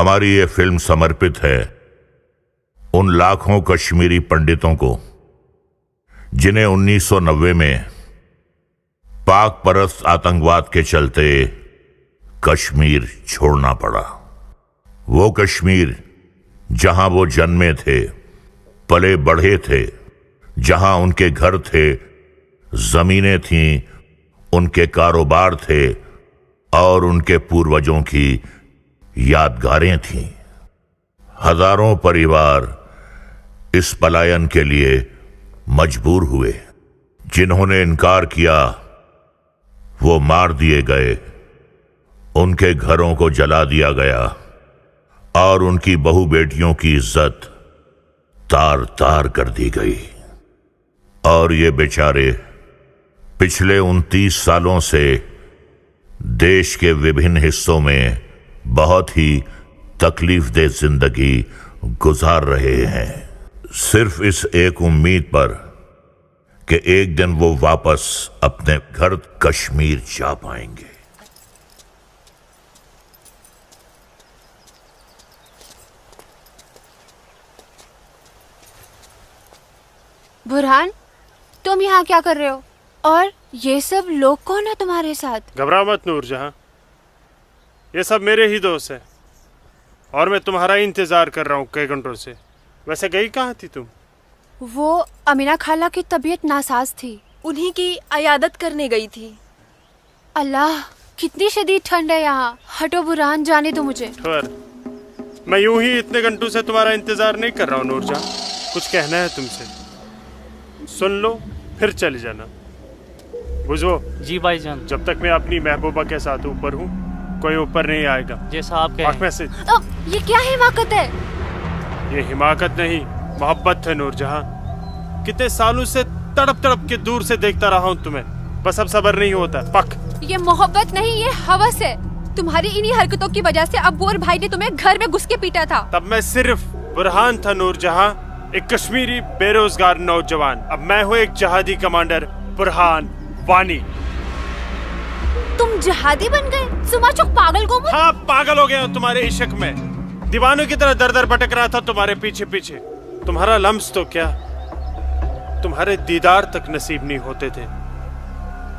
हमारी ये फिल्म समर्पित है उन लाखों कश्मीरी पंडितों को जिन्हें 1990 में पाक परस्त आतंकवाद के चलते कश्मीर छोड़ना पड़ा। वो कश्मीर जहां वो जन्मे थे, पले बढ़े थे, जहां उनके घर थे, जमीनें थीं, उनके कारोबार थे और उनके पूर्वजों की यादगारें थीं। हजारों परिवार इस पलायन के लिए मजबूर हुए। जिन्होंने इनकार किया वो मार दिए गए, उनके घरों को जला दिया गया और उनकी बहू बेटियों की इज्जत तार तार कर दी गई। और ये बेचारे पिछले 29 सालों से देश के विभिन्न हिस्सों में बहुत ही तकलीफदेह जिंदगी गुजार रहे हैं, सिर्फ इस एक उम्मीद पर कि एक दिन वो वापस अपने घर कश्मीर जा पाएंगे। बुरहान, तुम यहाँ क्या कर रहे हो? और ये सब लोग कौन है तुम्हारे साथ? घबराओ मत नूरजहां, ये सब मेरे ही दोस्त हैं और मैं तुम्हारा ही इंतजार कर रहा हूँ कई घंटों से। वैसे गई कहाँ थी तुम? वो अमीना खाला की तबीयत नासाज थी, उन्हीं की अयादत करने गई थी। अल्लाह, कितनी शदीद ठंड है यहाँ। हटो बुरहान, जाने दो मुझे। ठहर, मैं यूं ही इतने घंटों से तुम्हारा इंतजार नहीं कर रहा हूँ नूरजहां। कुछ कहना है तुमसे, सुन लो फिर चले जाना। बुझो जी भाईजान। जब तक मैं अपनी महबूबा के साथ ऊपर हूँ कोई ऊपर नहीं आएगा। जैसा आप कहें। मैसेज। ये क्या हिमाकत है? ये हिमाकत नहीं, मोहब्बत है नूरजहां। कितने सालों से तड़प तड़प के दूर से देखता रहा हूँ तुम्हें, बस अब सब्र नहीं होता। पक। ये मोहब्बत नहीं, ये हवस है। तुम्हारी इन्हीं हरकतों की वजह से अब्बू और भाई ने तुम्हें घर में घुस के पीटा था। तब मैं सिर्फ बुरहान था नूरजहां, एक कश्मीरी बेरोजगार नौजवान। अब मैं हूँ एक जहादी कमांडर, बुरहान वानी। तुम जहादी बन गए? सुमाचुक पागल को। हाँ, पागल हो गया हूँ तुम्हारे इश्क में। दीवानों की तरह दर दर भटक रहा था तुम्हारे पीछे पीछे। तुम्हारा लम्स तो क्या, तुम्हारे दीदार तक नसीब नहीं होते थे।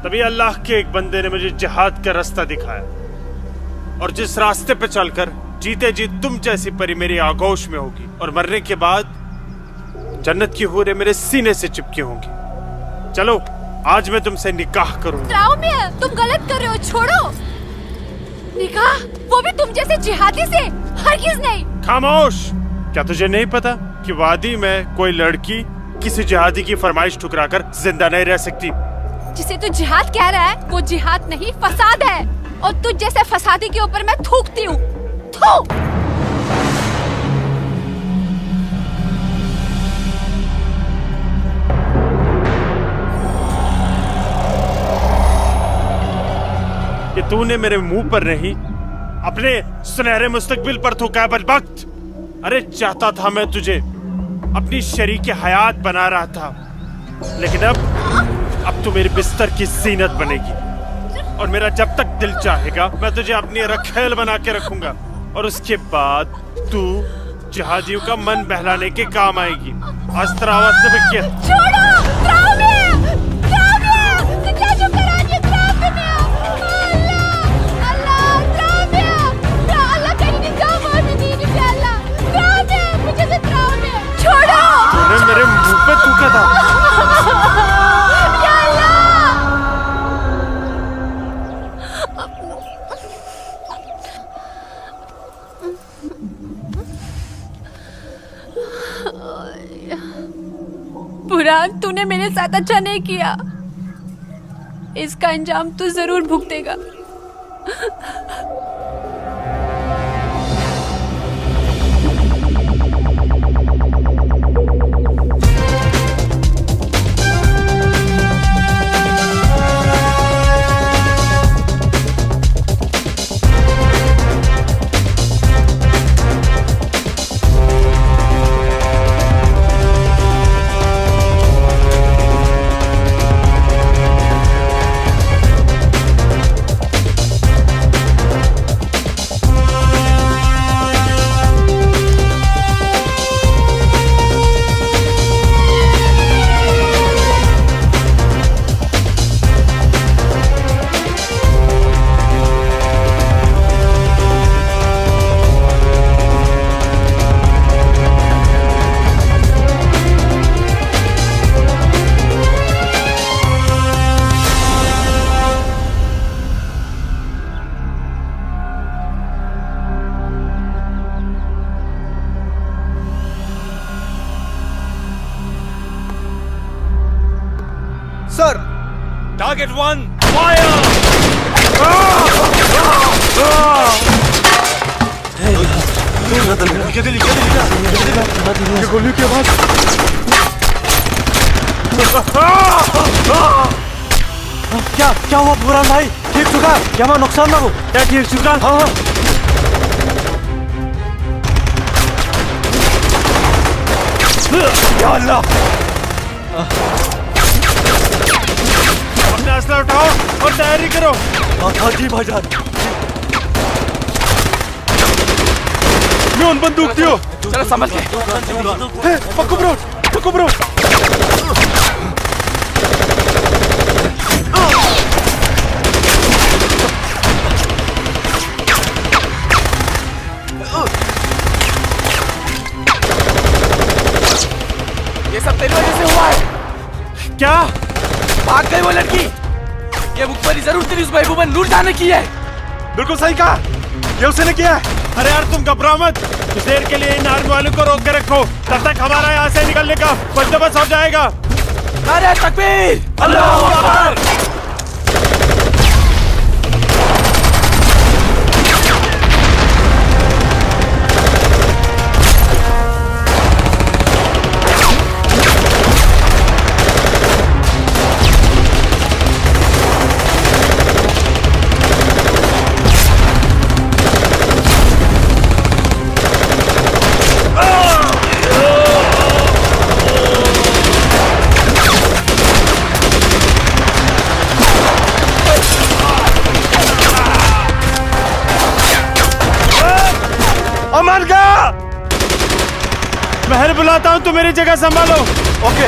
तभी अल्लाह के एक बंदे ने मुझे जिहाद का रास्ता दिखाया, और जिस रास्ते पे चलकर जीते जी तुम जैसी परी मेरी आगोश में होगी और मरने के बाद जन्नत की हूरें मेरे सीने से चिपकी होंगी। चलो आज मैं तुमसे निकाह करूंगा। तुम गलत कर रहे हो, छोड़ो। निकाह? वो भी तुम जैसे जिहादी से? हरगिज़ नहीं। खामोश। क्या तुझे नहीं पता कि वादी में कोई लड़की किसी जिहादी की फरमाइश ठुकराकर जिंदा नहीं रह सकती? जिसे तू जिहाद कह रहा है वो जिहाद नहीं, फसाद है। और तुझ जैसे फसादी के ऊपर मैं थूकती हूँ। थू। कि तूने मेरे मुंह पर नहीं, अपने सुनहरे मुस्तकबिल पर थूका बदबख्त। अरे चाहता था मैं तुझे अपनी शरीक हयात बना रहा था, लेकिन अब तू मेरे बिस्तर की जीनत बनेगी। और मेरा जब तक दिल चाहेगा मैं तुझे अपनी रखेल बना के रखूंगा, और उसके बाद तू जिहादियों का मन बहलाने के काम आएगी। अस्त्रावत में क्या? मेरे मुंह पे थूका था। बुरहान, तूने मेरे साथ अच्छा नहीं किया। इसका अंजाम तू जरूर भुगतेगा। Target 1, fire! ये गोली की आवाज। क्या हुआ बुरहान भाई? ठीक चुका? क्या वहाँ नुकसान ना हो? क्या ठीक चुका? हाँ हाँ। या अल्लाह! अपना असला उठाओ और तैयारी करो। हाँ जी भाईजान। मैं उन बंदूक दियो। चलो संभल के। पक्को ब्रो, पक्को ब्रो। ये सब तेरी वजह से हुआ है। क्या? भाग गई वो लड़की। ये मुखबरी जरूर तेरी उस महबूबा नूरजहां ने की है। बिल्कुल सही कहा, ये उसने किया है। अरे यार तुम घबराओ मत, कुछ देर के लिए इन आर्मी वालों को रोक के रखो, तब तक हमारा यहाँ से निकलने का बंदोबस्त हो जाएगा। नारे तकबीर! अल्लाहू अकबर! अमन का महल बुलाता हूँ, तुम मेरी जगह संभालो। ओके।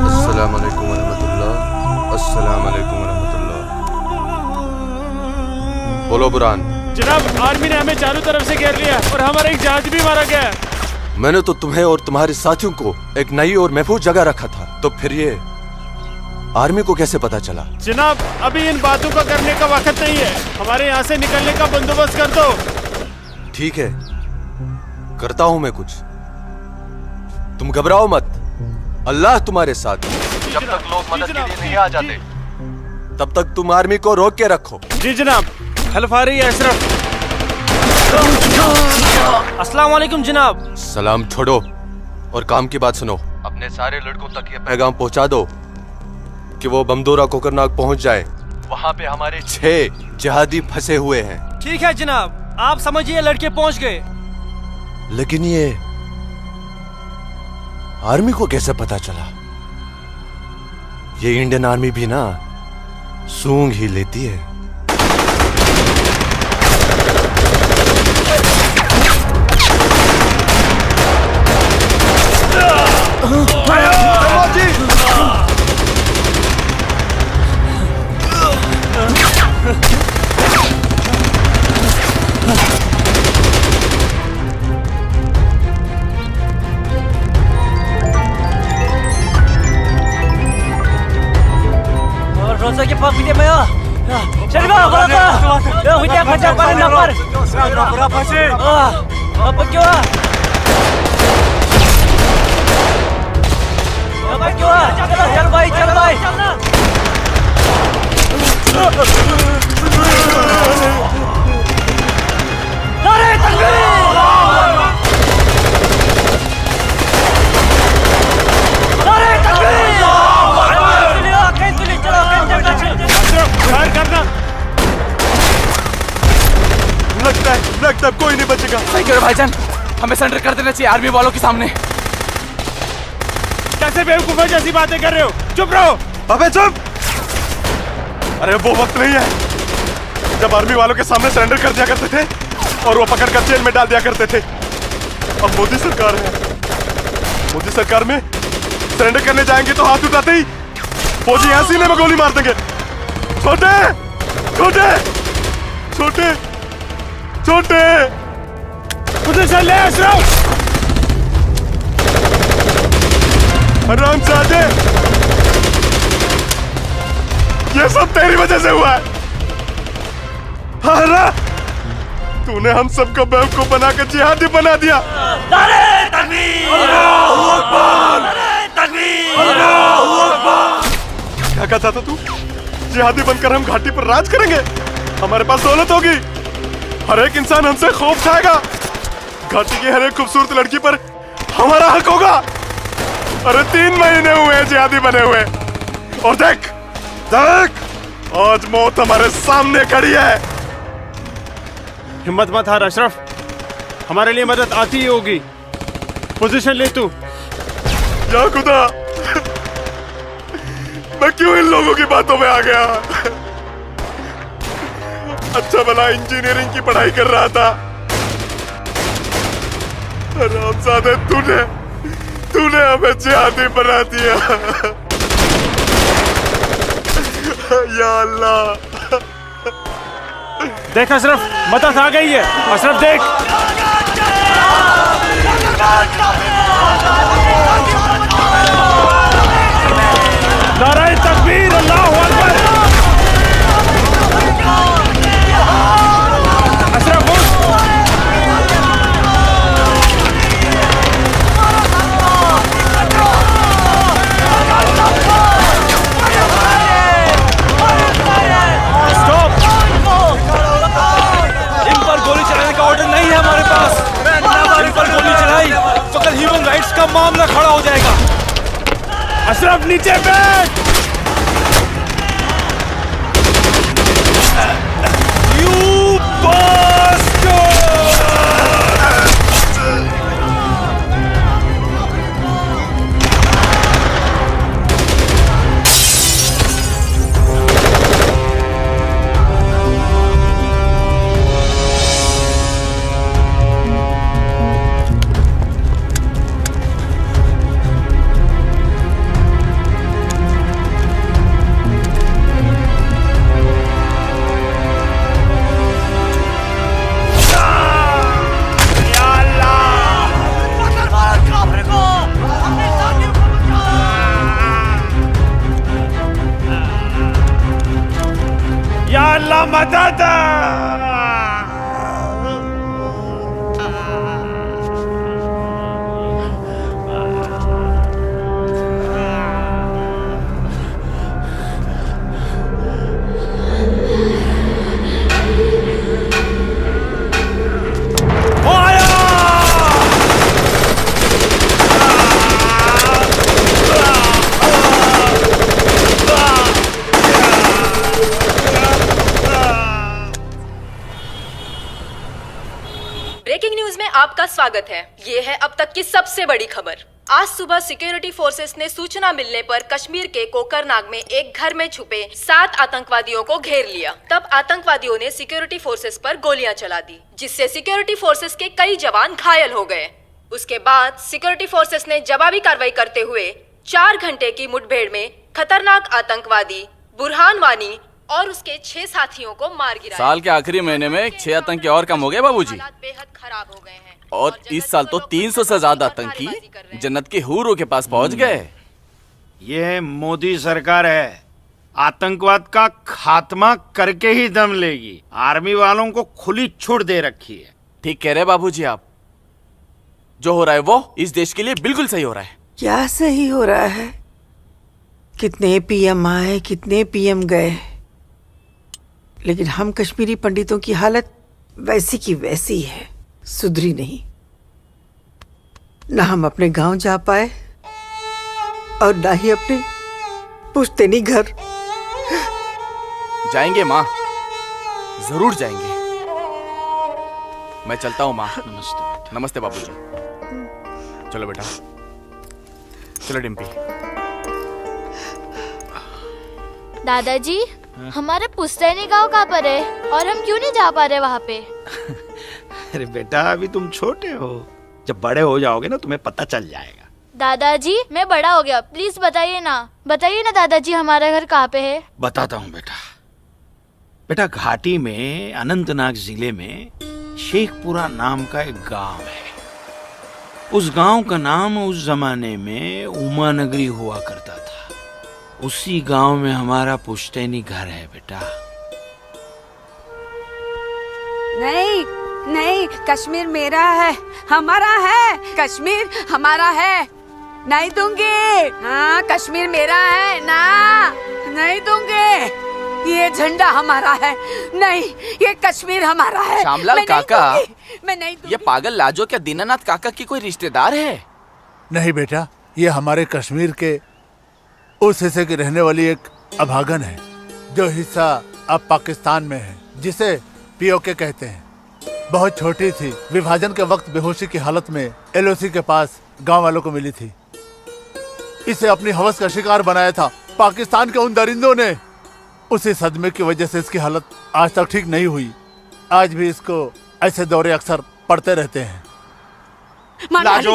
अस्सलाम वालेकुम वरहमतुल्लाह। अस्सलाम वालेकुम वरहमतुल्लाह। बोलो बुरहान। जनाब, आर्मी ने हमें चारों तरफ से घेर लिया और हमारा एक जहाज भी मारा गया है। मैंने तो तुम्हें और तुम्हारे साथियों को एक नई और महफूज जगह रखा था, तो फिर ये आर्मी को कैसे पता चला? जनाब, अभी इन बातों का करने का वक्त नहीं है, हमारे यहाँ से निकलने का बंदोबस्त कर दो। ठीक है, करता हूं मैं कुछ। तुम घबराओ मत, अल्लाह तुम्हारे साथ है। जब तक लोग मदद के लिए नहीं आ जाते, तब तक तुम आर्मी को रोक के रखो। जी जनाब। खलफारी अशरफ। अस्सलाम वालेकुम जनाब। सलाम छोड़ो और काम की बात सुनो। अपने सारे लड़कों तक ये पैगाम पहुंचा दो कि वो बमदोरा कोकरनाग पहुंच जाए। वहां पे हमारे 6 जिहादी फंसे हुए हैं। ठीक है जनाब, आप समझिए लड़के पहुंच गए। लेकिन ये आर्मी को कैसे पता चला? ये इंडियन आर्मी भी ना सूंघ ही लेती है। Rosa ke pak video maya. Sherba, berapa? Dah video macam apa nampak? Berapa sih? Apa kau? Apa kau? Chal bhai, chal bhai. Nare takbir! Nare takbir! करना। लगता है कोई नहीं बचेगा। सही करो भाईजान, हमें सरेंडर कर देना चाहिए आर्मी वालों के सामने। कैसे बेवकूफों जैसी बातें कर रहे हो? चुप रहो। अबे चुप। अरे वो वक्त नहीं है जब आर्मी वालों के सामने सरेंडर कर दिया करते थे और वो पकड़ कर जेल में डाल दिया करते थे। अब मोदी सरकार है, मोदी सरकार में सरेंडर करने जाएंगे तो हाथ उठाते ही फौजी यहाँ सीने में गोली मार देंगे। छोटे छोटे छोटे छोटे उधर चल ले अशरफ। हरामजादे, ये सब तेरी वजह से हुआ है। हारा, तूने हम सबको बेवकूफ बनाकर जिहादी बना दिया। क्या कहता था तू? जिहादी बनकर हम घाटी पर राज करेंगे, हमारे पास दौलत होगी, हर एक इंसान हमसे खौफ खाएगा, घाटी की हर एक खूबसूरत लड़की पर हमारा हक होगा। अरे 3 महीने हुए हैं जिहादी बने हुए, और देख देख आज मौत हमारे सामने खड़ी है। हिम्मत मत हार अशरफ, हमारे लिए मदद आती ही होगी। पोजीशन ले तू। या खुदा, मैं क्यों इन लोगों की बातों में आ गया? अच्छा भला इंजीनियरिंग की पढ़ाई कर रहा था। हरामजादे, तूने हमें जिहादी बना दिया। या अल्लाह। देख अशरफ, मदद आ गई है। अशरफ देख। नाराए तकबीर, अल्लाहु अकबर। अशरफ उठ। स्टॉप। इन पर गोली चलाने का ऑर्डर नहीं है हमारे पास। इन पर गोली चलाई तो कल ह्यूमन राइट्स का मामला खड़ा हो जाएगा। अशरफ नीचे बैठ। You bastard! या अल्लाह मदद। ब्रेकिंग न्यूज में आपका स्वागत है। ये है अब तक की सबसे बड़ी खबर। आज सुबह सिक्योरिटी फोर्सेस ने सूचना मिलने पर कश्मीर के कोकरनाग में एक घर में छुपे 7 आतंकवादियों को घेर लिया। तब आतंकवादियों ने सिक्योरिटी फोर्सेस पर गोलियां चला दी, जिससे सिक्योरिटी फोर्सेस के कई जवान घायल हो गए। उसके बाद सिक्योरिटी फोर्सेस ने जवाबी कार्रवाई करते हुए 4 घंटे की मुठभेड़ में खतरनाक आतंकवादी बुरहान वानी और उसके 6 साथियों को मार गिराया। साल के आखिरी महीने में 6 आतंकी और कम हो गए बाबूजी। हालात बेहद खराब हो गए हैं और इस साल तो 300 से ज्यादा आतंकी जन्नत की हूरों के पास पहुंच गए। ये मोदी सरकार है, आतंकवाद का खात्मा करके ही दम लेगी। आर्मी वालों को खुली छूट दे रखी है। ठीक कह रहे बाबूजी आप। जो हो रहा है वो इस देश के लिए बिल्कुल सही हो रहा है। क्या सही हो रहा है? कितने पीएम आए, कितने पीएम गए, लेकिन हम कश्मीरी पंडितों की हालत वैसी की वैसी है, सुधरी नहीं। ना हम अपने गांव जा पाए और ना ही अपने पुश्तैनी घर। जाएंगे माँ, जरूर जाएंगे। मैं चलता हूँ माँ। नमस्ते। नमस्ते बाबूजी। चलो बेटा, चलो डिम्पी। दादाजी, हमारे पुश्तैनी गांव कहाँ पर है और हम क्यों नहीं जा पा रहे वहाँ पे? अरे बेटा, अभी तुम छोटे हो, जब बड़े हो जाओगे ना तुम्हें पता चल जाएगा। दादाजी, मैं बड़ा हो गया, प्लीज बताइए ना दादाजी, हमारा घर कहाँ पे है? बताता हूँ बेटा। बेटा, घाटी में अनंतनाग जिले में शेखपुरा नाम का एक गांव है। उस गांव का नाम उस जमाने में उमा नगरी हुआ करता था। उसी गांव में हमारा पुश्तैनी घर है बेटा। नहीं, नहीं, कश्मीर मेरा है, हमारा है। कश्मीर हमारा है, नहीं दूंगी। हाँ, कश्मीर मेरा है ना, नहीं दूंगी। ये झंडा हमारा है, नहीं, ये कश्मीर हमारा है। श्यामलाल मैं नहीं काका, दूंगी, मैं नहीं दूंगी। ये पागल लाजो क्या दीनानाथ काका की कोई रिश्तेदार है? नहीं बेटा, ये हमारे कश्मीर के उस हिस्से की रहने वाली एक अभागन है, जो हिस्सा अब पाकिस्तान में है, जिसे पीओके कहते हैं। बहुत छोटी थी, विभाजन के वक्त बेहोशी की हालत में एलओसी के पास गांव वालों को मिली थी। इसे अपनी हवस का शिकार बनाया था पाकिस्तान के उन दरिंदों ने। उसी सदमे की वजह से इसकी हालत आज तक ठीक नहीं हुई। आज भी इसको ऐसे दौरे अक्सर पड़ते रहते हैं। लाजो,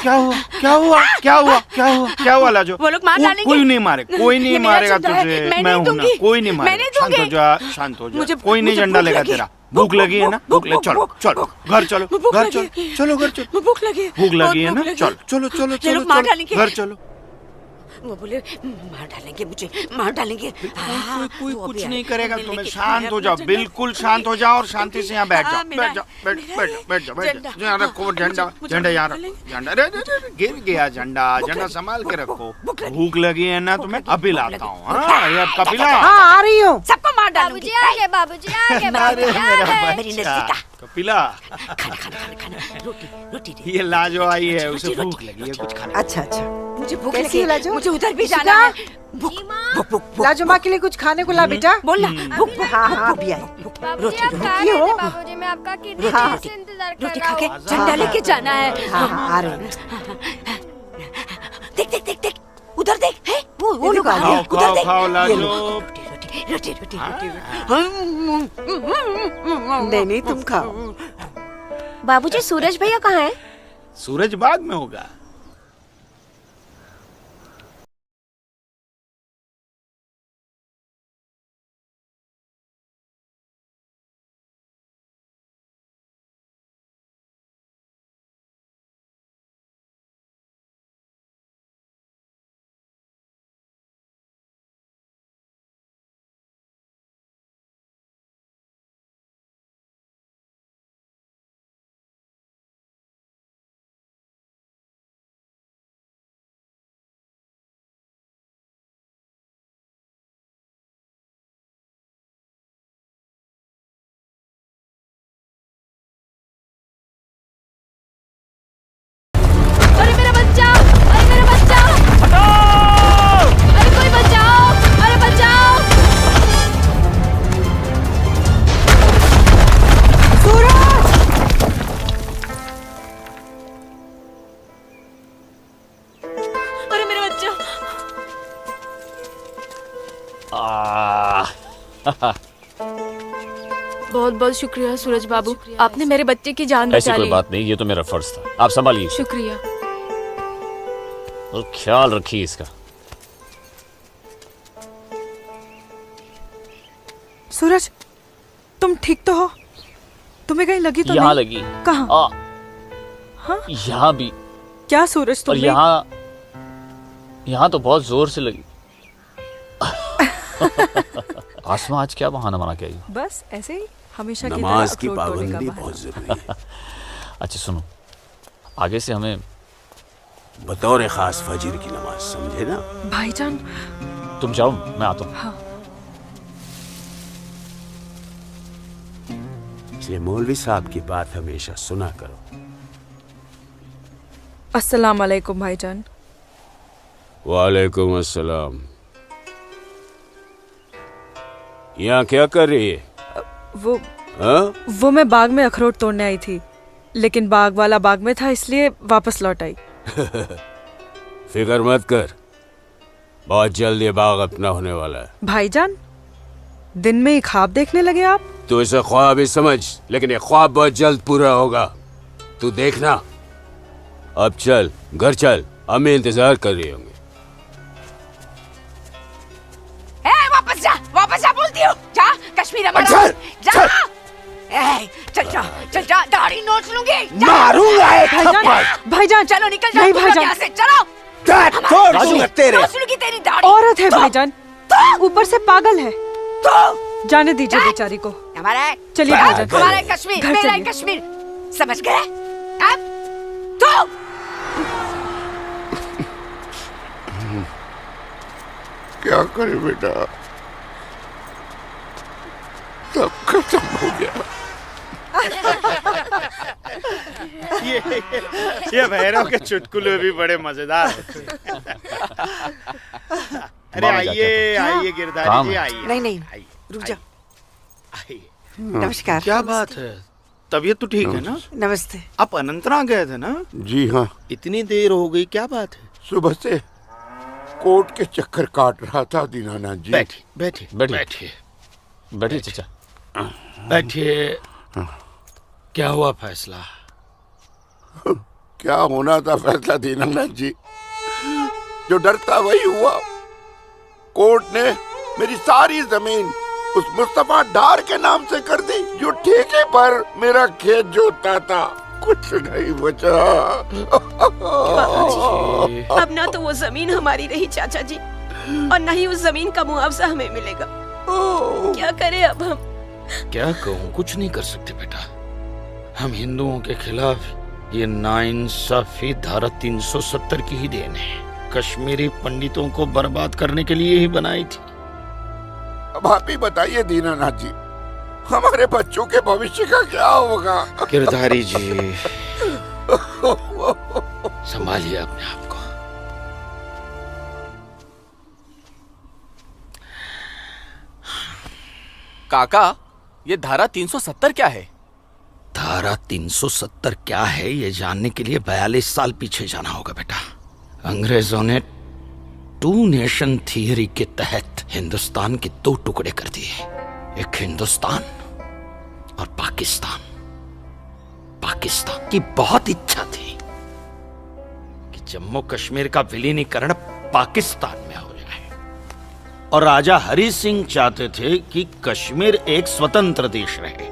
क्या हुआ क्या हुआ क्या हुआ क्या हुआ क्या हुआ लाजो? वो लोग मार डालेंगे। कोई नहीं मारे, कोई नहीं ये मेरा मारेगा झंडा है, तुझे। मैं मैं नहीं हूं ना, दूंगी। कोई नहीं मैं मारेगा। नहीं शांत हो दूंगी। जा, शांत हो जा। मुझे- कोई नहीं मुझे झंडा भूख लेगा लगी। तेरा। भूख लगी है ना? भूख ले, चलो चलो घर चलो, घर चलो, चलो घर चलो। भूख लगी, भूख लगी है ना? लगी। चलो चलो चलो ये लोग मार डालेंगे। घर चलो। वो बोले मार डालेंगे, मुझे मार डालेंगे। कोई कुछ नहीं करेगा तुम्हें। शांत हो जाओ, बिल्कुल शांत हो जाओ और शांति से यहाँ बैठ जाओ, बैठ जाओ, बैठ जाओ, बैठ जाओ। यहाँ रखो झंडा, झंडा यहाँ रखो, झंडा। गिर गया झंडा, झंडा संभाल के रखो। भूख लगी है ना तुम्हें? अभी लाता हूँ। हाँ, ये अब कपिला। हाँ, आ रही हूँ। सबको मार डालूंगी। बाबूजी आ गए, बाबूजी आ गए, बाबूजी आ गए। मेरी नज़दीका। कपिला, खाना खाना खाना खाना, रोटी रोटी दे। ये लाजो आई है, उसे भूख लगी है कुछ खाने। अच्छा अच्छा, मुझे भूख कैसी लगी है लाजो? मुझे उधर भी इशिका? जाना है। भूख भूख भूख भूख। लाजो माँ के लिए कुछ खाने को ला बेटा। बोल ना, भूख भूख। हाँ हाँ अभी आई। बाबूजी आप कहाँ रोटी गए थे? हो? बाबूजी मैं आपका कितनी रोटी, देर रोटी। से इंतजार कर रोटी रहा खा के हूँ। झंडा लेके जाना है। हाँ हाँ आ रही हूँ। देख देख देख देख, उधर देख, है वो लोग आ खाओ गए। उधर खाओ देख। खाओ ये लाजो। लो, रोटी रोटी रोटी नहीं नहीं तुम खाओ। बाबूजी सूरज भैया कहाँ है? सूरज बाग में होगा। अरे मेरा बच्चा, अरे मेरा बच्चा, अरे कोई बचाओ, अरे बचाओ। अरे मेरा बच्चा। बहुत बहुत शुक्रिया सूरज बाबू, आपने मेरे बच्चे की जान ऐसी बचा कोई ली। बात नहीं, ये तो मेरा फर्ज था। आप संभालिए शुक्रिया। और ख्याल रखिए इसका। सूरज, तुम ठीक तो हो? तुम्हें कहीं लगी तो यहाँ नहीं? लगी। कहाँ? हाँ, यहाँ भी। क्या सूरज और तुम्हें? यहाँ तो बहुत जोर से लगी। आसमा आज क्या बहाना बना के आई हो? बस ऐसे ही हमेशा की नमाज तरह की अखरोट तोड़ने का पाबंदी बहाना। बहुत जरूरी है। अच्छा सुनो, आगे से हमें बतौर खास फजर की नमाज, समझे ना? भाईजान, तुम जाओ, मैं आता हूँ। हाँ। इसलिए मौलवी साहब की बात हमेशा सुना करो। अस्सलाम वालेकुम भाईजान। वालेकुम अस्सलाम। यहाँ क्या कर रही है? वो हाँ? वो मैं बाग में अखरोट तोड़ने आई थी, लेकिन बाग वाला बाग में था, इसलिए वापस लौट आई। फिक्र मत कर, बहुत जल्द ये बाग अपना होने वाला है। भाईजान, दिन में ही ख्वाब देखने लगे आप? तू इसे ख्वाब ही समझ, लेकिन ये ख्वाब बहुत जल्द पूरा होगा, तू देखना। अब चल, घर चल, अम्मी इंतजार कर रही होंगी। वापस जा बोलती हूँ। जा, कश्मीर हमारा। चल, जा। चल जा, चल जा, दाढ़ी नोच लूंगी। मारूंगा भाईजान, भाईजान, चलो निकल जाओ नहीं तुम लोग भाईजान। यहाँ से, चलो। तेरे नोच लूंगी तेरी दाढ़ी। औरत है भाईजान, ऊपर से पागल है। जाने दीजिए बेचारी को। हमारा है, चलिए भाईजान। हमारा है कश्मीर, घर मेरा है चलिए। कश्मीर, समझ गए? अब तो क्या करे बेटा, सब खत्म हो गया। ये भैरव के चुटकुले भी बड़े मजेदार होते हैं। अरे आइए आइए गिरधारी जी आइए। नहीं नहीं, रुक जाओ। नमस्कार। क्या बात है, तबीयत तो ठीक है ना? नमस्ते। आप अनंतनाग गए थे ना? जी हाँ, इतनी देर हो गई, क्या बात है? सुबह से कोर्ट के चक्कर काट रहा था दीनानाथ जी। बैठिए बैठिए बैठिए बैठिए चाचा। बैठिए। क्या हुआ फैसला? क्या होना था फैसला दीनानाथ जी, जो डर था वही हुआ। कोर्ट ने मेरी सारी जमीन उस मुस्तफा डार के नाम से कर दी, जो ठेके पर मेरा खेत जोतता था। कुछ नहीं बचा। अब ना तो वो जमीन हमारी रही चाचा जी, और न ही उस जमीन का मुआवजा हमें मिलेगा। क्या करें अब हम? क्या कहूँ, कुछ नहीं कर सकते बेटा। हम हिंदुओं के खिलाफ ये नाइंसाफी धारा 370 की ही देन है। कश्मीरी पंडितों को बर्बाद करने के लिए ही बनाई थी। अब आप ही बताइए दीनानाथ जी, हमारे बच्चों के भविष्य का क्या होगा? गिरधारी जी, संभालिए अपने आप को। काका, ये धारा 370 क्या है? धारा 370 क्या है, ये जानने के लिए 42 साल पीछे जाना होगा बेटा। अंग्रेजों ने टू नेशन थियरी के तहत हिंदुस्तान के दो टुकड़े कर दिए, एक हिंदुस्तान और पाकिस्तान। पाकिस्तान की बहुत इच्छा थी कि जम्मू कश्मीर का विलीनीकरण पाकिस्तान में हो जाए, और राजा हरि सिंह चाहते थे कि कश्मीर एक स्वतंत्र देश रहे।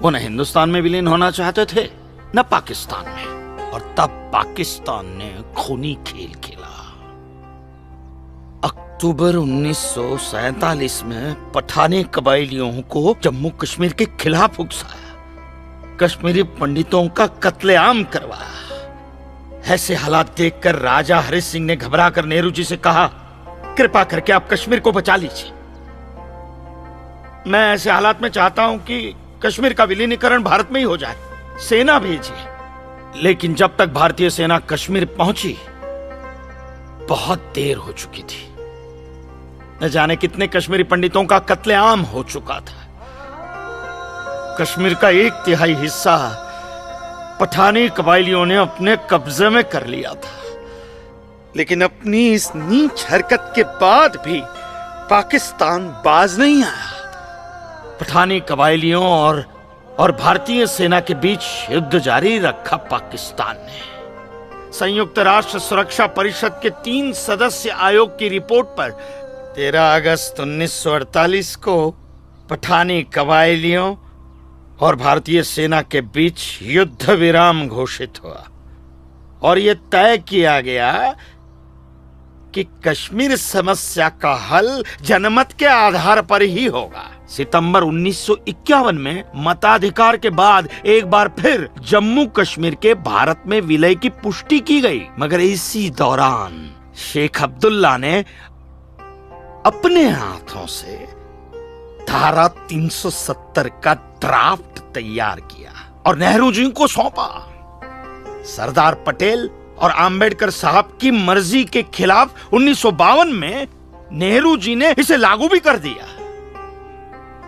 वो न हिंदुस्तान में विलीन होना चाहते थे न पाकिस्तान में, और तब पाकिस्तान ने खूनी खेल खेला। अक्टूबर 1947 में पठानी कबाइलियों को जम्मू कश्मीर के खिलाफ उकसाया, कश्मीरी पंडितों का कत्लेआम करवाया। ऐसे हालात देखकर राजा हरि सिंह ने घबरा कर नेहरू जी से कहा, कृपा करके आप कश्मीर को बचा लीजिए। मैं ऐसे हालात में चाहता हूं कि कश्मीर का विलीनीकरण भारत में ही हो जाए, सेना भेजिए। लेकिन जब तक भारतीय सेना कश्मीर पहुंची, बहुत देर हो चुकी थी। न जाने कितने कश्मीरी पंडितों का कत्लेआम हो चुका था। कश्मीर का 1/3 हिस्सा पठानी कबाइलियों ने अपने कब्जे में कर लिया था। लेकिन अपनी इस नीच हरकत के बाद भी पाकिस्तान बाज नहीं आया। पठानी कबाइलियों और भारतीय सेना के बीच युद्ध जारी रखा पाकिस्तान ने। संयुक्त राष्ट्र सुरक्षा परिषद के 3 सदस्य आयोग की रिपोर्ट पर 13 अगस्त 1948 को पठानी कबाइलियों और भारतीय सेना के बीच युद्ध विराम घोषित हुआ, और यह तय किया गया कि कश्मीर समस्या का हल जनमत के आधार पर ही होगा। सितंबर 1951 में मताधिकार के बाद एक बार फिर जम्मू कश्मीर के भारत में विलय की पुष्टि की गई, मगर इसी दौरान शेख अब्दुल्ला ने अपने हाथों से धारा 370 का ड्राफ्ट तैयार किया और नेहरू जी को सौंपा। सरदार पटेल और आम्बेडकर साहब की मर्जी के खिलाफ 1952 में नेहरू जी ने इसे लागू भी कर दिया।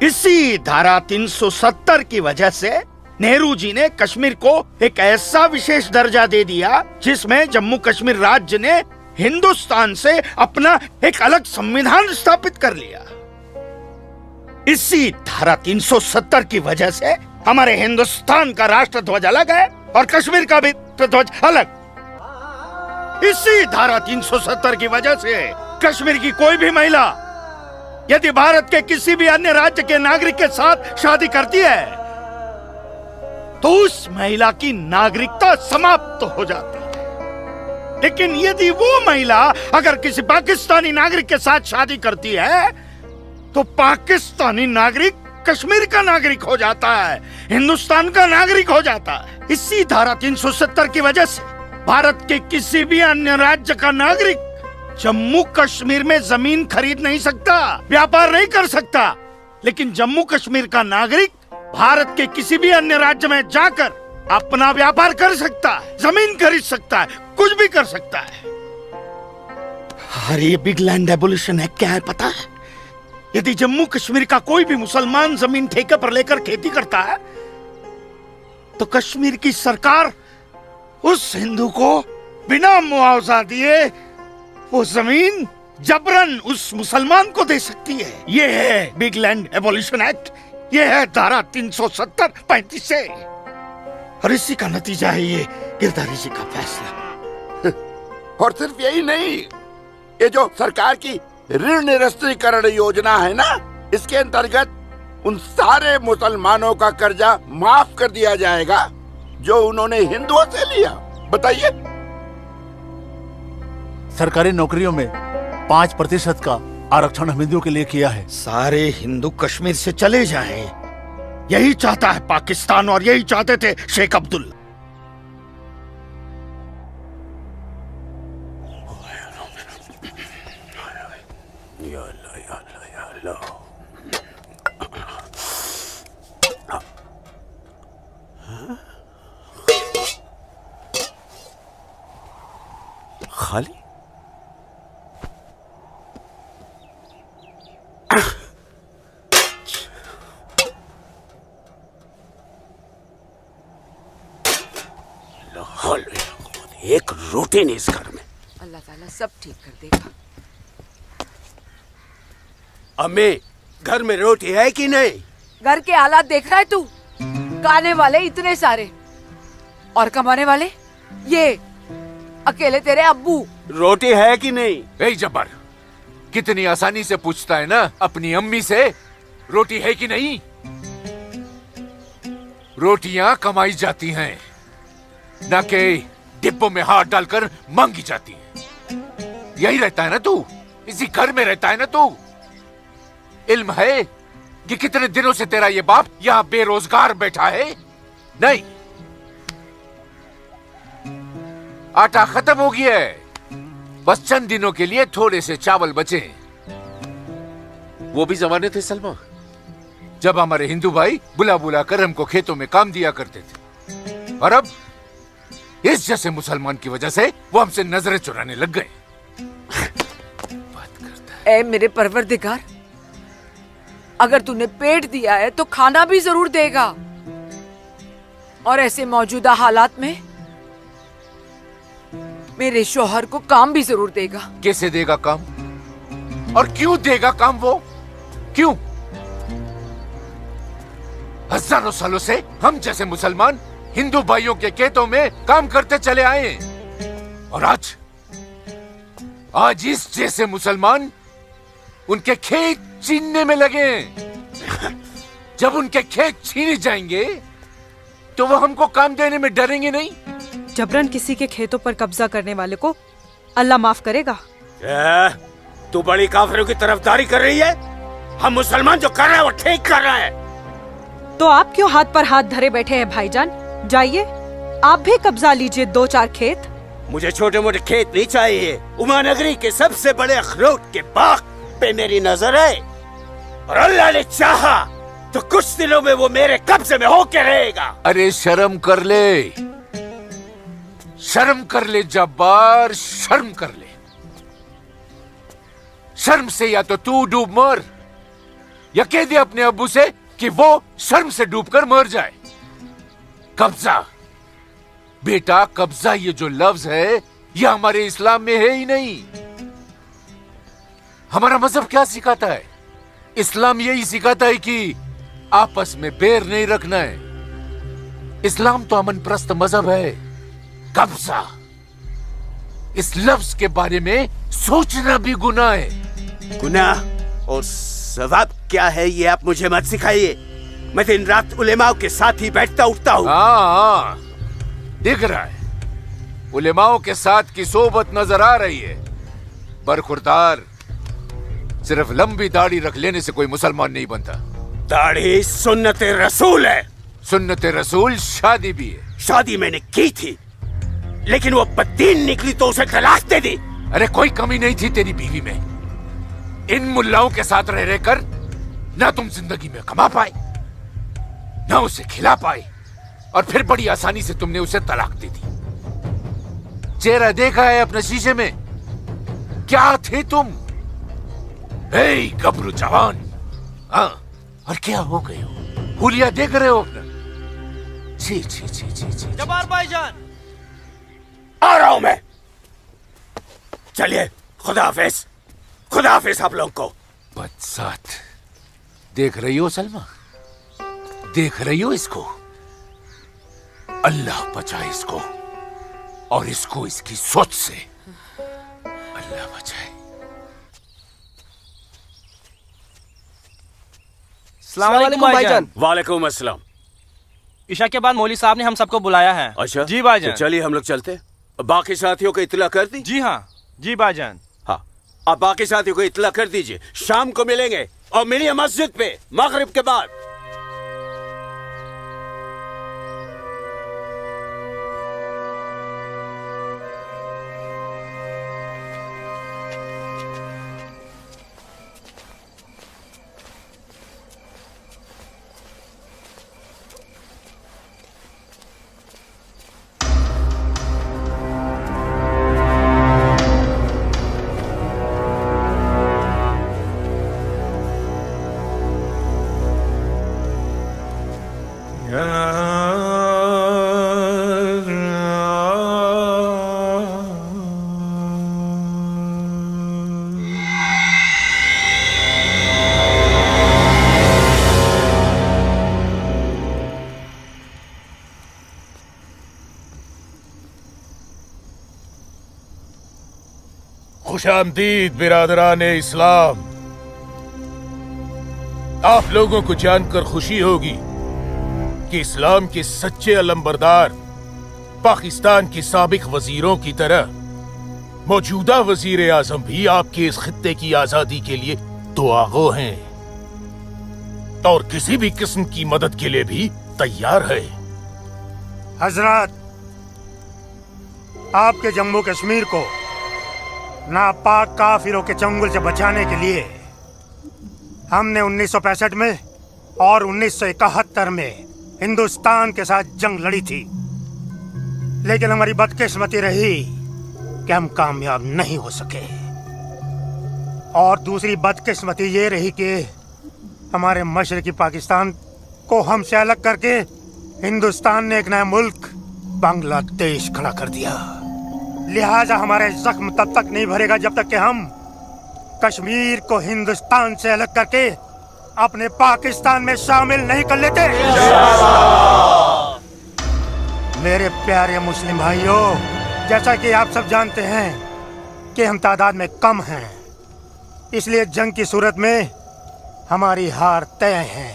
इसी धारा 370 की वजह से नेहरू जी ने कश्मीर को एक ऐसा विशेष दर्जा दे दिया जिसमें जम्मू कश्मीर राज्य ने हिंदुस्तान से अपना एक अलग संविधान स्थापित कर लिया। इसी धारा 370 की वजह से हमारे हिंदुस्तान का राष्ट्र ध्वज अलग है और कश्मीर का भी ध्वज अलग। इसी धारा 370 की वजह से कश्मीर की कोई भी महिला यदि भारत के किसी भी अन्य राज्य के नागरिक के साथ शादी करती है तो उस महिला की नागरिकता समाप्त हो जाती है। लेकिन यदि वो महिला अगर किसी पाकिस्तानी नागरिक के साथ शादी करती है तो पाकिस्तानी नागरिक कश्मीर का नागरिक हो जाता है, हिंदुस्तान का नागरिक हो जाता है। इसी धारा 370 की वजह से भारत के किसी भी अन्य राज्य का नागरिक जम्मू कश्मीर में जमीन खरीद नहीं सकता, व्यापार नहीं कर सकता। लेकिन जम्मू कश्मीर का नागरिक भारत के किसी भी अन्य राज्य में जाकर अपना व्यापार कर सकता है, जमीन खरीद सकता है, कुछ भी कर सकता है। अरे ये बिग लैंड एबोल्यूशन एक्ट क्या है पता है? यदि जम्मू कश्मीर का कोई भी मुसलमान जमीन ठेके पर लेकर खेती करता है तो कश्मीर की सरकार उस हिंदू को बिना मुआवजा दिए वो जमीन जबरन उस मुसलमान को दे सकती है। ये है बिग लैंड एबोल्यूशन एक्ट, ये है धारा 370-35 से। और इसी का नतीजा है ये गिरधारी जी का फैसला। और सिर्फ यही नहीं, ये जो सरकार की ऋण निरस्तीकरण योजना है ना, इसके अंतर्गत उन सारे मुसलमानों का कर्जा माफ कर दिया जाएगा जो उन्होंने हिंदुओं से लिया। बताइए। सरकारी नौकरियों में 5% का आरक्षण हम हिंदुओं के लिए किया है। सारे हिंदू कश्मीर से चले जाएं, यही चाहता है पाकिस्तान और यही चाहते थे शेख अब्दुल्ला। खाली एक रोटी नहीं इस घर में। अल्लाह ताला सब ठीक कर देगा। अम्मी, घर में रोटी है कि नहीं? घर के हालात देख रहा है तू? खाने वाले इतने सारे और कमाने वाले ये अकेले तेरे अब्बू। रोटी है कि नहीं? ए जब्बार, कितनी आसानी से पूछता है ना अपनी अम्मी से रोटी है कि नहीं। रोटियां कमाई जाती हैं, न कि डिब्बों में हाथ डालकर मांगी जाती हैं। यही रहता है ना तू, इसी घर में रहता है ना तू। इल्म है कि कितने दिनों से तेरा ये बाप यहाँ बेरोजगार बैठा है? नहीं, आटा खत्म हो गया है, बस चंद दिनों के लिए थोड़े से चावल बचे। वो भी जमाने थे सलमा, जब हमारे हिंदू भाई बुला बुला कर हमको खेतों में काम दिया करते थे। और अब इस जैसे मुसलमान की वजह से वो हमसे नजरें चुराने लग गए। ए मेरे परवरदिगार, अगर तूने पेट दिया है तो खाना भी जरूर देगा, और ऐसे मौजूदा हालात में मेरे शौहर को काम भी जरूर देगा। कैसे देगा काम और क्यों देगा काम? वो क्यों? हजारों सालों से हम जैसे मुसलमान हिंदू भाइयों के खेतों में काम करते चले आए, और आज इस जैसे मुसलमान उनके खेत छीनने में लगे। जब उनके खेत छीने जाएंगे तो वो हमको काम देने में डरेंगे नहीं। जबरन किसी के खेतों पर कब्जा करने वाले को अल्लाह माफ करेगा। तू बड़ी काफिरों की तरफदारी कर रही है? हम मुसलमान जो कर रहे हैं वो ठीक कर रहे हैं। तो आप क्यों हाथ पर हाथ धरे बैठे हैं भाईजान? जाइए आप भी कब्जा लीजिए 2-4 खेत। मुझे छोटे मोटे खेत नहीं चाहिए, उमानगरी के सबसे बड़े अखरोट के बाग पे मेरी नजर है, और अल्लाह ने चाहा तो कुछ दिनों में वो मेरे कब्जे में होके रहेगा। अरे शर्म कर ले, शर्म कर ले जब्बार, शर्म कर ले। शर्म से या तो तू डूब मर, या कह दे अपने अब्बू से कि वो शर्म से डूबकर मर जाए। कब्जा बेटा, कब्जा ये जो लफ्ज है ये हमारे इस्लाम में है ही नहीं। हमारा मजहब क्या सिखाता है? इस्लाम यही सिखाता है कि आपस में बैर नहीं रखना है। इस्लाम तो अमन प्रस्त मजहब है। कब्जा, इस लफ्ज के बारे में सोचना भी गुनाह है। गुनाह और सवाब क्या है ये आप मुझे मत सिखाइए। मैं दिन रात उलेमाओं के साथ ही बैठता उठता हूँ। हाँ, दिख रहा है, उलेमाओं के साथ की सोबत नजर आ रही है। बरखुरदार, सिर्फ लंबी दाढ़ी रख लेने से कोई मुसलमान नहीं बनता। दाढ़ी सुन्नत रसूल है। सुन्नत रसूल शादी भी है। शादी मैंने की थी, लेकिन वो बददीन निकली तो उसे तलाक दे दी। अरे कोई कमी नहीं थी तेरी बीवी में। इन मुल्लाओं के साथ रह रहकर ना तुम जिंदगी में कमा पाए, ना उसे खिला पाए, और फिर बड़ी आसानी से तुमने उसे तलाक दे दी। चेहरा देखा है अपने शीशे में? क्या थे तुम? गबरू जवान। हाँ, और क्या हो गए हो? हुलिया देख रहे हो अपना? छी छी छी छी छी। जब्बार भाईजान, आ रहा हूं मैं। चलिए, खुदा हाफिज। खुदा हाफिज आप लोग को। बदसात, देख रही हो सलमा? देख रही हो इसको? अल्लाह बचाए इसको, और इसको इसकी सोच से। अल्लाह बचाए। अस्सलाम वालेकुम भाईजान। वालेकुम अस्सलाम। ईशा के बाद मौली साहब ने हम सबको बुलाया है। अच्छा जी भाईजान। तो चलिए हम लोग चलते। बाकी साथियों को इत्तला कर दी? जी हाँ, जी भाईजान। हाँ, आप बाकी साथियों को इत्तला कर दीजिए। शाम को मिलेंगे, और मिलिए मस्जिद पे मगरिब के बाद। खुशामदीद बिरादरान इस्लाम। आप लोगों को जानकर खुशी होगी कि इस्लाम के सच्चे अलंबरदार पाकिस्तान के साबिक वजीरों की तरह मौजूदा वजीर आजम भी आपके इस खित्ते की आजादी के लिए दुआगो हैं, और किसी भी किस्म की मदद के लिए भी तैयार है। हजरत, आपके जम्मू कश्मीर को नापाक काफिरों के चंगुल से बचाने के लिए हमने 1965 में और 1971 में हिंदुस्तान के साथ जंग लड़ी थी, लेकिन हमारी बदकिस्मती रही कि हम कामयाब नहीं हो सके। और दूसरी बदकिस्मती ये रही कि हमारे मशरकी पाकिस्तान को हमसे अलग करके हिंदुस्तान ने एक नया मुल्क बांग्लादेश खड़ा कर दिया। लिहाजा हमारे जख्म तब तक नहीं भरेगा जब तक कि हम कश्मीर को हिंदुस्तान से अलग करके अपने पाकिस्तान में शामिल नहीं कर लेते। मेरे प्यारे मुस्लिम भाइयों, जैसा कि आप सब जानते हैं कि हम तादाद में कम हैं, इसलिए जंग की सूरत में हमारी हार तय है।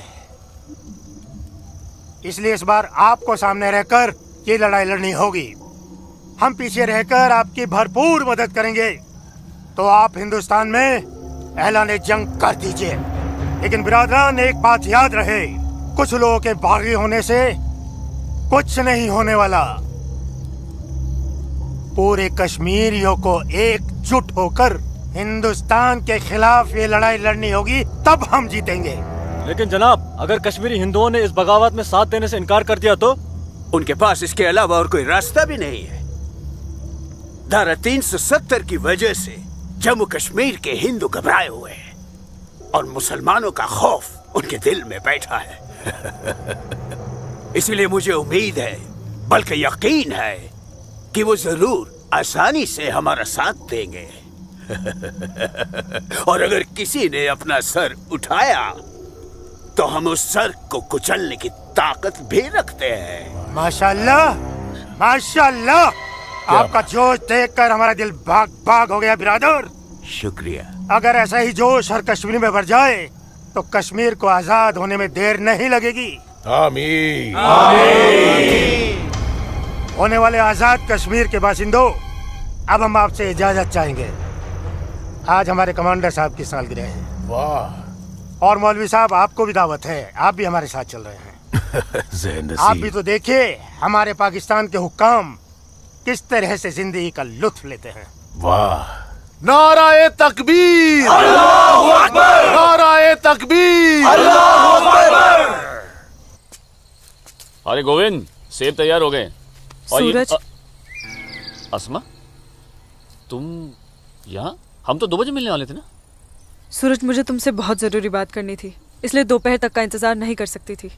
इसलिए इस बार आपको सामने रहकर ये लड़ाई लड़नी होगी। हम पीछे रहकर आपकी भरपूर मदद करेंगे, तो आप हिंदुस्तान में ऐलान जंग कर दीजिए। लेकिन बिरादरान, एक बात याद रहे, कुछ लोगों के बागी होने से कुछ नहीं होने वाला। पूरे कश्मीरियों को एकजुट होकर हिंदुस्तान के खिलाफ ये लड़ाई लड़नी होगी, तब हम जीतेंगे। लेकिन जनाब, अगर कश्मीरी हिंदुओं ने इस बगावत में साथ देने से इनकार कर दिया तो? उनके पास इसके अलावा और कोई रास्ता भी नहीं है। धारा 370 की वजह से जम्मू कश्मीर के हिंदू घबराए हुए हैं, और मुसलमानों का खौफ उनके दिल में बैठा है। इसलिए मुझे उम्मीद है, बल्कि यकीन है, कि वो जरूर आसानी से हमारा साथ देंगे। और अगर किसी ने अपना सर उठाया तो हम उस सर को कुचलने की ताकत भी रखते हैं। माशाल्लाह, माशाल्लाह, आपका जोश देखकर हमारा दिल भाग भाग हो गया बिरादर। शुक्रिया। अगर ऐसा ही जोश हर कश्मीर में भर जाए तो कश्मीर को आजाद होने में देर नहीं लगेगी। आमीन। आमीन। होने वाले आजाद कश्मीर के बासिंदों, अब हम आपसे इजाजत चाहेंगे। आज हमारे कमांडर साहब की सालगिरह है। वाह। और मौलवी साहब आपको भी दावत है, आप भी हमारे साथ चल रहे हैं। आप भी तो देखिए हमारे पाकिस्तान के हुक्काम किस तरह से जिंदगी का लुत्फ लेते हैं। वाह। नाराए तकबीर, अल्लाहू अकबर, नाराए तकबीर, अल्लाहू अकबर। अरे गोविंद, सेब तैयार हो गए। सूरज। अस्मा, तुम यहाँ? हम तो 2 बजे मिलने वाले थे ना। सूरज, मुझे तुमसे बहुत जरूरी बात करनी थी, इसलिए दोपहर तक का इंतजार नहीं कर सकती थी।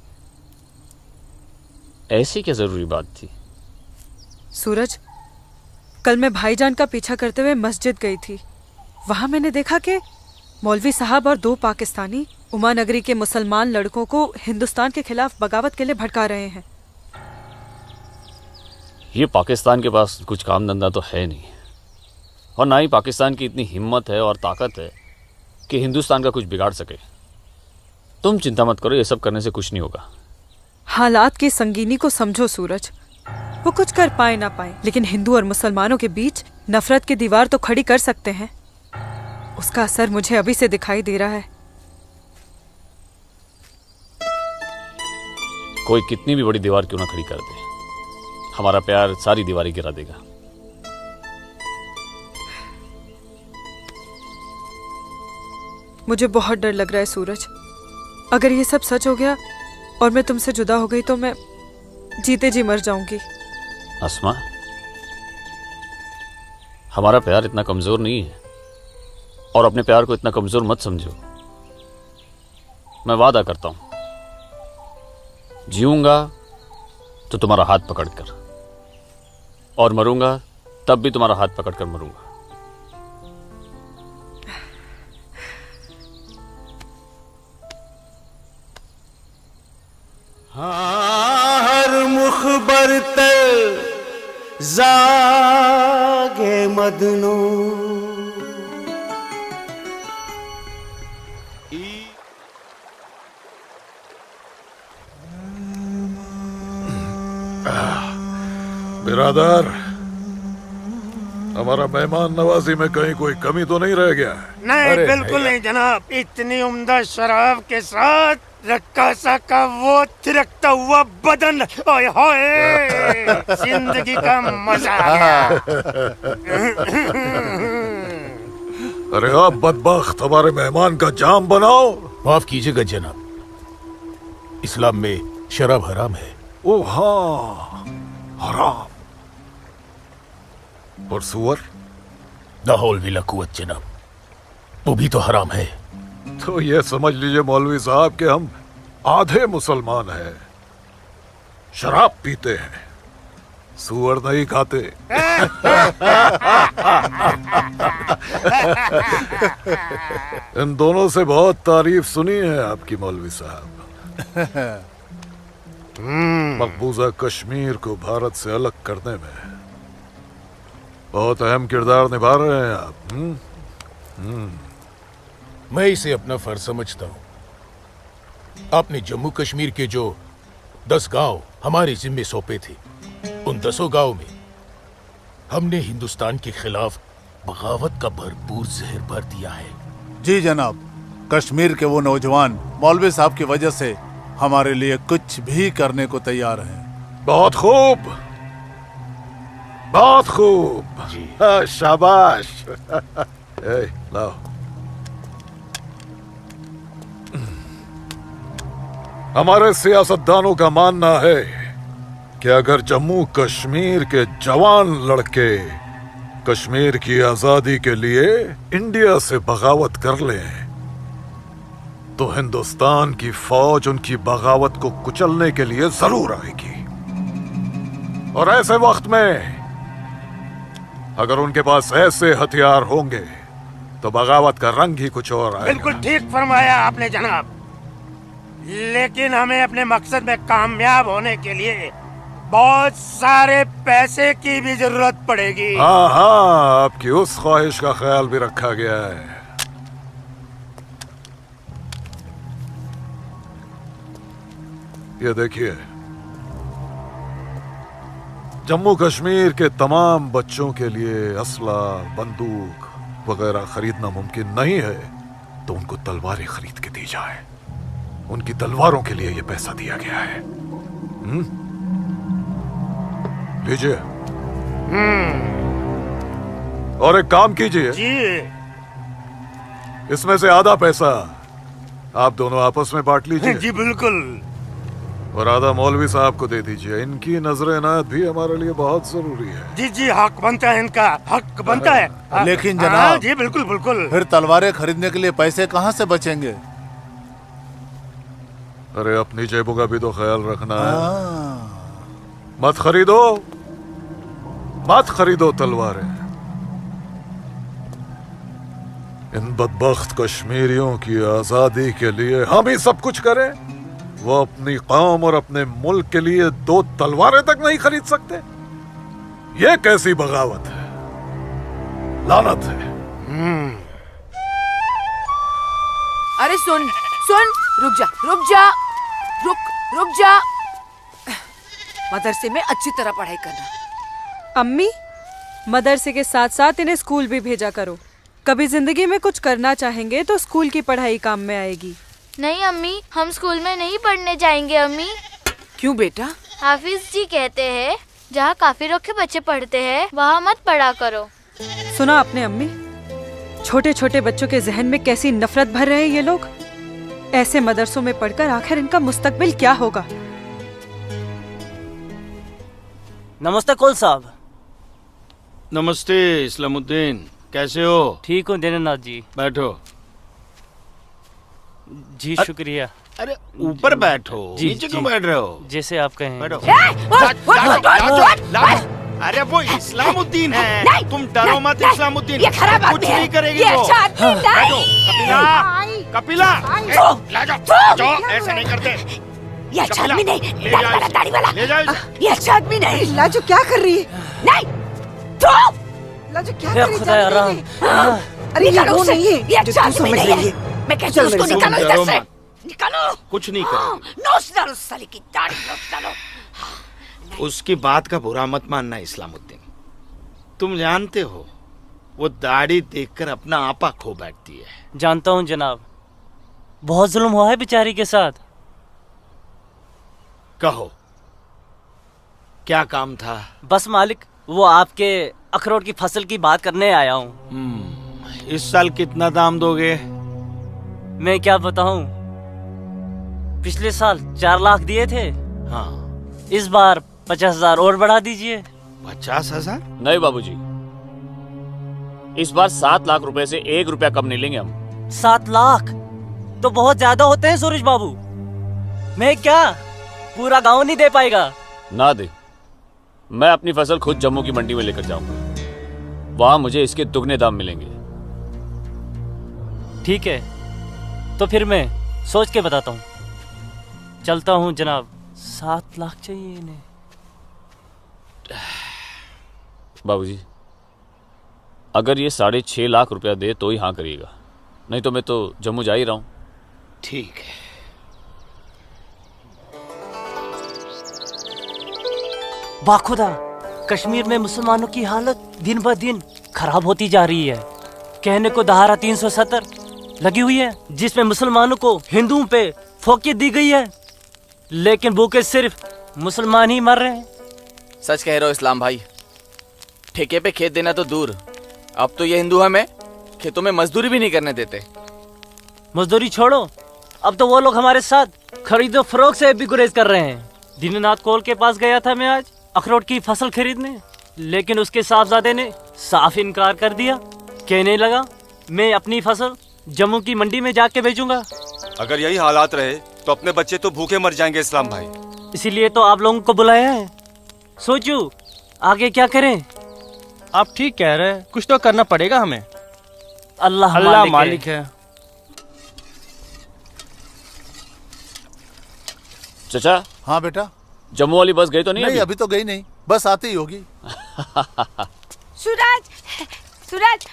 ऐसी क्या जरूरी बात थी? सूरज, कल मैं भाईजान का पीछा करते हुए मस्जिद गई थी। वहां मैंने देखा कि मौलवी साहब और 2 पाकिस्तानी उमा नगरी के मुसलमान लड़कों को हिंदुस्तान के खिलाफ बगावत के लिए भड़का रहे हैं। ये पाकिस्तान के पास कुछ काम धंधा तो है नहीं, और ना ही पाकिस्तान की इतनी हिम्मत है और ताकत है कि हिंदुस्तान का कुछ बिगाड़ सके। तुम चिंता मत करो, ये सब करने से कुछ नहीं होगा। हालात की संगीनी को समझो सूरज। वो कुछ कर पाए ना पाए, लेकिन हिंदू और मुसलमानों के बीच नफरत की दीवार तो खड़ी कर सकते हैं। उसका असर मुझे अभी से दिखाई दे रहा है। कोई कितनी भी बड़ी दीवार क्यों ना खड़ी कर दे, हमारा प्यार सारी दीवारें गिरा देगा। मुझे बहुत डर लग रहा है सूरज। अगर ये सब सच हो गया और मैं तुमसे जुदा हो गई तो मैं जीते जी मर जाऊंगी। अस्मा, हमारा प्यार इतना कमजोर नहीं है, और अपने प्यार को इतना कमजोर मत समझो। मैं वादा करता हूं, जीऊंगा तो तुम्हारा हाथ पकड़कर, और मरूंगा तब भी तुम्हारा हाथ पकड़कर मरूंगा। हर मुखबर तर जागे मदनो। बिरादर, हमारा मेहमान नवाजी में कहीं कोई कमी तो नहीं रह गया? नहीं, बिल्कुल नहीं जनाब। इतनी उम्दा शराब के साथ रक्कासा का वो थिरकता हुआ बदन, ओए होए, जिंदगी का मजा आ गया। अरे आप बदबख्त, हमारे मेहमान का जाम बनाओ। माफ कीजिएगा जनाब, इस्लाम में शराब हराम है। ओ हाँ, हराम। और सुअर? लाहौल विला कुवत जनाब, वो भी तो हराम है। तो ये समझ लीजिए मौलवी साहब कि हम आधे मुसलमान हैं, शराब पीते हैं, सुअर नहीं खाते। इन दोनों से बहुत तारीफ सुनी है आपकी मौलवी साहब। मकबूजा कश्मीर को भारत से अलग करने में बहुत अहम किरदार निभा रहे हैं आप। मैं इसे अपना फर्ज समझता हूँ। आपने जम्मू कश्मीर के जो 10 गांव हमारे जिम्मे सौंपे थे, उन 10 गांव में हमने हिंदुस्तान के खिलाफ बगावत का भरपूर जहर भर दिया है। जी जनाब, कश्मीर के वो नौजवान मौलवी साहब की वजह से हमारे लिए कुछ भी करने को तैयार हैं। बहुत खूब, बहुत खूब। शाबाश। लाओ। हमारे सियासतदानों का मानना है कि अगर जम्मू कश्मीर के जवान लड़के कश्मीर की आजादी के लिए इंडिया से बगावत कर लें तो हिंदुस्तान की फौज उनकी बगावत को कुचलने के लिए जरूर आएगी। और ऐसे वक्त में अगर उनके पास ऐसे हथियार होंगे तो बगावत का रंग ही कुछ और आएगा। बिल्कुल ठीक फरमाया आपने जनाब, लेकिन हमें अपने मकसद में कामयाब होने के लिए बहुत सारे पैसे की भी जरूरत पड़ेगी। हाँ हाँ, आपकी उस ख्वाहिश का ख्याल भी रखा गया है। ये देखिए, जम्मू कश्मीर के तमाम बच्चों के लिए असला, बंदूक वगैरह खरीदना मुमकिन नहीं है, तो उनको तलवारें खरीद के दी जाए। उनकी तलवारों के लिए ये पैसा दिया गया है। लीजिए। और एक काम कीजिए जी। इसमें से आधा पैसा आप दोनों आपस में बांट लीजिए। जी बिल्कुल। और आधा मौलवी साहब को दे दीजिए। इनकी नजर इनायत भी हमारे लिए बहुत जरूरी है। जी जी, हक बनता है, इनका हक बनता है। लेकिन हाँ, जनाब, जी बिल्कुल बिल्कुल। फिर तलवारें खरीदने के लिए पैसे कहाँ से बचेंगे? अरे अपनी जेबों का भी तो ख्याल रखना है। मत खरीदो, मत खरीदो तलवारें। इन बदबख्त कश्मीरियों की आजादी के लिए हम ही सब कुछ करें, वो अपनी कौम और अपने मुल्क के लिए 2 तलवारें तक नहीं खरीद सकते। ये कैसी बगावत है, लानत है। अरे सुन सुन, रुक जा, रुक जा। मदरसे में अच्छी तरह पढ़ाई करना। अम्मी, मदरसे के साथ साथ इन्हें स्कूल भी भेजा करो। कभी जिंदगी में कुछ करना चाहेंगे तो स्कूल की पढ़ाई काम में आएगी। नहीं अम्मी, हम स्कूल में नहीं पढ़ने जाएंगे अम्मी। क्यों बेटा? हाफिज जी कहते हैं जहाँ काफिरों के बच्चे पढ़ते हैं वहाँ मत पढ़ा करो। सुना आपने अम्मी? छोटे छोटे बच्चों के जहन में कैसी नफरत भर रहे हैं ये लोग। ऐसे मदरसों में पढ़कर आखिर इनका मुस्तकबिल क्या होगा? नमस्ते कौल साहब। नमस्ते इस्लामुद्दीन, कैसे हो? ठीक हूँ दीनानाथ जी। बैठो। जी शुक्रिया। अरे ऊपर बैठो, जी, नीचे जी। क्यों बैठ रहे हो? जैसे आप कहें। बैठो। अरे वो इस्लामुद्दीन है। नहीं, तुम डरो मत इस्लामुद्दीन। ये खराब कुछ आदमी है। नहीं करेगी ये वो। अच्छा आदमी नहीं। कपिला, ला जाओ, ऐसे नहीं करते। ये अच्छा आदमी नहीं, ले जाओ इसे। दाढ़ी वाला। ले जाओ इसे। ये अच्छा आदमी नहीं। लाजो क्या कर रही है? नहीं, तो लाजो क्या या कर रही खुदा है? राम। अरे ये निकालो वो उसे। नहीं है ये जो अच्छा तू आदमी समझ नहीं रही है। है। मैं कहती चल हूँ उसको मेरे निकालो साथ। इधर से। मत। निकालो। कुछ नहीं करेगी। नोच डालो साले की दाढ़ी, नोच डालो। उसकी बात का बुरा मत मानना इस्लामुद्दीन। तुम जानते हो वो दाढ़ी देखकर अपना आपा खो बैठती है। जानता हूँ जनाब, बहुत जुल्म हुआ है बेचारी के साथ। कहो क्या काम था? बस मालिक, वो आपके अखरोट की फसल की बात करने आया हूँ। इस साल कितना दाम दोगे? मैं क्या बताऊं, पिछले साल 4 लाख दिए थे। हाँ, इस बार 50,000 और बढ़ा दीजिए। 50,000? नहीं बाबूजी, इस बार 7 लाख रुपए से 1 रुपया कम नहीं लेंगे हम। 7 लाख तो बहुत ज्यादा होते हैं सूरज बाबू। मैं क्या पूरा गांव नहीं दे पाएगा? ना दे, मैं अपनी फसल खुद जम्मू की मंडी में लेकर जाऊंगा। वहां मुझे इसके दुगने दाम मिलेंगे। ठीक है, तो फिर मैं सोच के बताता हूँ। चलता हूँ जनाब। 7 लाख चाहिए इन्हें। बाबूजी, अगर ये 6.5 लाख रुपया दे तो ही हाँ करिएगा, नहीं तो मैं तो जम्मू जा ही रहा हूँ। ठीक है। बाखुदा, कश्मीर में मुसलमानों की हालत दिन ब दिन खराब होती जा रही है। कहने को धारा 370 लगी हुई है जिसमें मुसलमानों को हिंदुओं पे फोकियत दी गई है, लेकिन भूखे सिर्फ मुसलमान ही मर रहे हैं। सच कह रहे हो इस्लाम भाई। ठेके पे खेत देना तो दूर, अब तो ये हिंदू हमें खेतों में मजदूरी भी नहीं करने देते। मजदूरी छोड़ो, अब तो वो लोग हमारे साथ खरीदो फरोख्त से भी गुरेज कर रहे हैं। दीननाथ कौल के पास गया था मैं आज अखरोट की फसल खरीदने, लेकिन उसके साहबजादे ने साफ इनकार कर दिया। कहने लगा मैं अपनी फसल जम्मू की मंडी में जाके बेचूंगा। अगर यही हालात रहे तो अपने बच्चे तो भूखे मर जाएंगे इस्लाम भाई। इसीलिए तो आप लोगों को बुलाया है। सोचो आगे क्या करें। आप ठीक कह रहे हैं, कुछ तो करना पड़ेगा हमें। अल्लाह मालिक है। चचा। हाँ बेटा। जम्मू वाली बस गई तो नहीं? नहीं अभी तो गई नहीं, बस आती ही होगी। सूरज, सूरज।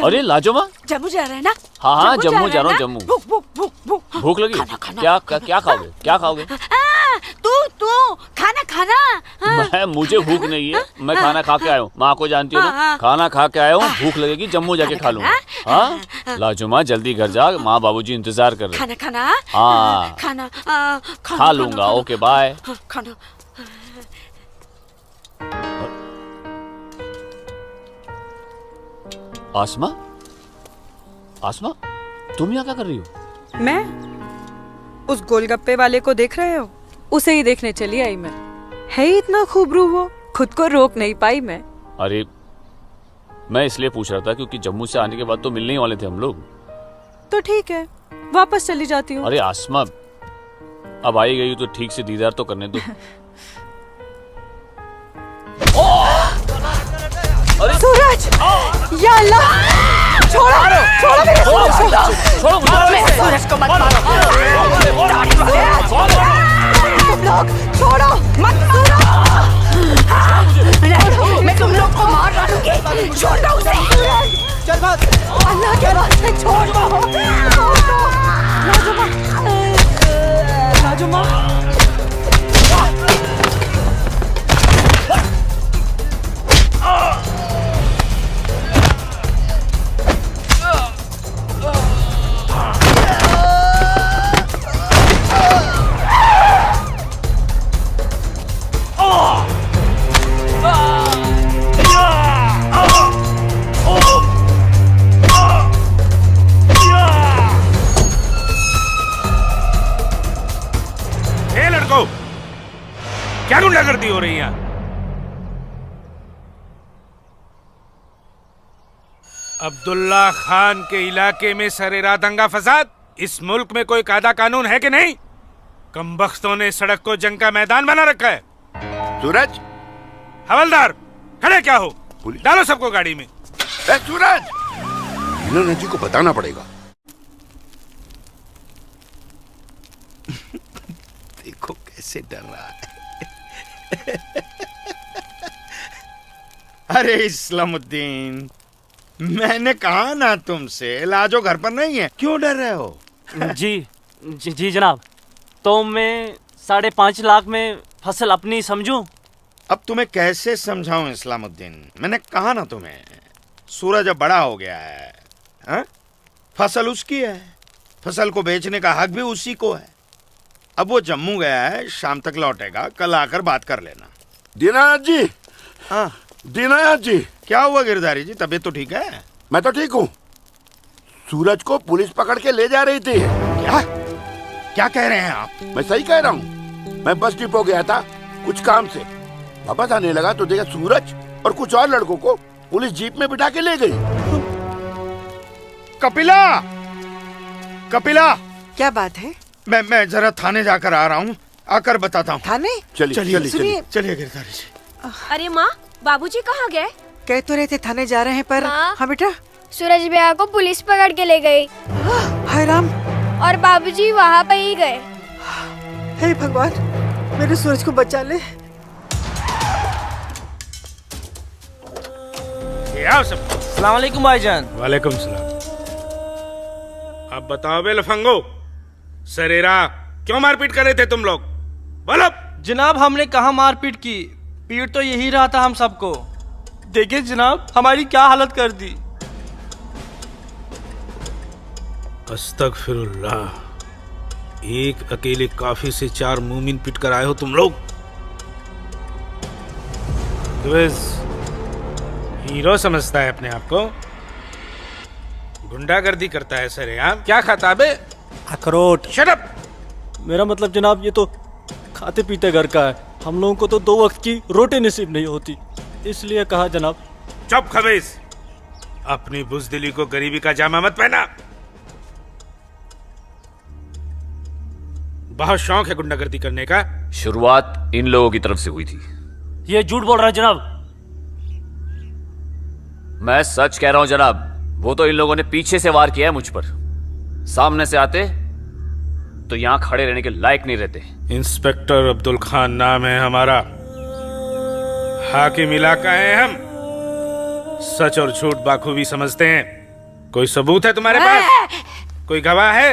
अरे लाजो माँ, जम्मू जा रहे हैं ना? हाँ जम्मू जा रहा हूँ। जम्मू भूख भूख भूख भूख भूख लगी? खाना, खाना। क्या खाओगे? क्या खाओगे? तू खाना खा खाना। मैं मुझे भूख नहीं है, मैं खाना खा के आया हूँ। माँ को जानती हो ना, खाना खा के आया हूँ, भूख लगेगी जम्मू जाके खा लूंगा। हाँ लाजुमा जल्दी घर जा, माँ बाबूजी इंतजार कर रहे। खाना खाना हाँ खाना खा लूंगा। Okay bye. खाना। आसमा, आसमा तुम यहाँ क्या कर रही हो? मैं उस गोलगप्पे वाले को देख रहे हो? उसे ही देखने चली आई मैं। है ही इतना खूबरू वो, खुद को रोक नहीं पाई मैं। अरे मैं इसलिए पूछ रहा था क्योंकि जम्मू से आने के बाद तो मिलने ही वाले थे हम लोग। तो ठीक है, वापस चली जाती हूँ। अरे आसमा, अब आई गई तो ठीक से दीदार तो करने दो। सूरज, या अल्लाह, छोड़ो छोड़ो मेरे सूरज को, मेरे सूरज को मत मारो। तुम लोग छोड़ो मत मारो। मैं तुम लोग को मार डालूंगी, छोड़ दो उसे। चल बात, अल्लाह के वास्ते छोड़ दो। लाजुमा, लाजुमा। क्या गुंडागर्दी हो रही है? अब्दुल्ला खान के इलाके में सरेरा दंगा फसाद। इस मुल्क में कोई कायदा कानून है कि नहीं? कमबख्तों ने सड़क को जंग का मैदान बना रखा है। सूरज, हवलदार खड़े क्या हो? डालो सबको गाड़ी में। सूरज, इन्होंने जी को बताना पड़ेगा। देखो कैसे डर रहा है। अरे इस्लामुद्दीन, मैंने कहा ना तुमसे, लाजो घर पर नहीं है, क्यों डर रहे हो? जी जनाब, तो मैं 5.5 लाख में फसल अपनी समझूं? अब तुम्हें कैसे समझाऊं इस्लामुद्दीन? मैंने कहा ना तुम्हें, सूरज अब बड़ा हो गया है, हा? फसल उसकी है, फसल को बेचने का हक भी उसी को है। अब वो जम्मू गया है, शाम तक लौटेगा, कल आकर बात कर लेना। दीनानाथ जी। हाँ दीनानाथ जी। क्या हुआ गिरधारी जी, तबीयत तो ठीक है? मैं तो ठीक हूँ। सूरज को पुलिस पकड़ के ले जा रही थी। क्या कह रहे हैं आप? मैं सही कह रहा हूँ। मैं बस डिपो गया था कुछ काम से, वापस आने लगा तो देखा सूरज और कुछ और लड़कों को पुलिस जीप में बिठा के ले गई। कपिला, कपिला, क्या बात है? मैं जरा थाने जाकर आ रहा हूँ, आकर बताता हूँ। थाने? चलिए सुनिए। चलिए गिरधारी जी। अरे माँ, बाबूजी कहाँ गए? कह तो रहे थे थाने जा रहे हैं पर। हाँ बेटा। सूरज भैया को पुलिस पकड़ के ले गई। हाय राम। और बाबूजी वहाँ पे ही गए। हे भगवान, मेरे सूरज को बचा ले। अस्सलाम वालेकुम भाईजान। वालेकुम सलाम। अब बताओ बे लफंगो, सरेरा क्यों मारपीट कर रहे थे तुम लोग? बोलो। जनाब हमने कहा मारपीट की, पीट तो यही रहा था हम सबको। देखिए जनाब हमारी क्या हालत कर दी। अस्तगफिरुल्लाह, एक अकेले काफी से 4 मूमिन पिट कर आए हो तुम लोग। हीरो समझता है अपने आप को, गुंडागर्दी करता है सरेआम। क्या खाता बे? अखरोट। Shut up. मेरा मतलब जनाब ये तो खाते पीते घर का है, हम लोगों को तो 2 वक्त की रोटी नसीब नहीं होती, इसलिए कहा जनाब। चुप खबीस, अपनी बुज़दिली को गरीबी का जामा मत पहना। बहुत शौक है गुंडागर्दी करने का। शुरुआत इन लोगों की तरफ से हुई थी। ये झूठ बोल रहा है जनाब। मैं सच कह रहा हूं जनाब, वो तो इन लोगों ने पीछे से वार किया है मुझ पर। सामने से आते तो यहां खड़े रहने के लायक नहीं रहते। इंस्पेक्टर अब्दुल खान नाम है हमारा, हाकिम इलाका है हम, सच और झूठ बाखूबी समझते हैं। कोई सबूत है तुम्हारे पास? कोई गवाह है?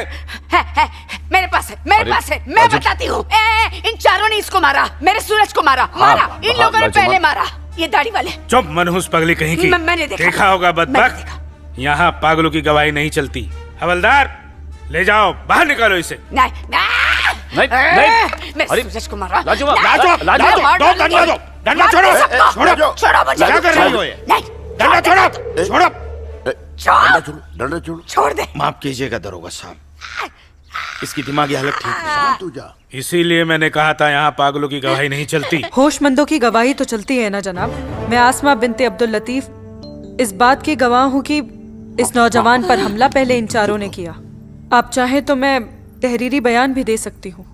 मेरे पास है, मेरे पास है, मैं बताती हूँ। इन चारों ने इसको मारा, मेरे सूरज को मारा, इन लोगों ने पहले मारा। ये दाढ़ी वाले। चुप मनहूस पगली कहीं की। मैंने देखा होगा बदबख्त। यहाँ पागलों की गवाही नहीं चलती। हवलदार ले जाओ, बाहर निकालो इसे। नहीं, मेरे सूरज को मारा। डंडा छोड़ो, क्या कर रही हो ये? डंडा छोड़ो, डंडा छोड़ो। छोड़ दे। माफ कीजिएगा दरोगा साहब, इसकी दिमागी हालत ठीक नहीं। तू जा। इसीलिए मैंने कहा था यहाँ पागलों की गवाही नहीं चलती। होशमंदों की गवाही तो चलती है ना जनाब। मैं आसमा बिनते अब्दुल लतीफ इस बात की गवाह हूँ कि इस नौजवान पर हमला पहले इन चारों ने किया। आप चाहे तो मैं तहरीरी बयान भी दे सकती हूँ।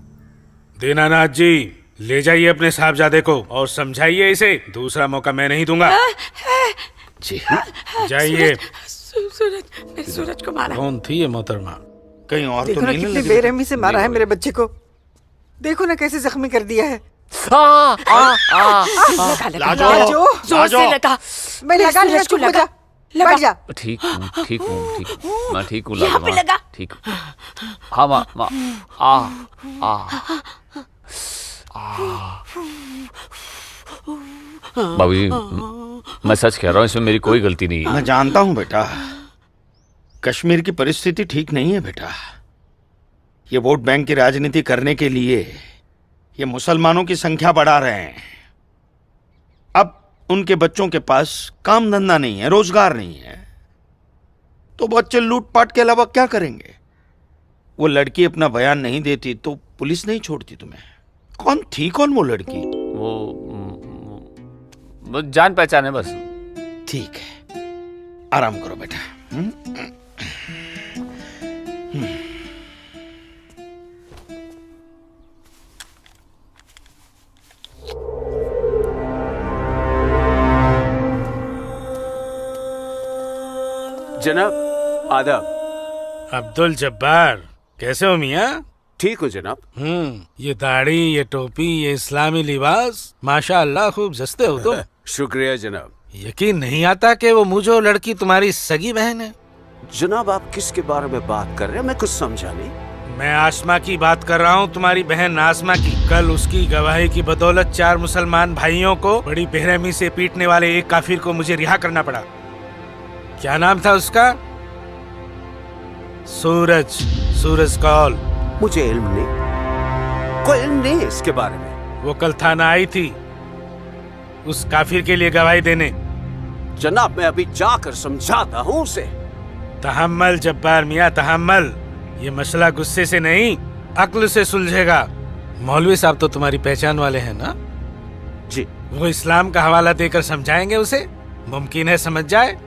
दीनानाथ जी, ले जाइए अपने साहबजादे को और समझाइए इसे। दूसरा मौका मैं नहीं दूंगा। जी जाइए। सूरज, मेरे सूरज को मारा। कौन थी ये मोहतरमा? कहीं और देखो तो ना नहीं कितनी लगी? बेरहमी से मारा है मेरे बच्चे को। देखो ना कैसे जख्मी कर दिया है। लाजो, जोर से लगा। मैं लगा लिया, चुप हो जा, बैठ जा। ठीक हूँ, ठीक हूँ, ठीक हूँ। मैं ठीक हूँ यहाँ पे लाजमा। लगा। ठीक हूँ। हाँ माँ बाबूजी, मैं सच कह रहा हूँ, इसमें मेरी कोई गलती नहीं है। मैं जानता हूँ बेटा, कश्मीर की परिस्थिति ठीक नहीं है बेटा। ये वोट बैंक की राजनीति करने के लिए ये मुसलमानों की संख्या बढ़ा रहे हैं। अब उनके बच्चों के पास काम धंधा नहीं है, रोजगार नहीं है, तो बच्चे लूटपाट के अलावा क्या करेंगे? वो लड़की अपना बयान नहीं देती तो पुलिस नहीं छोड़ती तुम्हें। कौन थी वो लड़की? वो जान पहचान है बस। ठीक है, आराम करो बेटा। जनाब आदाब। अब्दुल जब्बार, कैसे हो मियाँ? ठीक हो जनाब। ये दाढ़ी, ये टोपी, ये इस्लामी लिबास, माशाअल्लाह खूब जस्ते हो तुम। शुक्रिया जनाब। यकीन नहीं आता कि वो मुझे लड़की तुम्हारी सगी बहन है। जनाब आप किसके बारे में बात कर रहे हैं? मैं कुछ समझा नहीं। मैं आसमा की बात कर रहा हूँ, तुम्हारी बहन आसमा की। कल उसकी गवाही की बदौलत 4 मुसलमान भाइयों को बड़ी बेरहमी से पीटने वाले एक काफिर को मुझे रिहा करना पड़ा। क्या नाम था उसका? सूरज कौल। मुझे इल्म नहीं, कोई इल्म नहीं है इसके बारे में। वो कल थाना आई थी उस काफिर के लिए गवाही देने। जनाब मैं अभी जाकर समझाता हूँ उसे। तहम्मल जब्बार मियाँ, तहम्मल। ये मसला गुस्से से नहीं, अक्ल से सुलझेगा। मौलवी साहब तो तुम्हारी पहचान वाले हैं ना? जी। वो इस्लाम का हवाला देकर समझाएंगे उसे, मुमकिन है समझ जाए।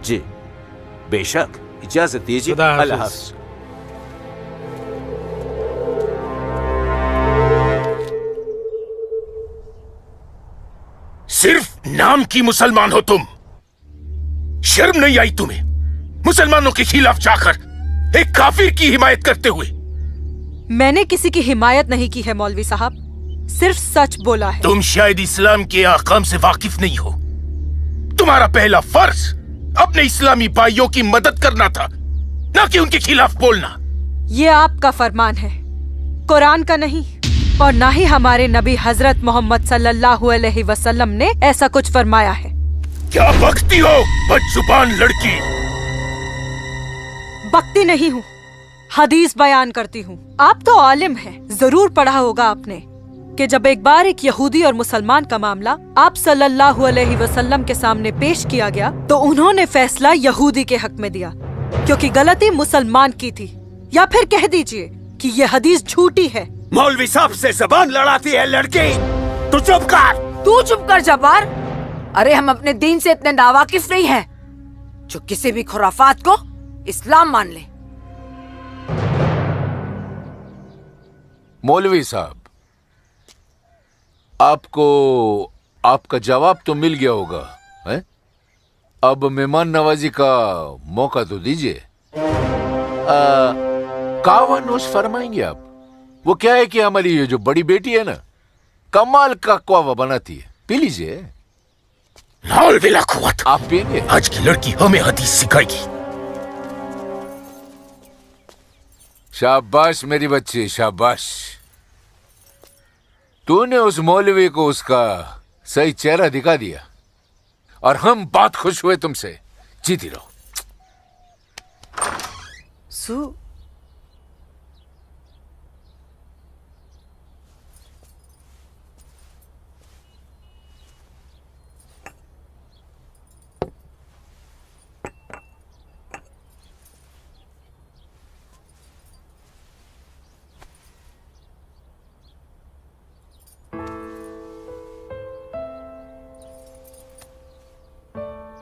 जी बेशक, इजाजत दीजिए। अल्लाह हाफ़िज़। सिर्फ नाम की मुसलमान हो तुम, शर्म नहीं आई तुम्हें मुसलमानों के खिलाफ जाकर एक काफिर की हिमायत करते हुए? मैंने किसी की हिमायत नहीं की है मौलवी साहब, सिर्फ सच बोला है। तुम शायद इस्लाम के अहकाम से वाकिफ नहीं हो। तुम्हारा पहला फर्ज अपने इस्लामी भाइयों की मदद करना था, ना कि उनके खिलाफ बोलना। ये आपका फरमान है, कुरान का नहीं, और ना ही हमारे नबी हजरत मोहम्मद सल्लल्लाहु अलैहि वसल्लम ने ऐसा कुछ फरमाया है। क्या बकती हो बदजुबान लड़की? बकती नहीं हूँ, हदीस बयान करती हूँ। आप तो आलिम हैं, जरूर पढ़ा होगा आपने कि जब एक बार एक यहूदी और मुसलमान का मामला आप सल्लल्लाहु अलैहि वसल्लम के सामने पेश किया गया तो उन्होंने फैसला यहूदी के हक में दिया, क्योंकि गलती मुसलमान की थी। या फिर कह दीजिए कि ये हदीस झूठी है। मौलवी साहब से जबान लड़ाती है लड़की, तू चुप कर। तू चुप कर जब्बार। अरे हम अपने दीन से इतने नावाकिफ नहीं हैं जो किसी भी खुराफात को इस्लाम मान ले। मौलवी साहब, आपको आपका जवाब तो मिल गया होगा, है? अब मेहमान नवाजी का मौका तो दीजिए। कावा नोश फरमाएंगे आप? वो क्या है कि हमारी ये जो बड़ी बेटी है ना, कमाल का कावा बनाती है, पी लीजिए। आप पिएंगे? आज की लड़की हमें हदीस सिखाएगी। शाबाश मेरी बच्ची, शाबाश। तूने उस मौलवी को उसका सही चेहरा दिखा दिया और हम बहुत खुश हुए तुमसे। जीती रहो। सु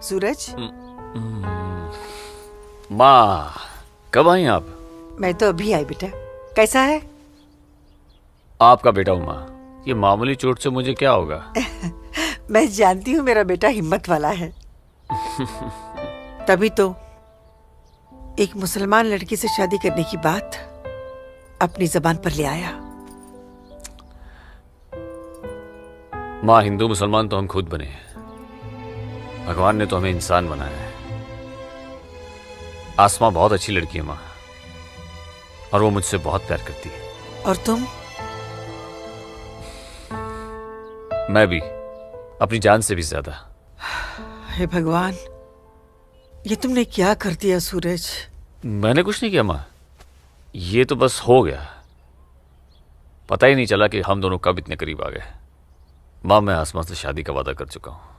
सूरज, माँ कब आई आप? मैं तो अभी आई बेटा। कैसा है? आपका बेटा हूँ माँ। ये मामूली चोट से मुझे क्या होगा? मैं जानती हूँ मेरा बेटा हिम्मत वाला है। तभी तो एक मुसलमान लड़की से शादी करने की बात अपनी जबान पर ले आया। माँ, हिंदू मुसलमान तो हम खुद बने हैं। भगवान ने तो हमें इंसान बनाया है। आसमां बहुत अच्छी लड़की है माँ, और वो मुझसे बहुत प्यार करती है। और तुम? मैं भी, अपनी जान से भी ज्यादा। हे भगवान, ये तुमने क्या कर दिया सूरज? मैंने कुछ नहीं किया माँ, ये तो बस हो गया। पता ही नहीं चला कि हम दोनों कब इतने करीब आ गए। माँ, मैं आसमां से शादी का वादा कर चुका हूं।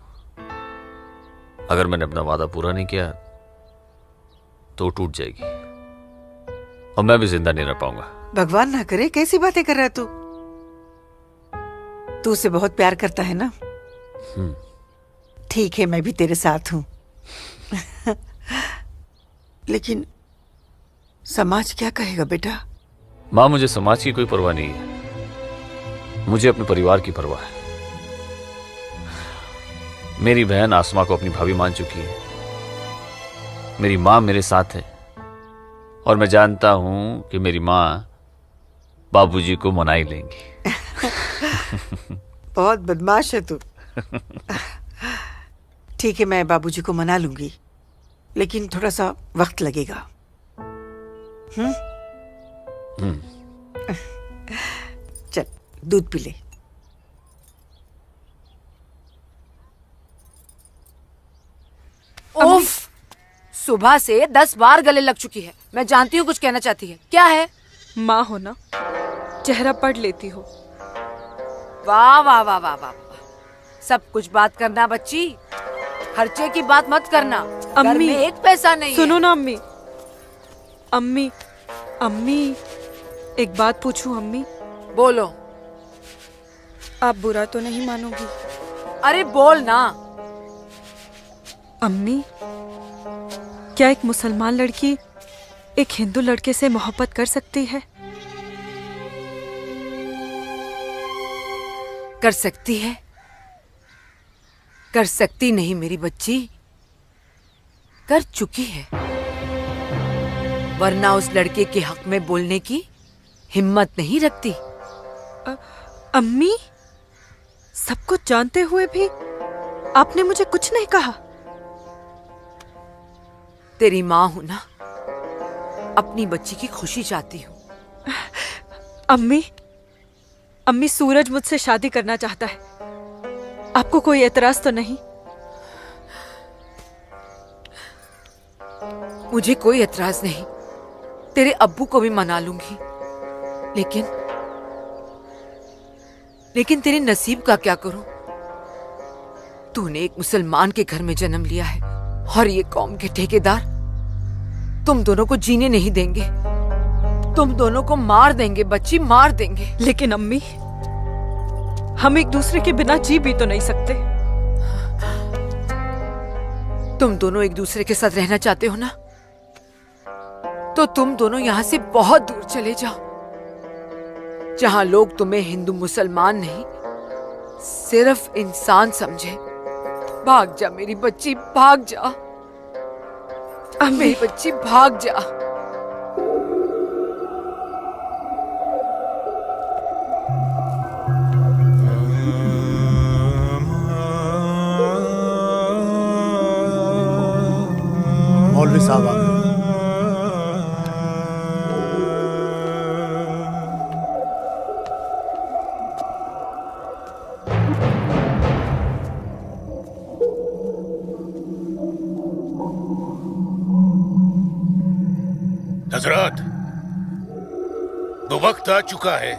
अगर मैंने अपना वादा पूरा नहीं किया तो वो टूट जाएगी और मैं भी जिंदा नहीं रह पाऊंगा। भगवान ना करे, कैसी बातें कर रहा है तू? तू उसे बहुत प्यार करता है ना? ठीक है, मैं भी तेरे साथ हूं। लेकिन समाज क्या कहेगा बेटा? माँ, मुझे समाज की कोई परवाह नहीं है, मुझे अपने परिवार की परवाह है। मेरी बहन आसमा को अपनी भाभी मान चुकी है, मेरी माँ मेरे साथ है, और मैं जानता हूं कि मेरी माँ बाबूजी को मना ही लेंगी। बहुत बदमाश है तू। ठीक है, मैं बाबूजी को मना लूंगी, लेकिन थोड़ा सा वक्त लगेगा। चल दूध पी ले। उफ, सुबह से 10 बार गले लग चुकी है। मैं जानती हूँ कुछ कहना चाहती है। क्या है? माँ हो ना, चेहरा पढ़ लेती हो। वाह वाह वाह वाह वाह, सब कुछ बात करना बच्ची, खर्चे की बात मत करना। घर में एक पैसा नहीं। सुनो ना अम्मी। अम्मी, अम्मी, एक बात पूछूं अम्मी? बोलो। आप बुरा तो नहीं मानोगी? अरे बोल ना। अम्मी, क्या एक मुसलमान लड़की एक हिंदू लड़के से मोहब्बत कर सकती है? कर सकती है? कर सकती नहीं मेरी बच्ची, कर चुकी है। वरना उस लड़के के हक में बोलने की हिम्मत नहीं रखती। अम्मी, सब कुछ जानते हुए भी आपने मुझे कुछ नहीं कहा। तेरी माँ हूं ना, अपनी बच्ची की खुशी चाहती हूँ। अम्मी, अम्मी, सूरज मुझसे शादी करना चाहता है। आपको कोई एतराज तो नहीं? मुझे कोई एतराज नहीं, तेरे अब्बू को भी मना लूंगी। लेकिन तेरे नसीब का क्या करूं? तूने एक मुसलमान के घर में जन्म लिया है, और ये कौम के ठेकेदार तुम दोनों को जीने नहीं देंगे। तुम दोनों को मार देंगे बच्ची, मार देंगे। लेकिन अम्मी, हम एक दूसरे के बिना जी भी तो नहीं सकते। तुम दोनों एक दूसरे के साथ रहना चाहते हो ना, तो तुम दोनों यहाँ से बहुत दूर चले जाओ, जहां लोग तुम्हें हिंदू मुसलमान नहीं, सिर्फ इंसान समझे। भाग जा मेरी बच्ची, भाग जा। मेरी बच्ची भाग जा। मौलवी साहब आ गए। हजरात, वो वक्त आ चुका है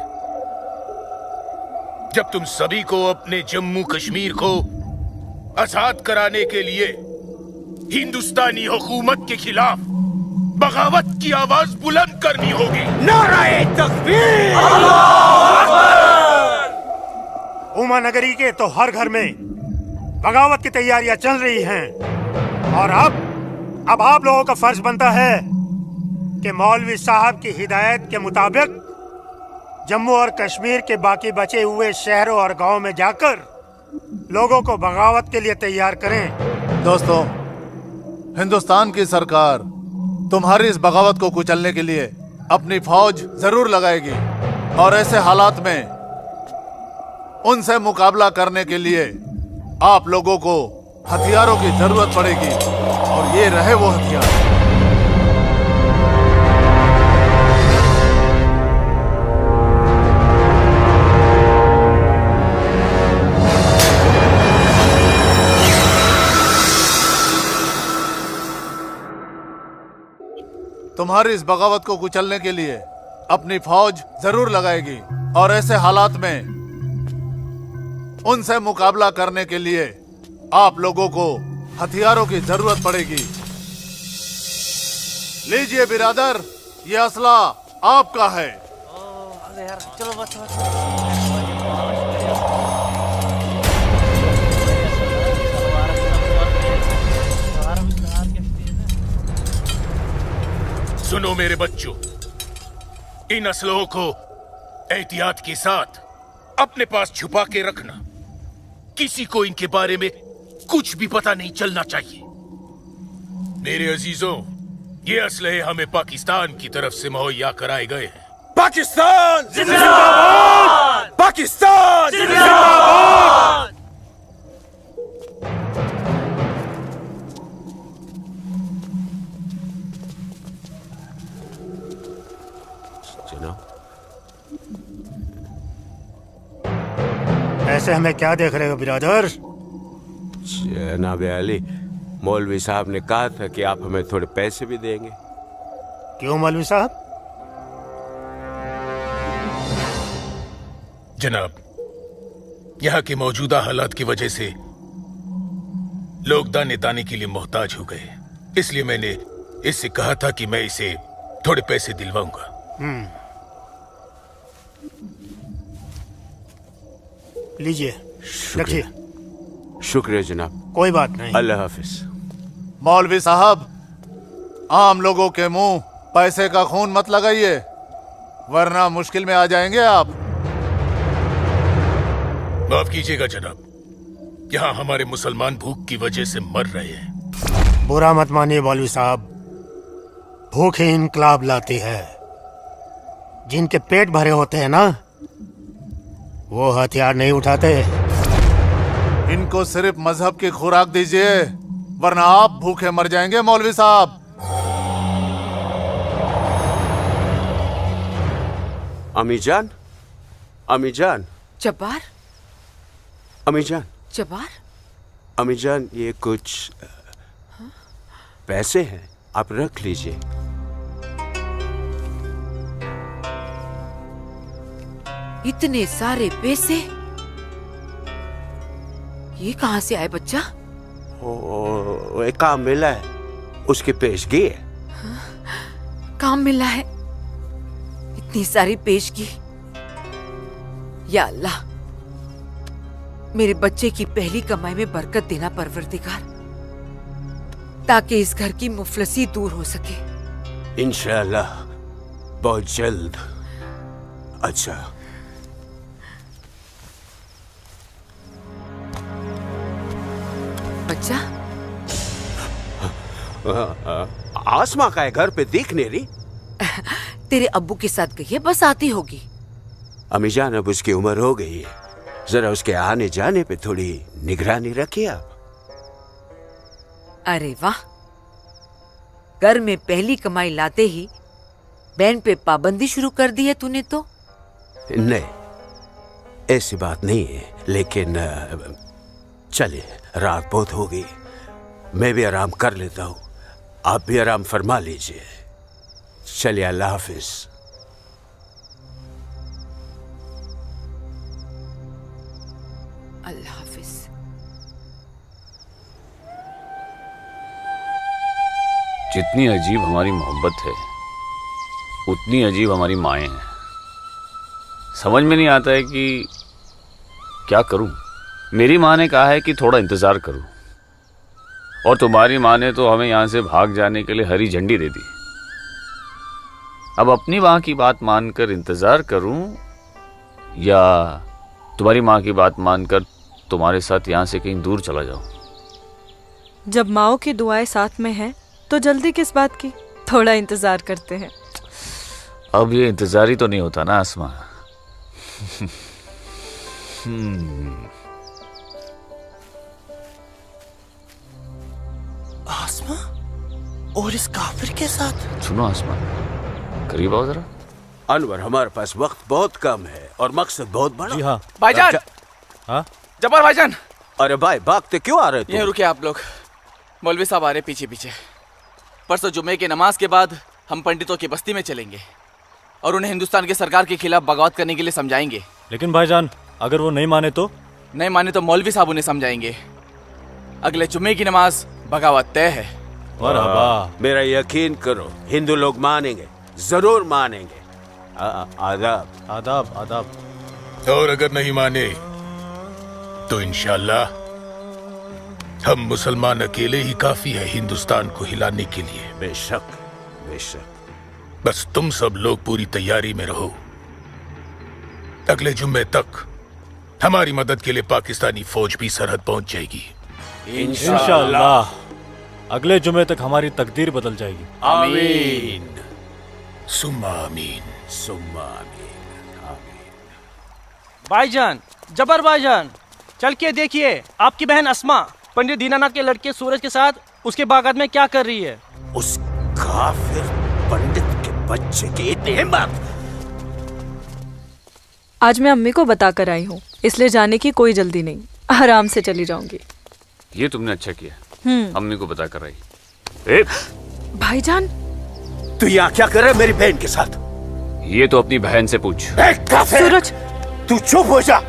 जब तुम सभी को अपने जम्मू कश्मीर को आजाद कराने के लिए हिंदुस्तानी हुकूमत के खिलाफ बगावत की आवाज बुलंद करनी होगी। नाराए तकबीर! उमा नगरी के तो हर घर में बगावत की तैयारियां चल रही हैं और अब आप लोगों का फर्ज बनता है कि मौलवी साहब की हिदायत के मुताबिक जम्मू और कश्मीर के बाकी बचे हुए शहरों और गांवों में जाकर लोगों को बगावत के लिए तैयार करें। दोस्तों, हिंदुस्तान की सरकार तुम्हारी इस बगावत को कुचलने के लिए अपनी फौज जरूर लगाएगी और ऐसे हालात में उनसे मुकाबला करने के लिए आप लोगों को हथियारों की जरूरत पड़ेगी और ये रहे वो हथियार। तुम्हारी इस बगावत को कुचलने के लिए अपनी फौज जरूर लगाएगी और ऐसे हालात में उनसे मुकाबला करने के लिए आप लोगों को हथियारों की जरूरत पड़ेगी। लीजिए बिरादर, ये असला आपका है। चलो बस सुनो मेरे बच्चों, इन असलों को एहतियात के साथ अपने पास छुपा के रखना। किसी को इनके बारे में कुछ भी पता नहीं चलना चाहिए। मेरे अजीजों, ये असलहे हमें पाकिस्तान की तरफ से मुहैया कराए गए हैं। पाकिस्तान जिंदाबाद! पाकिस्तान जिंदाबाद! ऐसे हमें क्या देख रहे हो बिरादर? जनाब अली, मौलवी साहब ने कहा था कि आप हमें थोड़े पैसे भी देंगे। क्यों मौलवी साहब? जनाब, यहाँ के मौजूदा हालात की वजह से लोग दाने दाने के लिए मोहताज हो गए, इसलिए मैंने इससे कहा था कि मैं इसे थोड़े पैसे दिलवाऊंगा। लीजिए, रखिए। शुक्रिया जनाब। कोई बात नहीं। अल्लाह हाफिज। मौलवी साहब, आम लोगों के मुंह पैसे का खून मत लगाइए, वरना मुश्किल में आ जाएंगे आप। माफ कीजिएगा जनाब, यहाँ हमारे मुसलमान भूख की वजह से मर रहे हैं। बुरा मत मानिए मौलवी साहब, भूख ही इनकलाब लाती है। जिनके पेट भरे होते हैं ना, वो हथियार नहीं उठाते। इनको सिर्फ मजहब की खुराक दीजिए, वरना आप भूखे मर जाएंगे मौलवी साहब। अमीजान, अमीजान, जब्बार, अमीजान, जब्बार, अमीजान, ये कुछ पैसे हैं, आप रख लीजिए। इतने सारे पैसे ये कहाँ से आए बच्चा? एक काम मिला है, उसकी पेशगी है। काम मिला है, इतनी सारी पेशगी। या अल्लाह, मेरे बच्चे की पहली कमाई में बरकत देना परवरदिगार, ताकि इस घर की मुफलसी दूर हो सके। इंशाअल्लाह बहुत जल्द। अच्छा, बच्चा, आसमा का है घर पे दिख नहीं रही। तेरे अब्बू के साथ गई है, बस आती होगी। अमीजान, अब उसकी उम्र हो गई है, जरा उसके आने जाने पे थोड़ी निगरानी रखिए आप। अरे वाह, घर में पहली कमाई लाते ही बहन पे पाबंदी शुरू कर दी है तूने तो। नहीं, ऐसी बात नहीं है, लेकिन चलिए, रात बहुत हो गई, मैं भी आराम कर लेता हूँ, आप भी आराम फरमा लीजिए। चलिए, अल्लाह हाफिज। अल्लाह हाफिज। जितनी अजीब हमारी मोहब्बत है उतनी अजीब हमारी माएँ हैं। समझ में नहीं आता है कि क्या करूं। मेरी माँ ने कहा है कि थोड़ा इंतजार करूं, और तुम्हारी माँ ने तो हमें यहां से भाग जाने के लिए हरी झंडी दे दी। अब अपनी माँ की बात मानकर इंतजार करूं या तुम्हारी माँ की बात मानकर तुम्हारे साथ यहां से कहीं दूर चला जाऊं। जब माओ की दुआएं साथ में हैं तो जल्दी किस बात की, थोड़ा इंतजार करते हैं। अब ये इंतजार ही तो नहीं होता ना आसमा। आसमा और इस काफिर के साथ? सुनो आसमा, करीब आओ जरा। अनवर, हमारे पास वक्त बहुत कम है और मकसद बहुत बड़ा। जी हाँ भाईजान। हाँ जब्बार भाईजान। अरे भाई, भागते क्यों आ रहे थे? ये रुके आप लोग। मौलवी साहब आ रहे पीछे पीछे। परसों जुम्मे की नमाज के बाद हम पंडितों की बस्ती में चलेंगे और उन्हें हिंदुस्तान की सरकार के खिलाफ बगावत करने के लिए समझाएंगे। लेकिन भाईजान, अगर वो नहीं माने तो? नहीं माने तो मौलवी साहब उन्हें समझाएंगे। अगले जुम्मे की नमाज बगावत तय है। मेरा यकीन करो, हिंदू लोग मानेंगे, जरूर मानेंगे। आदाब आदाब आदाब। और अगर नहीं माने तो इंशाल्लाह हम मुसलमान अकेले ही काफी है हिंदुस्तान को हिलाने के लिए। बेशक बेशक। बस तुम सब लोग पूरी तैयारी में रहो। अगले जुम्मे तक हमारी मदद के लिए पाकिस्तानी फौज भी सरहद पहुंच जाएगी। इंशाल्लाह अगले जुम्मे तक हमारी तकदीर बदल जाएगी। आमीन सुम्मा आमीन सुम्मा आमीन। भाईजान, जबर भाईजान, चल के देखिए आपकी बहन अस्मा पंडित दीनानाथ के लड़के सूरज के साथ उसके बागात में क्या कर रही है। उस काफिर पंडित के बच्चे की इतनी हिम्मत। आज मैं अम्मी को बता कर आई हूँ, इसलिए जाने की कोई जल्दी नहीं, आराम से चली जाऊंगी। ये तुमने अच्छा किया, अम्मी को बता कर आई। भाईजान, तू यहाँ क्या कर रहा है मेरी बहन के साथ? ये तो अपनी बहन से पूछ। सूरज, तू चुप हो जा।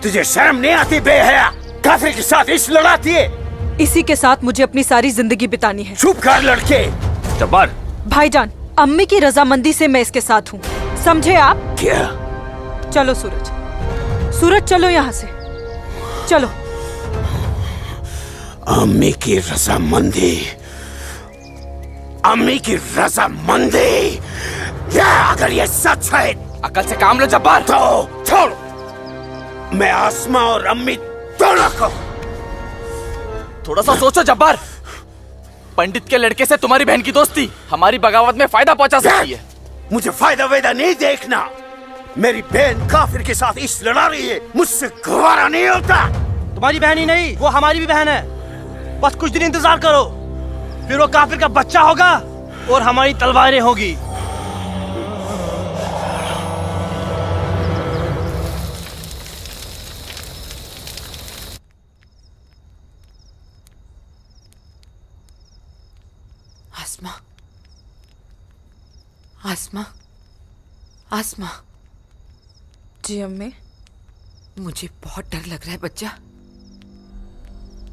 तुझे शर्म नहीं आती बेहया? काफिर के साथ इश्क लड़ाती है। इसी के साथ मुझे अपनी सारी जिंदगी बितानी है। चुप कर लड़के। जब्बार। भाईजान, अम्मी की रजामंदी से मैं इसके साथ हूँ, समझे आप? क्या? चलो सूरज, सूरज चलो यहाँ से, चलो। अम्मी की रजामंदी, अम्मी की रजामंदी। अगर ये सच है, अकल से काम लो जब्बार। तो छोड़, मैं आसमा और अम्मी दोनों को। थोड़ा सा सोचो जब्बार। पंडित के लड़के से तुम्हारी बहन की दोस्ती हमारी बगावत में फायदा पहुंचा सकती है। मुझे फायदा वेदा नहीं देखना। मेरी बहन काफिर के साथ इश्क लड़ा रही है, मुझसे गवारा नहीं होता। तुम्हारी बहन ही नहीं, वो हमारी भी बहन है। बस कुछ दिन इंतजार करो, फिर वो काफिर का बच्चा होगा और हमारी तलवारें होगी। आसमा, आसमा, आसमा। जी अम्मी। मुझे बहुत डर लग रहा है बच्चा।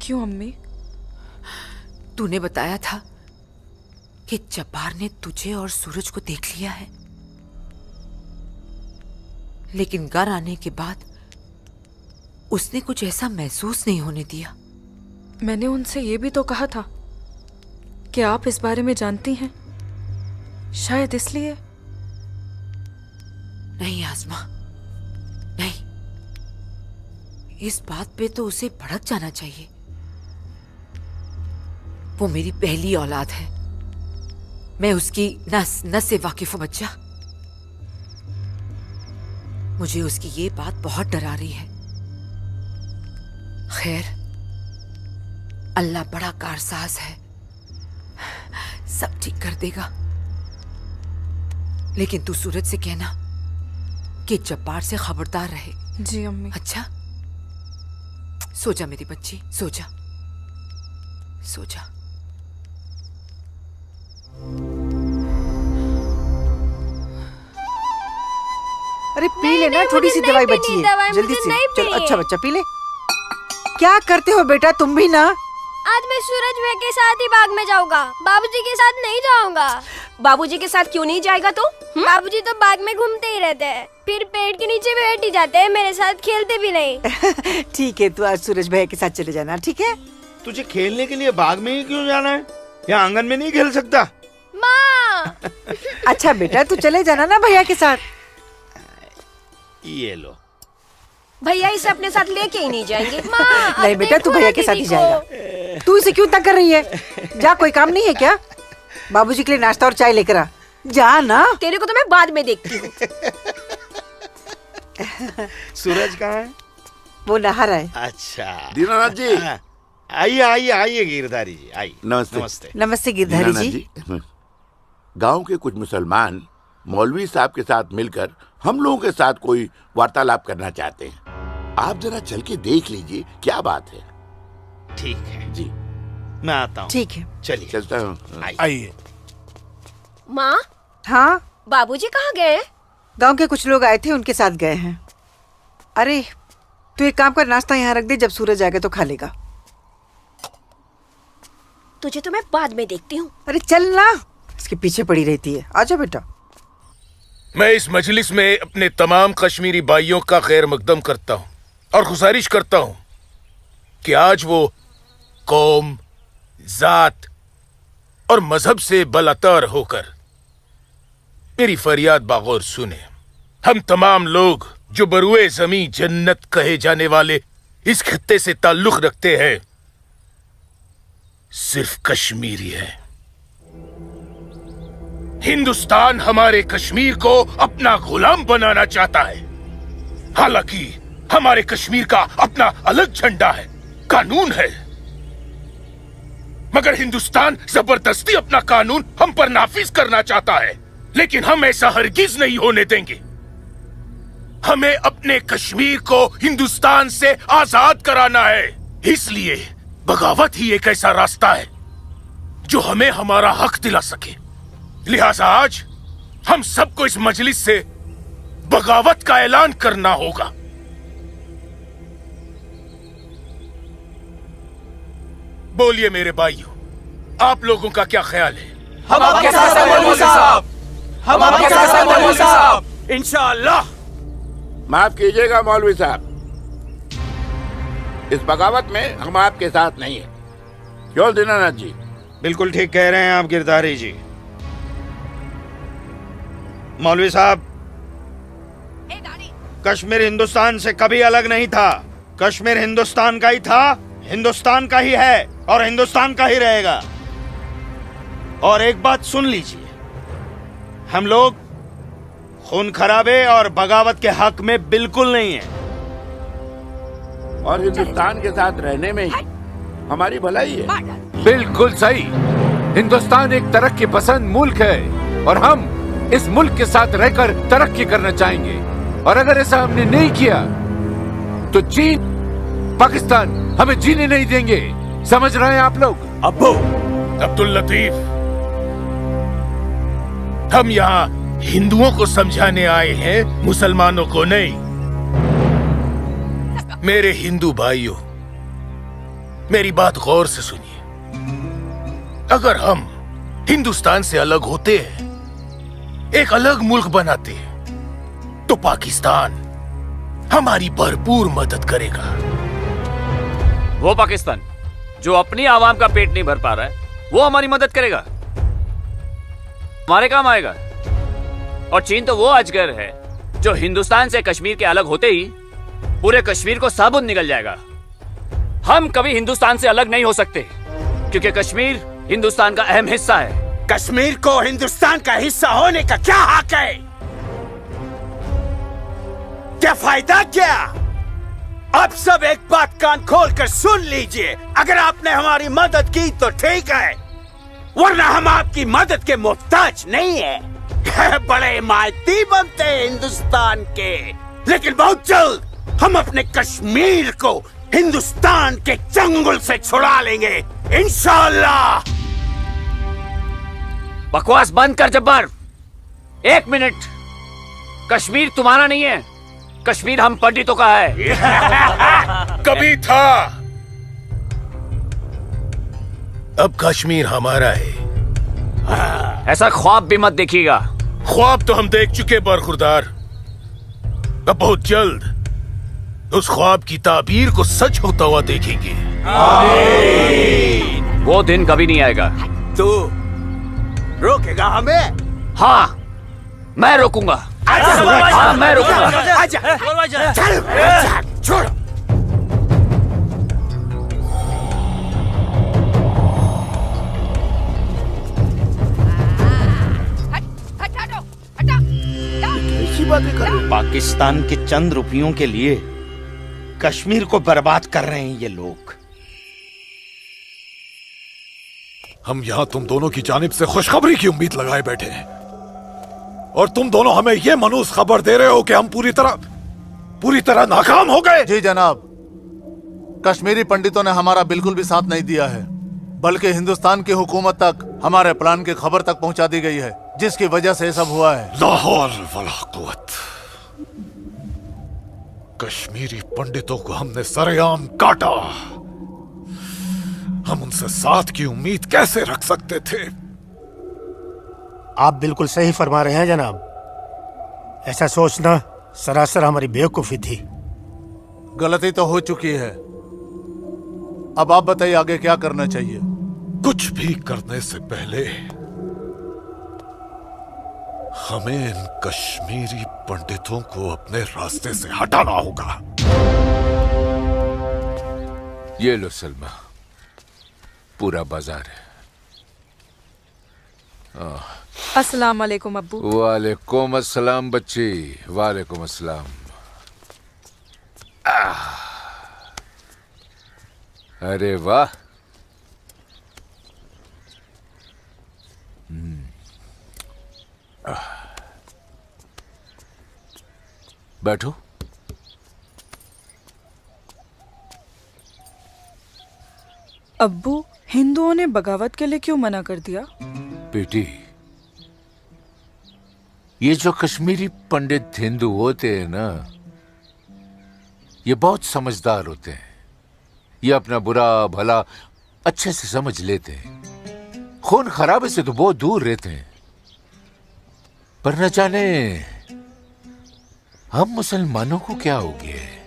क्यों अम्मी? तूने बताया था कि जब्बार ने तुझे और सूरज को देख लिया है, लेकिन घर आने के बाद उसने कुछ ऐसा महसूस नहीं होने दिया। मैंने उनसे ये भी तो कहा था कि आप इस बारे में जानती हैं, शायद इसलिए। नहीं आसमा, नहीं, इस बात पे तो उसे भड़क जाना चाहिए। वो मेरी पहली औलाद है, मैं उसकी नस नस से वाकिफ हूं बच्चा। मुझे उसकी ये बात बहुत डरा रही है। खैर, अल्लाह बड़ा कारसाज है, सब ठीक कर देगा। लेकिन तू सूरज से कहना कि जब्बार से खबरदार रहे। जी अम्मी। अच्छा, सो जा मेरी बच्ची, सो जा, सो जा। अरे पी लेना, थोड़ी सी दवाई बची है, जल्दी से। चलो अच्छा बच्चा पी ले। क्या करते हो बेटा तुम भी ना? आज मैं सूरज भाई के साथ ही बाग में जाऊंगा, बाबूजी के साथ नहीं जाऊंगा। बाबूजी के साथ क्यों नहीं जाएगा तू? बाबूजी तो बाग में घूमते ही रहते हैं, फिर पेड़ के नीचे बैठ ही जाते हैं, मेरे साथ खेलते भी नहीं। ठीक है, तू आज सूरज भैया के साथ चले जाना, ठीक है? तुझे खेलने के लिए बाग में ही क्यों जाना है? यहाँ आंगन में नहीं खेल सकता? माँ। अच्छा बेटा तू चले जाना ना भैया के साथ। ये लो। भैया इसे अपने साथ लेके ही नहीं जाएंगे। नहीं बेटा तू भैया के साथ ही जाएगा। तू इसे क्यों तंग कर रही है? जा, कोई काम नहीं है क्या? बाबूजी के लिए नाश्ता और चाय लेकर आ, जा ना। तेरे को तो मैं बाद में देखती हूँ। सूरज कहाँ है? वो नहा रहा है। अच्छा दीनानाथ जी। आइए आइए आइए गिरधारी जी, आइए। नमस्ते। नमस्ते। नमस्ते गिरधारी जी। गांव के कुछ मुसलमान मौलवी साहब के साथ मिलकर हम लोगों के साथ कोई वार्तालाप करना चाहते हैं। आप जरा चल के देख लीजिए क्या बात है। ठीक है जी, मैं आता हूँ। ठीक है, चलिए चलता हूँ। आइए। माँ, हाँ बाबूजी कहाँ गए? गांव के कुछ लोग आए थे, उनके साथ गए हैं। अरे तू एक काम कर, नाश्ता यहाँ रख दे, जब सूरज आएगा तो खा लेगा। तुझे तो मैं बाद में देखती हूँ। अरे चल ना, इसके पीछे पड़ी रहती है। आजा बेटा। मैं इस मजलिस में अपने तमाम कश्मीरी भाइयों का खैर मकदम करता हूँ और गुजारिश करता हूँ कि आज वो कौम, जात और मजहब से बलातर होकर मेरी फरियाद बागौर सुने। हम तमाम लोग जो बरुए जमी जन्नत कहे जाने वाले इस खित्ते से ताल्लुक रखते हैं, सिर्फ कश्मीरी है। हिंदुस्तान हमारे कश्मीर को अपना गुलाम बनाना चाहता है। हालांकि हमारे कश्मीर का अपना अलग झंडा है, कानून है, मगर हिंदुस्तान जबरदस्ती अपना कानून हम पर नाफिज करना चाहता है। लेकिन हम ऐसा हरगिज नहीं होने देंगे। हमें अपने कश्मीर को हिंदुस्तान से आजाद कराना है। इसलिए बगावत ही एक ऐसा रास्ता है जो हमें हमारा हक दिला सके। लिहाजा आज हम सबको इस मजलिस से बगावत का ऐलान करना होगा। बोलिए मेरे भाइयों, आप लोगों का क्या ख्याल है? हम आपके साथ हैं मौलवी साहब, हम आपके साथ हैं मौलवी साहब, इंशाअल्लाह। माफ कीजिएगा मौलवी साहब, इस बगावत में हम आपके साथ नहीं है। क्यों दीनानाथ जी? बिल्कुल ठीक कह रहे हैं आप गिरधारी जी। मौलवी साहब, कश्मीर हिंदुस्तान से कभी अलग नहीं था। कश्मीर हिंदुस्तान का ही था, हिंदुस्तान का ही है और हिंदुस्तान का ही रहेगा। और एक बात सुन लीजिए, हम लोग खून खराबे और बगावत के हक में बिल्कुल नहीं है। और हिंदुस्तान के साथ रहने में ही हमारी भलाई है। बिल्कुल सही। हिंदुस्तान एक तरक्की पसंद मुल्क है और हम इस मुल्क के साथ रहकर तरक्की करना चाहेंगे। और अगर ऐसा हमने नहीं किया तो चीन, पाकिस्तान हमें जीने नहीं देंगे। समझ रहे हैं आप लोग? अब्बू अब्दुल लतीफ, हम यहाँ हिंदुओं को समझाने आए हैं, मुसलमानों को नहीं। मेरे हिंदू भाइयों, मेरी बात गौर से सुनिए। अगर हम हिंदुस्तान से अलग होते हैं, एक अलग मुल्क बनाते हैं, तो पाकिस्तान हमारी भरपूर मदद करेगा। वो पाकिस्तान जो अपनी आवाम का पेट नहीं भर पा रहा है, वो हमारी मदद करेगा, हमारे काम आएगा। और चीन तो वो अजगर है जो हिंदुस्तान से कश्मीर के अलग होते ही पूरे कश्मीर को साबुत निकल जाएगा। हम कभी हिंदुस्तान से अलग नहीं हो सकते, क्योंकि कश्मीर हिंदुस्तान का अहम हिस्सा है। कश्मीर को हिंदुस्तान का हिस्सा होने का क्या हक है? क्या फायदा क्या? अब सब एक बात कान खोल कर सुन लीजिए। अगर आपने हमारी मदद की तो ठीक है, वरना हम आपकी मदद के मोहताज नहीं है। बड़े हिमायती बनते हैं हिंदुस्तान के, लेकिन बहुत जल्द हम अपने कश्मीर को हिंदुस्तान के चंगुल से छुड़ा लेंगे, इंशाअल्लाह। बकवास बंद कर जब्बार। 1 मिनट, कश्मीर तुम्हारा नहीं है, कश्मीर हम पंडितों का है। कभी था, अब कश्मीर हमारा है। ऐसा ख्वाब भी मत देखिएगा। ख्वाब तो हम देख चुके बरखुरदार, अब बहुत जल्द उस ख्वाब की ताबीर को सच होता हुआ देखेंगे। वो दिन कभी नहीं आएगा। तू रोकेगा हमें? हाँ, मैं रोकूंगा। हाँ, मैं रोकूंगा। आजा, चल, छोड़ो। ऐसी बातें कर रहे हैं। पाकिस्तान के चंद रुपयों के लिए कश्मीर को बर्बाद कर रहे हैं ये लोग। हम यहाँ तुम दोनों की जानिब से खुशखबरी की उम्मीद लगाए बैठे हैं, और तुम दोनों हमें यह मनूस खबर दे रहे हो कि हम पूरी तरह नाकाम हो गए। जी जनाब, कश्मीरी पंडितों ने हमारा बिल्कुल भी साथ नहीं दिया है, बल्कि हिंदुस्तान की हुकूमत तक हमारे प्लान की खबर तक पहुंचा दी गई है, जिसकी वजह से ये सब हुआ है। ला हौल वला कुव्वत। कश्मीरी पंडितों को हमने सरेआम काटा। हम उनसे साथ की उम्मीद कैसे रख सकते थे? आप बिल्कुल सही फरमा रहे हैं जनाब। ऐसा सोचना सरासर हमारी बेवकूफी थी। गलती तो हो चुकी है, अब आप बताइए आगे क्या करना चाहिए। कुछ भी करने से पहले हमें इन कश्मीरी पंडितों को अपने रास्ते से हटाना होगा। ये लो सलमा, पूरा बाजार है। अस्सलाम वालेकुम अब्बू। वालेकुम अस्सलाम बच्ची, वालेकुम अस्सलाम। अरे वाह, बैठो। अब्बू, हिंदुओं ने बगावत के लिए क्यों मना कर दिया? बेटी, ये जो कश्मीरी पंडित हिंदू होते हैं ना, ये बहुत समझदार होते हैं। ये अपना बुरा भला अच्छे से समझ लेते हैं। खून खराबे से तो बहुत दूर रहते हैं। पर न जाने हम मुसलमानों को क्या हो गया है।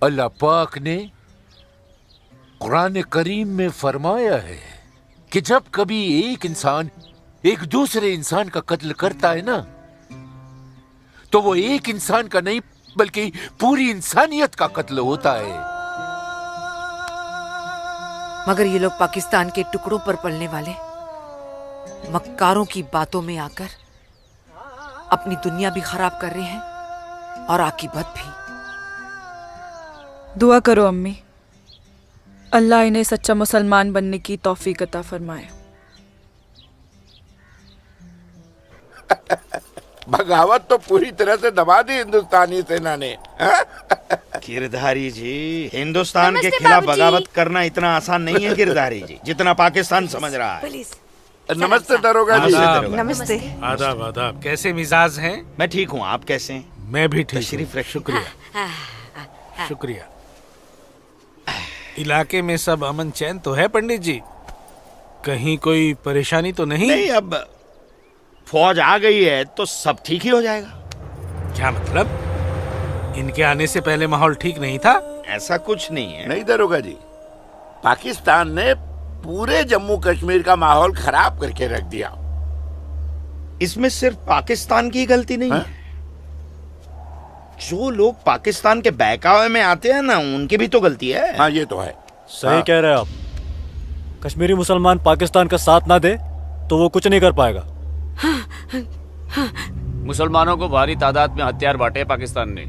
अल्लाह पाक ने कुरान करीम में फरमाया है कि जब कभी एक इंसान एक दूसरे इंसान का कत्ल करता है ना, तो वो एक इंसान का नहीं बल्कि पूरी इंसानियत का कत्ल होता है। मगर ये लोग पाकिस्तान के टुकड़ों पर पलने वाले मक्कारों की बातों में आकर अपनी दुनिया भी खराब कर रहे हैं और आकीबत भी। दुआ करो अम्मी, अल्लाह इन्हें सच्चा मुसलमान बनने की तौफीक अता फरमाए। बगावत तो पूरी तरह से दबा दी हिंदुस्तानी सेना ने। गिरधारी जी, हिंदुस्तान के खिलाफ बगावत करना इतना आसान नहीं है गिरधारी जी, जितना पाकिस्तान समझ रहा है। नमस्ते दरोगा जी। नमस्ते। आदाब आदाब। कैसे मिजाज हैं? मैं ठीक हूँ, आप कैसे हैं? मैं भी ठीक तशरीफ हूँ। शुक्रिया शुक्रिया। इलाके में सब अमन चैन तो है पंडित जी? कहीं कोई परेशानी तो नहीं? नहीं, अब फौज आ गई है तो सब ठीक ही हो जाएगा। क्या मतलब? इनके आने से पहले माहौल ठीक नहीं था? ऐसा कुछ नहीं है। नहीं दरोगा जी, पाकिस्तान ने पूरे जम्मू कश्मीर का माहौल खराब करके रख दिया। इसमें सिर्फ पाकिस्तान की गलती नहीं है। जो लोग पाकिस्तान के बहकावे में आते हैं ना, उनकी भी तो गलती है। हाँ, ये तो है। सही कह रहे हैं आप। कश्मीरी मुसलमान पाकिस्तान का साथ ना दे तो वो कुछ नहीं कर पाएगा। मुसलमानों को भारी तादाद में हथियार बांटे पाकिस्तान ने।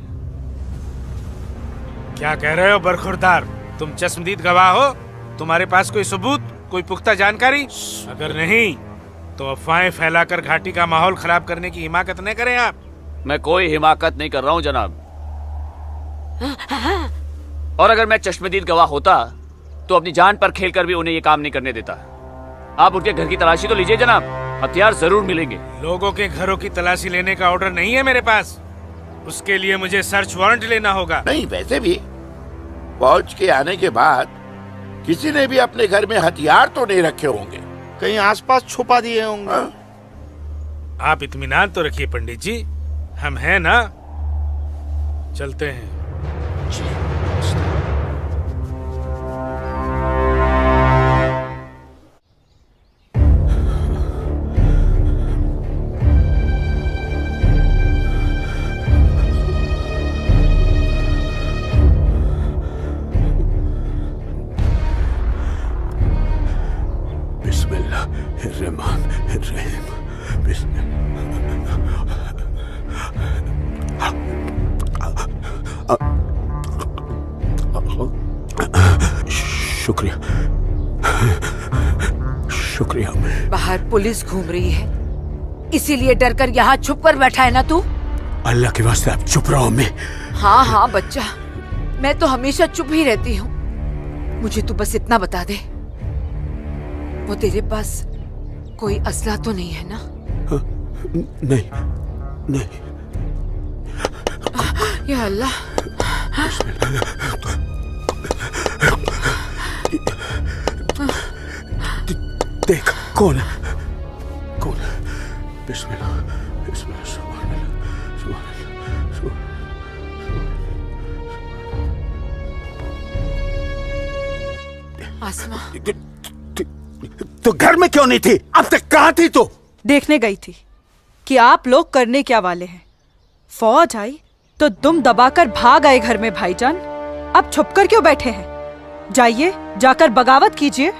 क्या कह रहे हो बरखुरदार? तुम चश्मदीद गवाह हो? तुम्हारे पास कोई सबूत, कोई पुख्ता जानकारी? अगर नहीं तो अफवाहें फैलाकर घाटी का माहौल खराब करने की हिमाकत न करें आप। मैं कोई हिमाकत नहीं कर रहा हूँ जनाब। और अगर मैं चश्मदीद गवाह होता तो अपनी जान पर खेलकर भी उन्हें ये काम नहीं करने देता। आप उनके घर की तलाशी तो लीजिए जनाब। हथियार जरूर मिलेंगे। लोगों के घरों की तलाशी लेने का ऑर्डर नहीं है मेरे पास। उसके लिए मुझे सर्च वारंट लेना होगा। नहीं, वैसे भी फौज के आने के बाद किसी ने भी अपने घर में हथियार तो नहीं रखे होंगे, कहीं आसपास छुपा दिए होंगे। आप इत्मीनान तो रखिए पंडित जी, हम हैं ना। चलते हैं। शुक्रिया, शुक्रिया। बाहर पुलिस घूम रही है, इसीलिए डर कर यहाँ छुप कर बैठा है ना तू? अल्लाह के वास्ते आप चुप रहो। मैं हाँ हाँ बच्चा, मैं तो हमेशा चुप ही रहती हूँ। मुझे तू बस इतना बता दे, वो तेरे पास कोई असला तो नहीं है ना? नहीं, नहीं। या अल्लाह। देख कौन है, कौन है? बिस्मिल्लाह, बिस्मिल्लाह, सुभान अल्लाह, सुभान अल्लाह, सुभान अल्लाह। आसमा, तो घर में क्यों नहीं थी? अब तक कहाँ थी तू? देखने गई थी कि आप लोग करने क्या वाले हैं। फौज आई तो दुम दबाकर भाग आए घर में भाईजान। अब छुपकर क्यों बैठे हैं? जाइए, जाकर बगावत कीजिए।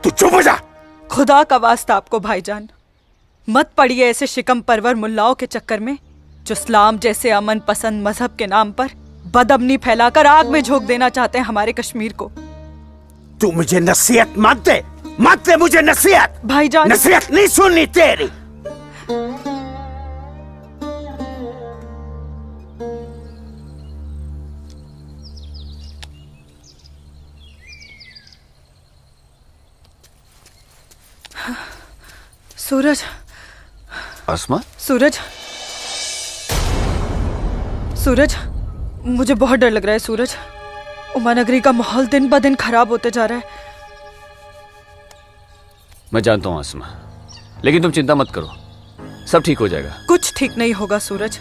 तू चुप हो जा। खुदा का वास्ता आपको भाईजान, मत पड़िए ऐसे शिकम परवर मुल्लाओं के चक्कर में जो इस्लाम जैसे अमन पसंद मजहब के नाम पर बदअमनी फैलाकर आग में झोंक देना चाहते हैं हमारे कश्मीर को। तू मुझे नसीहत मत दे, मत दे मुझे नसीहत। भाईजान, नसीहत नहीं सुननी तेरी। सूरज, आसमा, सूरज, सूरज, मुझे बहुत डर लग रहा है सूरज। उमानगरी का माहौल दिन ब दिन खराब होते जा रहा है। मैं जानता हूँ आसमा, लेकिन तुम चिंता मत करो, सब ठीक हो जाएगा। कुछ ठीक नहीं होगा सूरज।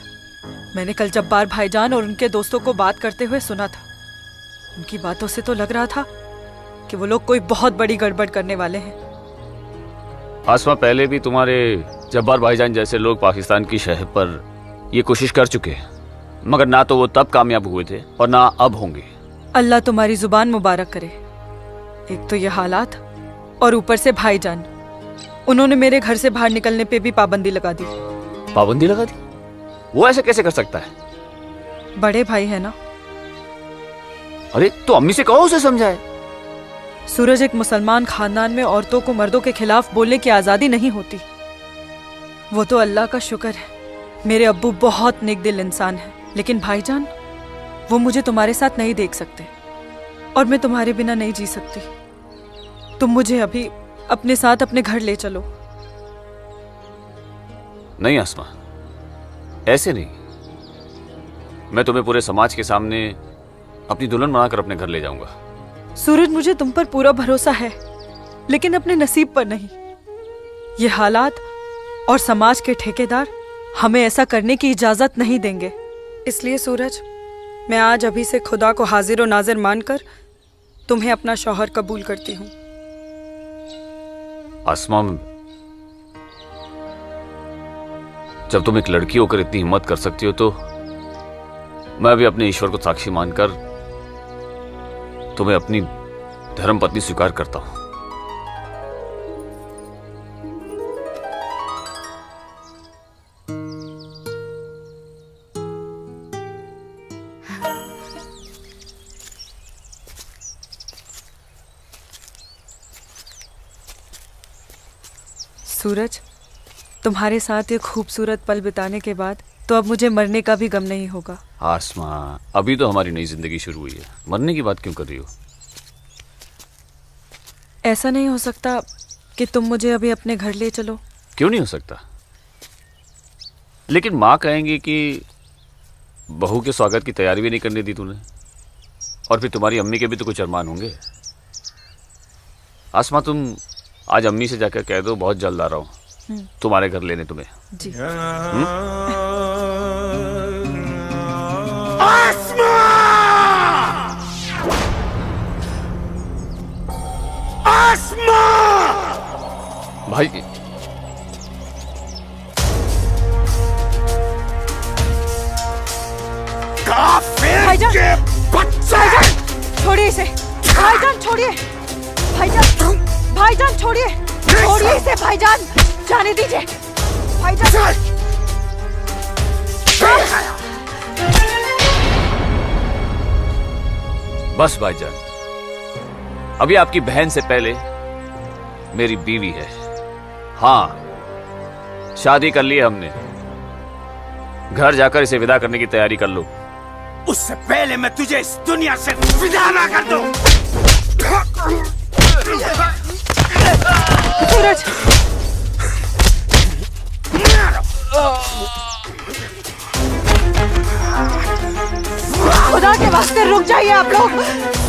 मैंने कल जब्बार भाईजान और उनके दोस्तों को बात करते हुए सुना था। उनकी बातों से तो लग रहा था कि वो लोग कोई बहुत बड़ी गड़बड़ करने वाले हैं। आसमा, पहले भी तुम्हारे जब्बार भाईजान जैसे लोग पाकिस्तान की शहर पर ये कोशिश कर चुके हैं, मगर ना तो वो तब कामयाब हुए थे और ना अब होंगे। अल्लाह तुम्हारी जुबान मुबारक करे। एक तो ये हालात और ऊपर से भाईजान, उन्होंने मेरे घर से बाहर निकलने पे भी पाबंदी लगा दी। पाबंदी लगा दी? वो ऐसे कैसे कर सकता है? बड़े भाई है ना। अरे तो अम्मी से कहो, उसे समझाए। सूरज, एक मुसलमान खानदान में औरतों को मर्दों के खिलाफ बोलने की आजादी नहीं होती। वो तो अल्लाह का शुक्र है, मेरे अब्बू बहुत नेक दिल इंसान है। लेकिन भाईजान, वो मुझे तुम्हारे साथ नहीं देख सकते और मैं तुम्हारे बिना नहीं जी सकती। तुम मुझे अभी अपने साथ अपने घर ले चलो। नहीं आसमा, ऐसे नहीं। मैं तुम्हें पूरे समाज के सामने अपनी दुल्हन बनाकर अपने घर ले जाऊंगा। सूरज, मुझे तुम पर पूरा भरोसा है, लेकिन अपने नसीब पर नहीं। ये हालात और समाज के ठेकेदार हमें ऐसा करने की इजाजत नहीं देंगे। इसलिए सूरज, मैं आज अभी से खुदा को हाजिर और नाजिर मानकर तुम्हें अपना शौहर कबूल करती हूँ। आसमा, जब तुम एक लड़की होकर इतनी हिम्मत कर सकती हो तो मैं भी अपने ईश्वर को साक्षी मानकर तुम्हें अपनी धर्मपत्नी स्वीकार करता हूं। सूरज, तुम्हारे साथ ये खूबसूरत पल बिताने के बाद तो अब मुझे मरने का भी गम नहीं होगा। आसमा, अभी तो हमारी नई जिंदगी शुरू हुई है, मरने की बात क्यों कर रही हो? ऐसा नहीं हो सकता कि तुम मुझे अभी अपने घर ले चलो? क्यों नहीं हो सकता, लेकिन माँ कहेंगी कि बहू के स्वागत की तैयारी भी नहीं करने दी तूने, और फिर तुम्हारी अम्मी के भी तो कुछ अरमान होंगे। आसमा, तुम आज अम्मी से जाकर कह दो बहुत जल्द आ रहा हूँ तुम्हारे घर लेने तुम्हें। जी। आसमा! आसमा! भाई भाईजान, छोड़िए इसे। भाईजान छोड़िए, भाईजान, भाईजान छोड़िए, छोड़िए इसे भाईजान, जाने दीजिए भाईजान। बस भाईजान, अभी आपकी बहन से पहले मेरी बीवी है। हाँ, शादी कर ली है हमने। घर जाकर इसे विदा करने की तैयारी कर लो। उससे पहले मैं तुझे इस दुनिया से विदा ना कर दूं। सूरज, खुदा के वास्ते रुक जाइए आप लोग।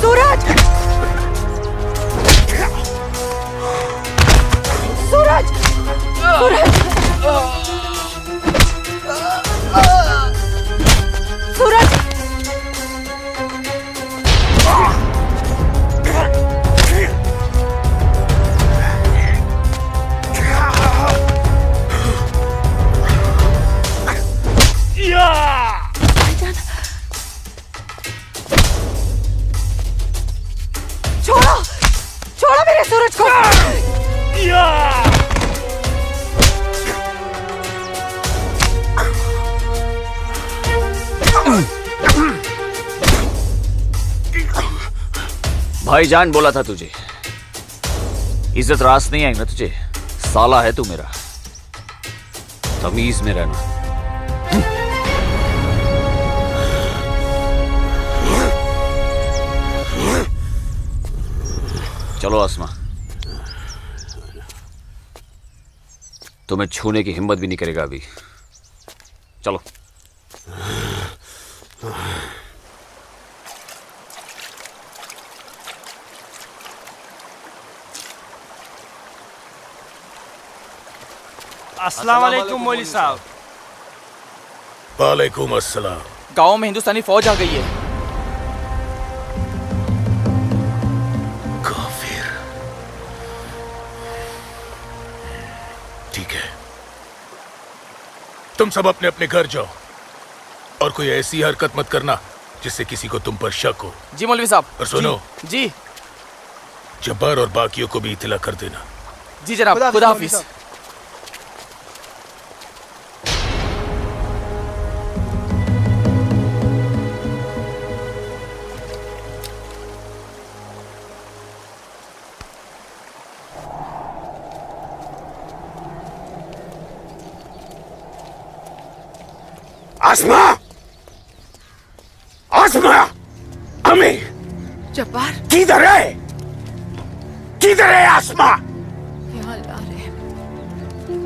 सूरज, सूरज, सूरज, सूरज, छोड़ो, छोड़ो मेरे सूरज को। भाईजान बोला था तुझे, इज्जत रास नहीं आई ना तुझे। साला है तू मेरा, तमीज में रहना। चलो आसमा, तुम्हें छूने की हिम्मत भी नहीं करेगा अभी। चलो। अस्सलाम वालेकुम मौलवी साहब। वालेकुम अस्सलाम। गांव में हिंदुस्तानी फौज आ गई है। काफिर। ठीक है, तुम सब अपने अपने घर जाओ और कोई ऐसी हरकत मत करना जिससे किसी को तुम पर शक हो। जी मौलवी साहब। और सुनो जी जब्बार और बाकियों को भी इत्तला कर देना। जी जनाब, खुदा हाफिज। आसमा! आसमा! अम्मी! जब्बार, किधर है? किधर है आसमा? यहाँ ला रहे हैं।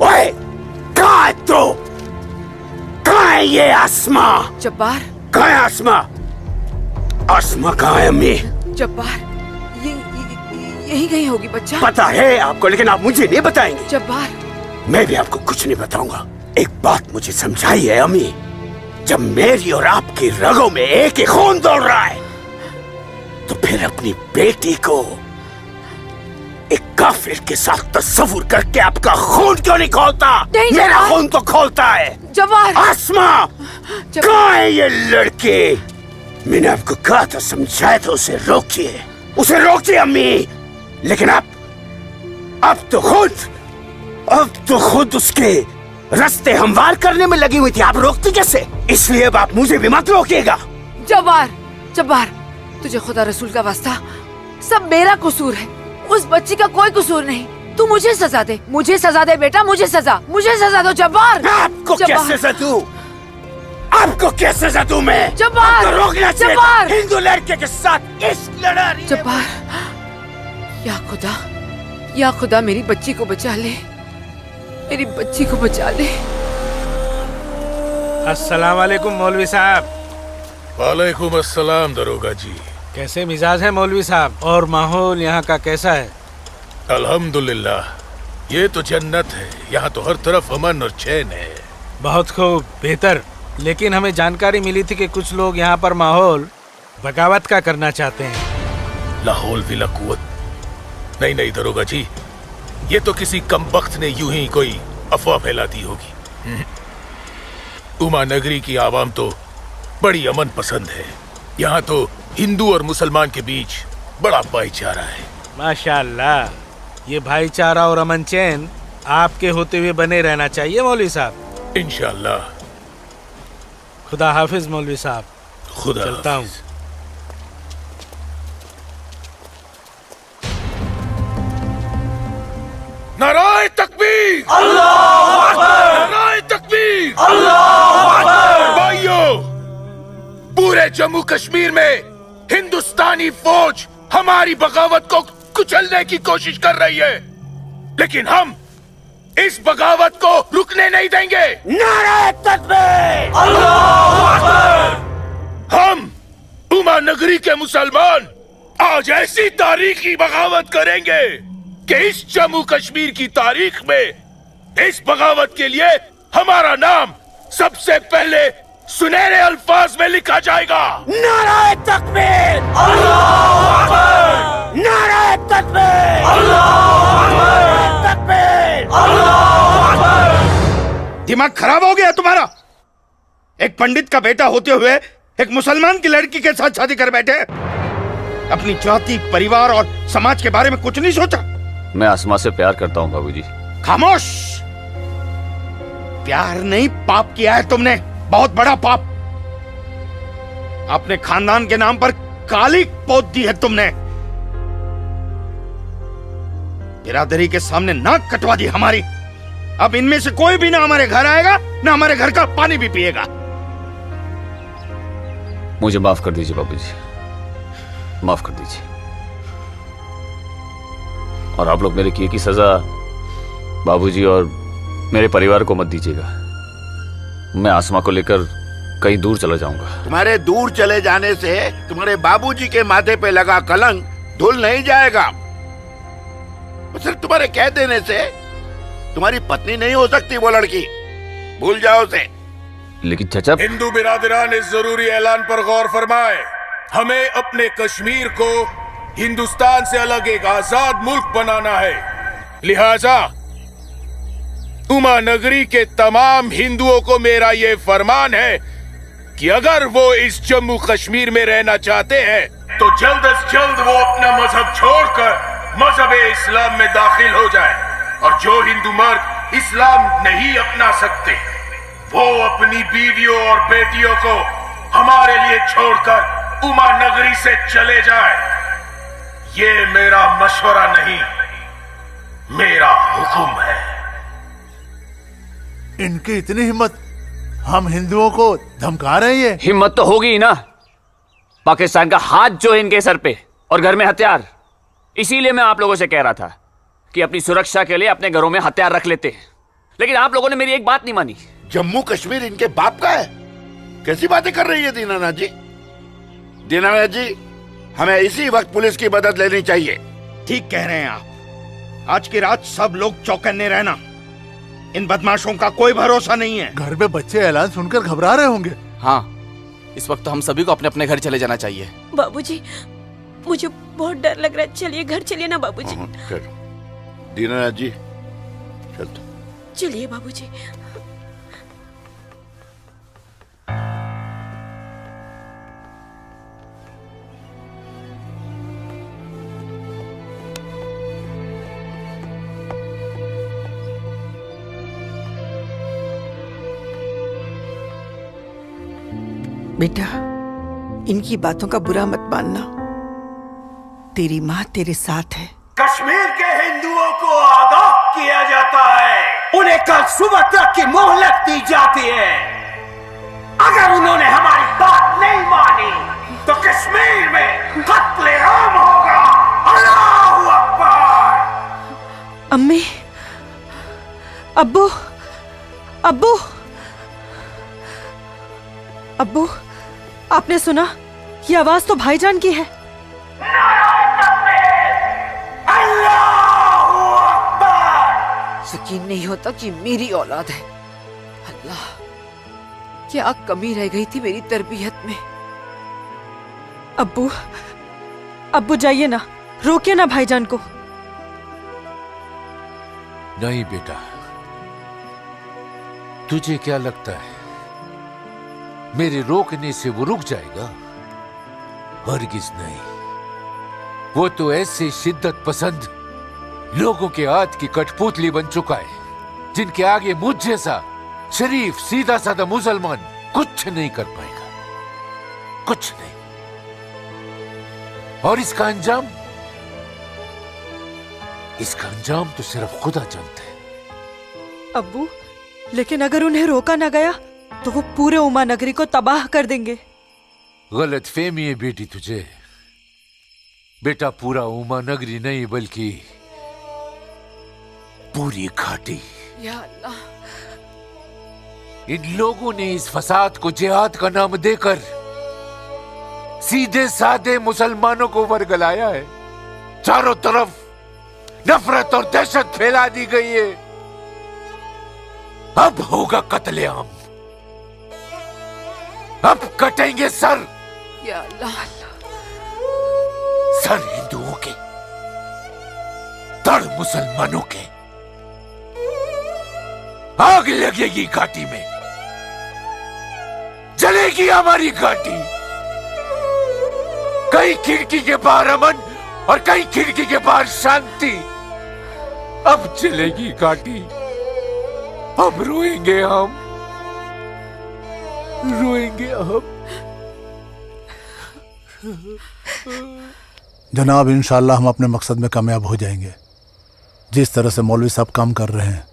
ओए! कहाँ है तू? कहाँ है ये आसमा? जब्बार, कहाँ है आसमा? आसमा कहाँ है अम्मी? जब्बार, यही कहीं होगी बच्चा। पता है आपको, लेकिन आप मुझे नहीं बताएंगे। जब्बार, मैं भी आपको कुछ नहीं बताऊंगा। एक बात मुझे समझाई है अम्मी, जब मेरी और आपकी रगों में एक ही खून दौड़ रहा है तो फिर अपनी बेटी को एक काफिर के साथ तस्वुर करके आपका खून क्यों नहीं खोलता? मेरा खून तो खोलता है। जब्बार, आसमा, कहाँ है ये लड़के? मैंने आपको कहा था, समझाया था, उसे रोकिए, उसे रोकिए अम्मी। लेकिन अब तो खुद उसके रास्ते हमवार करने में लगी हुई थी। आप रोकती कैसे? इसलिए अब आप मुझे भी मत रोकिएगा। जब्बार, जब्बार, तुझे खुदा रसूल का वास्ता, सब मेरा कसूर है, उस बच्ची का कोई कसूर नहीं। तू मुझे सजा दे, मुझे सजा दे बेटा, मुझे सजा दो जब्बार। आपको क्या सजा दूं? आपको क्या सजा दूं मैं? जब्बार, आपको रोकना चाहिए था। हिंदू लड़के के साथ इश्क लड़ा रही है। जब्बार, या खुदा, या खुदा मेरी बच्ची को बचा ले, मेरी बच्ची को बचा ले। अस्सलाम वालेकुम मौलवी साहब। वालेकुम अस्सलाम दरोगा जी। कैसे मिजाज है मौलवी साहब, और माहौल यहाँ का कैसा है? अल्हम्दुलिल्लाह, ये तो जन्नत है। यहाँ तो हर तरफ अमन और चैन है। बहुत खूब, बेहतर। लेकिन हमें जानकारी मिली थी कि कुछ लोग यहाँ पर माहौल बगावत का करना चाहते हैं। लाहौल विला कुवत। नहीं नहीं दरोगा जी, ये तो किसी कमबख्त ने यूं ही कोई अफवाह फैला दी होगी। उमा नगरी की आवाम तो बड़ी अमन पसंद है। यहाँ तो हिंदू और मुसलमान के बीच बड़ा भाईचारा है। माशाअल्लाह, ये भाईचारा और अमन चैन आपके होते हुए बने रहना चाहिए मौलवी साहब। इंशाअल्लाह। खुदा हाफिज मौलवी साहब। खुदा चलता हूँ। नाराए तकबीर, अल्लाहू अकबर, नाराए तकबीर, अल्लाहू अकबर। भाइयों, पूरे जम्मू कश्मीर में हिंदुस्तानी फौज हमारी बगावत को कुचलने की कोशिश कर रही है, लेकिन हम इस बगावत को रुकने नहीं देंगे। नाराए तकबीर, अल्लाहू अकबर। हम उमा नगरी के मुसलमान आज ऐसी तारीखी बगावत करेंगे कि इस जम्मू कश्मीर की तारीख में इस बगावत के लिए हमारा नाम सबसे पहले सुनहरे अल्फाज में लिखा जाएगा। नाराए तकबीर, अल्लाहू अकबर, नाराए तकबीर, अल्लाहू अकबर, तकबीर, अल्लाहू अकबर। दिमाग खराब हो गया तुम्हारा? एक पंडित का बेटा होते हुए एक मुसलमान की लड़की के साथ शादी कर बैठे। अपनी जाति, परिवार और समाज के बारे में कुछ नहीं सोचा। मैं आसमा से प्यार करता हूँ बाबूजी। खामोश। प्यार नहीं, पाप किया है तुमने, बहुत बड़ा पाप। अपने खानदान के नाम पर काली पोत दी है तुमने। बिरादरी के सामने नाक कटवा दी हमारी। अब इनमें से कोई भी ना हमारे घर आएगा, ना हमारे घर का पानी भी पिएगा। मुझे माफ कर दीजिए बाबूजी, माफ कर दीजिए। और आप लोग मेरे किए की सजा बाबूजी और मेरे परिवार को मत दीजिएगा। मैं आसमा को लेकर कहीं दूर चला जाऊंगा। तुम्हारे दूर चले जाने से तुम्हारे बाबूजी के माथे पे लगा कलंक धुल नहीं जाएगा। सिर्फ तुम्हारे कह देने से तुम्हारी पत्नी नहीं हो सकती वो लड़की, भूल जाओ उसे। लेकिन चाचा, हिंदू बिरादरान इस जरूरी ऐलान पर गौर फरमाए। हमें अपने कश्मीर को हिंदुस्तान से अलग एक आजाद मुल्क बनाना है। लिहाजा उमा नगरी के तमाम हिंदुओं को मेरा ये फरमान है कि अगर वो इस जम्मू कश्मीर में रहना चाहते हैं तो जल्द से जल्द वो अपना मजहब छोड़कर मजहब इस्लाम में दाखिल हो जाए। और जो हिंदू मर्द इस्लाम नहीं अपना सकते वो अपनी बीवियों और बेटियों को हमारे लिए छोड़कर उमा नगरी से चले जाए। ये मेरा मशवरा नहीं, मेरा हुक्म है। इनकी इतनी हिम्मत, हम हिंदुओं को धमका रहे हैं। हिम्मत तो होगी ही ना। पाकिस्तान का हाथ जो है इनके सर पे और घर में हथियार। इसीलिए मैं आप लोगों से कह रहा था कि अपनी सुरक्षा के लिए अपने घरों में हथियार रख लेते हैं, लेकिन आप लोगों ने मेरी एक बात नहीं मानी। जम्मू कश्मीर इनके बाप का है? कैसी बातें कर रही है दीनानाथ जी? दीनानाथ जी, हमें इसी वक्त पुलिस की मदद लेनी चाहिए। ठीक कह रहे हैं आप। आज की रात सब लोग चौकन्ने रहना। इन बदमाशों का कोई भरोसा नहीं है। घर में बच्चे ऐलान सुनकर घबरा रहे होंगे। हाँ, इस वक्त हम सभी को अपने अपने घर चले जाना चाहिए। बाबूजी, मुझे बहुत डर लग रहा है। चलिए घर चलिए ना बाबूजी। दीनानाथ जी, चल। चलिए बाबूजी। बेटा, इनकी बातों का बुरा मत मानना। तेरी माँ तेरे साथ है। कश्मीर के हिंदुओं को आगाह किया जाता है। उन्हें कल सुबह तक की मोहलत दी जाती है। अगर उन्होंने हमारी बात नहीं मानी तो कश्मीर में कत्ले आम होगा। अल्लाहू अकबर। अब्बू, अब्बू, अब्बू, आपने सुना? ये आवाज तो भाईजान की है। यकीन नहीं होता कि मेरी औलाद है। अल्लाह, क्या कमी रह गई थी मेरी तरबियत में। अब्बू, अब्बू जाइए ना, रोकिए ना भाईजान को। नहीं बेटा, तुझे क्या लगता है मेरे रोकने से वो रुक जाएगा? हरगिज नहीं। वो तो ऐसे शिद्दत पसंद लोगों के हाथ की कठपुतली बन चुका है जिनके आगे मुझ जैसा शरीफ सीधा साधा मुसलमान कुछ नहीं कर पाएगा, कुछ नहीं। और इसका अंजाम तो सिर्फ खुदा जानता है। अब्बू, लेकिन अगर उन्हें रोका न गया तो वो पूरे उमा नगरी को तबाह कर देंगे। गलत फहमी है बेटी तुझे। बेटा, पूरा उमा नगरी नहीं बल्कि पूरी घाटी। या अल्लाह, इन लोगों ने इस फसाद को जिहाद का नाम देकर सीधे साधे मुसलमानों को वरगलाया है। चारों तरफ नफरत और दहशत फैला दी गई है। अब होगा कत्लेआम, अब कटेंगे सर। या अल्लाह, सर हिंदुओं के, धड़ मुसलमानों के। आग लगेगी घाटी में, जलेगी हमारी घाटी। कई खिड़की के बाहर अमन और कई खिड़की के बाहर शांति। अब चलेगी घाटी, अब रोएंगे हम, रोएंगे हम। जनाब, इंशाल्लाह हम अपने मकसद में कामयाब हो जाएंगे। जिस तरह से मौलवी साहब काम कर रहे हैं,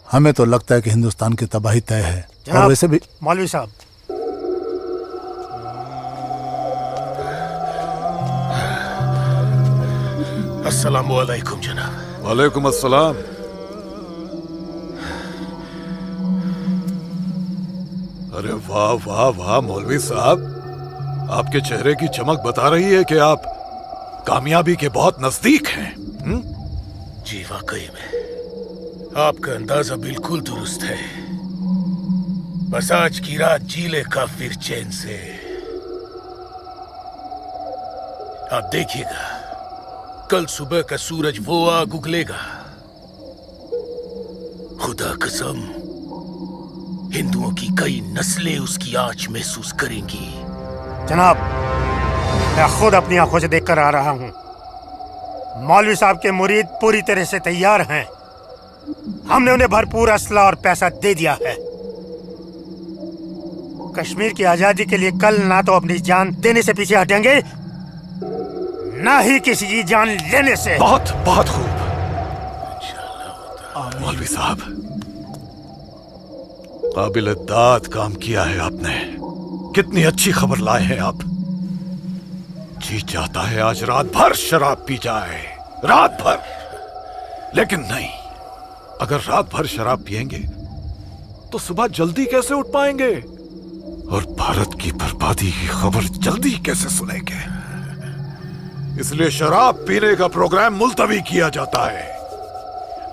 हमें तो लगता है कि हिंदुस्तान की तबाही तय है। और वैसे भी मौलवी साहब, अस्सलामु अलैकुम जनाब। वालेकुम अस्सलाम। अरे वाह वाह वाह मौलवी साहब, आपके चेहरे की चमक बता रही है कि आप कामयाबी के बहुत नजदीक हैं। जी वाकई में आपका अंदाजा बिल्कुल दुरुस्त है। बस आज की रात जी ले काफिर चैन से। आप देखिएगा, कल सुबह का सूरज वो आग उगलेगा। खुदा कसम, हिंदुओं की कई नस्लें उसकी आंच महसूस करेंगी। जनाब, मैं खुद अपनी आंखों से देखकर आ रहा हूँ। मौलवी साहब के मुरीद पूरी तरह से तैयार हैं। हमने उन्हें भरपूर असला और पैसा दे दिया है। कश्मीर की आजादी के लिए कल ना तो अपनी जान देने से पीछे हटेंगे, ना ही किसी की जान लेने से। बहुत बहुत खूब मौलवी साहब, काबिल दाद काम किया है आपने। कितनी अच्छी खबर लाए हैं आप। जी चाहता है आज रात भर शराब पी जाए, रात भर। लेकिन नहीं, अगर रात भर शराब पिएंगे तो सुबह जल्दी कैसे उठ पाएंगे और भारत की बर्बादी की खबर जल्दी कैसे सुनेंगे। इसलिए शराब पीने का प्रोग्राम मुलतवी किया जाता है।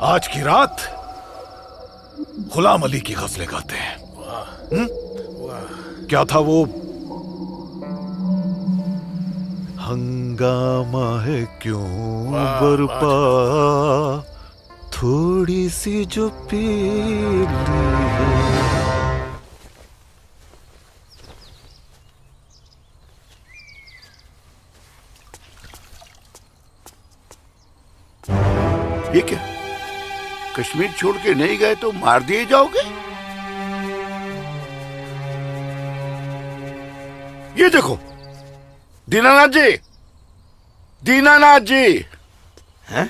आज की रात गुलाम अली की गजलें गाते हैं। क्या था वो? हंगामा है क्यों बरपा, थोड़ी सी जो पी ली है। ये क्या, कश्मीर छोड़ के नहीं गए तो मार दिए जाओगे? ये देखो, दीनानाथ जी, दीनानाथ जी। हैं?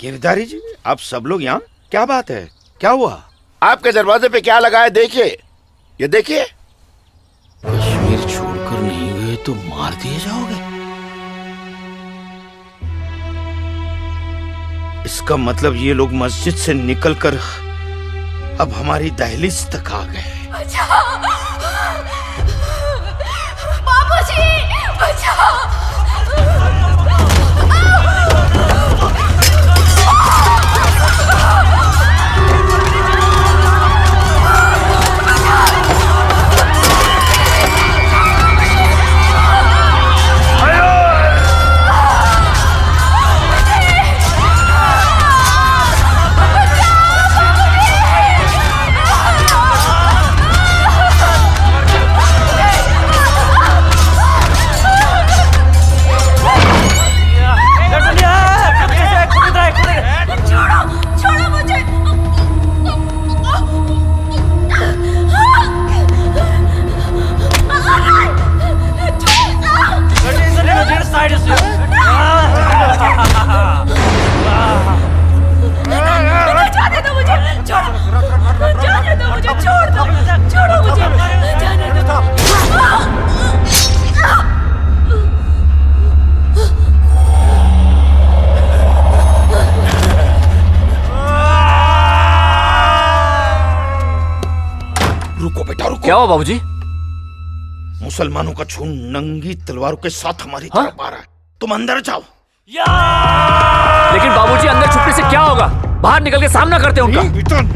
गिरधारी जी, आप सब लोग यहाँ? क्या बात है, क्या हुआ? आपके दरवाजे पे क्या लगा है देखिए, ये देखिए। कश्मीर छोड़कर नहीं गए तो मार दिए जाओगे? इसका मतलब ये लोग मस्जिद से निकलकर अब हमारी दहलीज तक आ गए। बाबूजी, बचाओ! क्या हुआ बाबूजी? मुसलमानों का झुंड नंगी तलवारों के साथ हमारी तरफ आ रहा है। तुम अंदर जाओ। लेकिन बाबूजी अंदर छुपने से क्या होगा? बाहर निकल के सामना करते हैं उनका।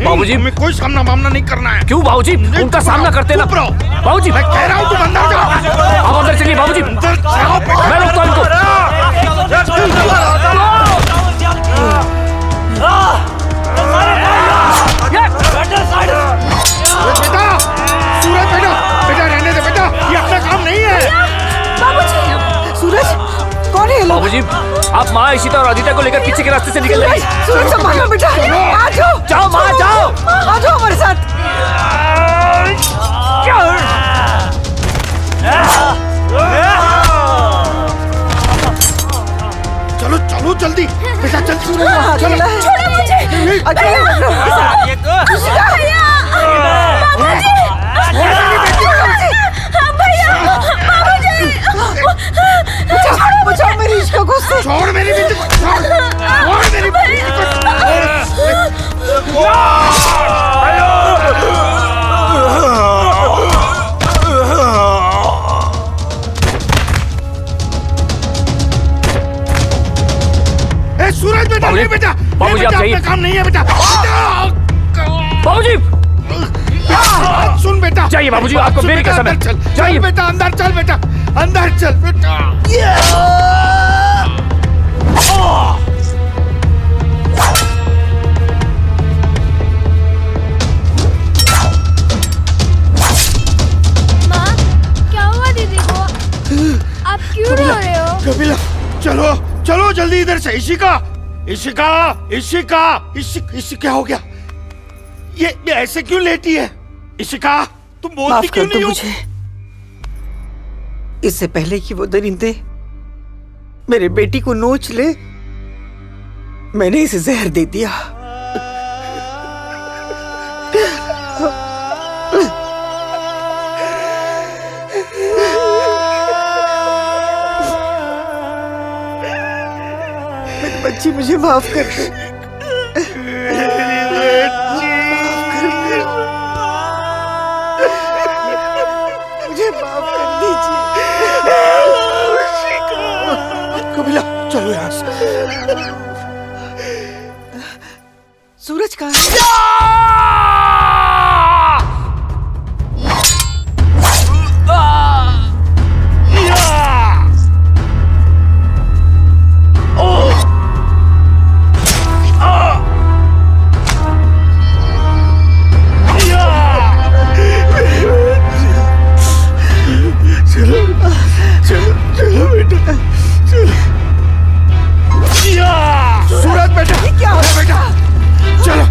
बाबूजी हमें कोई सामना मामला नहीं करना है। क्यों बाबूजी? उनका सामना करते ना। बाबूजी मैं कह रहा हूँ तुम अंदर जाओ। आप अंदर चलिए बाबूजी। मैं रोकता हूं इनको। बेटा, सूरज बेटा, बेटा रहने दे बेटा, ये अपना काम नहीं है। बाबूजी, सूरज कौन है ये लोग? बाबूजी आप माँ इशिता और आदित्य को लेकर पीछे के रास्ते से निकल जाइए। सूरज संभालो बेटा, आ जाओ। जाओ माँ जाओ। आ जाओ हमारे साथ। चलो चलो जल्दी बेटा, चल छोड़ो मुझे। बचाओ मेरी इश्क को से। छोड़ मेरी बेटी को, छोड़ मेरी बेटी सूरज बेटा, नहीं बेटा, बाबूजी आप जाइए। काम नहीं है बेटा। बाबूजी सुन बेटा, जाइए बाबूजी, आपको मेरी कसम है। जाइए बेटा, अंदर चल बेटा, अंदर चल बेटा। माँ क्या हुआ दीदी को? आप क्यों रो रहे हो? कपिला चलो चलो जल्दी इधर से। इशिका इशिका इशिका क्या हो गया? ये ऐसे क्यों लेटी है? इशिका तुम बोलती क्यों नहीं हो? मुझे इससे पहले कि वो दरिंदे मेरे बेटी को नोच ले, मैंने इसे जहर दे दिया। मेरी बच्ची मुझे माफ कर दे। मुझे माफ कर दीजिए। कपिला चलो यहाँ से। सूरज कहाँ है? सूरज बेटा, क्या हो बेटा? चलो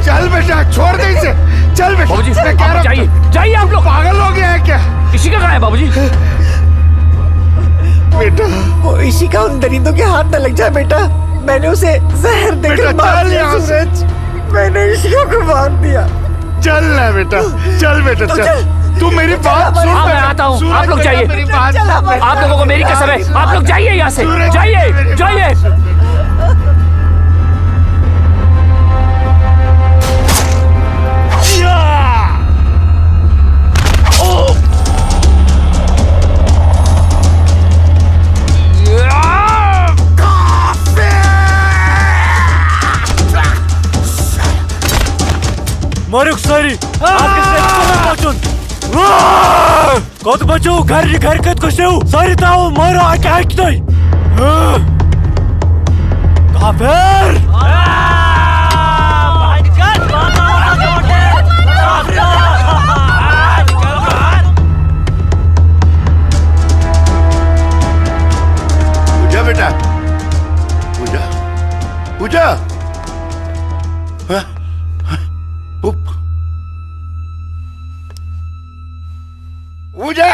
चल बेटा, छोड़ दे इसे। चल बेटा, बाबूजी मैं कह रहा जाइए जाइए। आप लोग पागल हो गया है क्या? इशिका कहाँ है बाबूजी? बेटा वो इशिका उन दरिंदों के हाथ न लग जाए बेटा। मैंने उसे जहर देकर मार दिया सूरज। मैंने इशिका को मार दिया। चल ना बेटा, चल बेटा चल। तू मेरी बात सुन। हाँ मैं आता हूँ, आप लोग जाइए। आप लोगों को मेरी कसम है, आप लोग जाइए यहाँ से। जाइए जाइए। मरुक सरी आपके पहुंचून कत बचो घर कत कशेव सारी ताव मारो आके नहीं काफिर पूजा बेटा पूजा पूजा हाँ? पूजा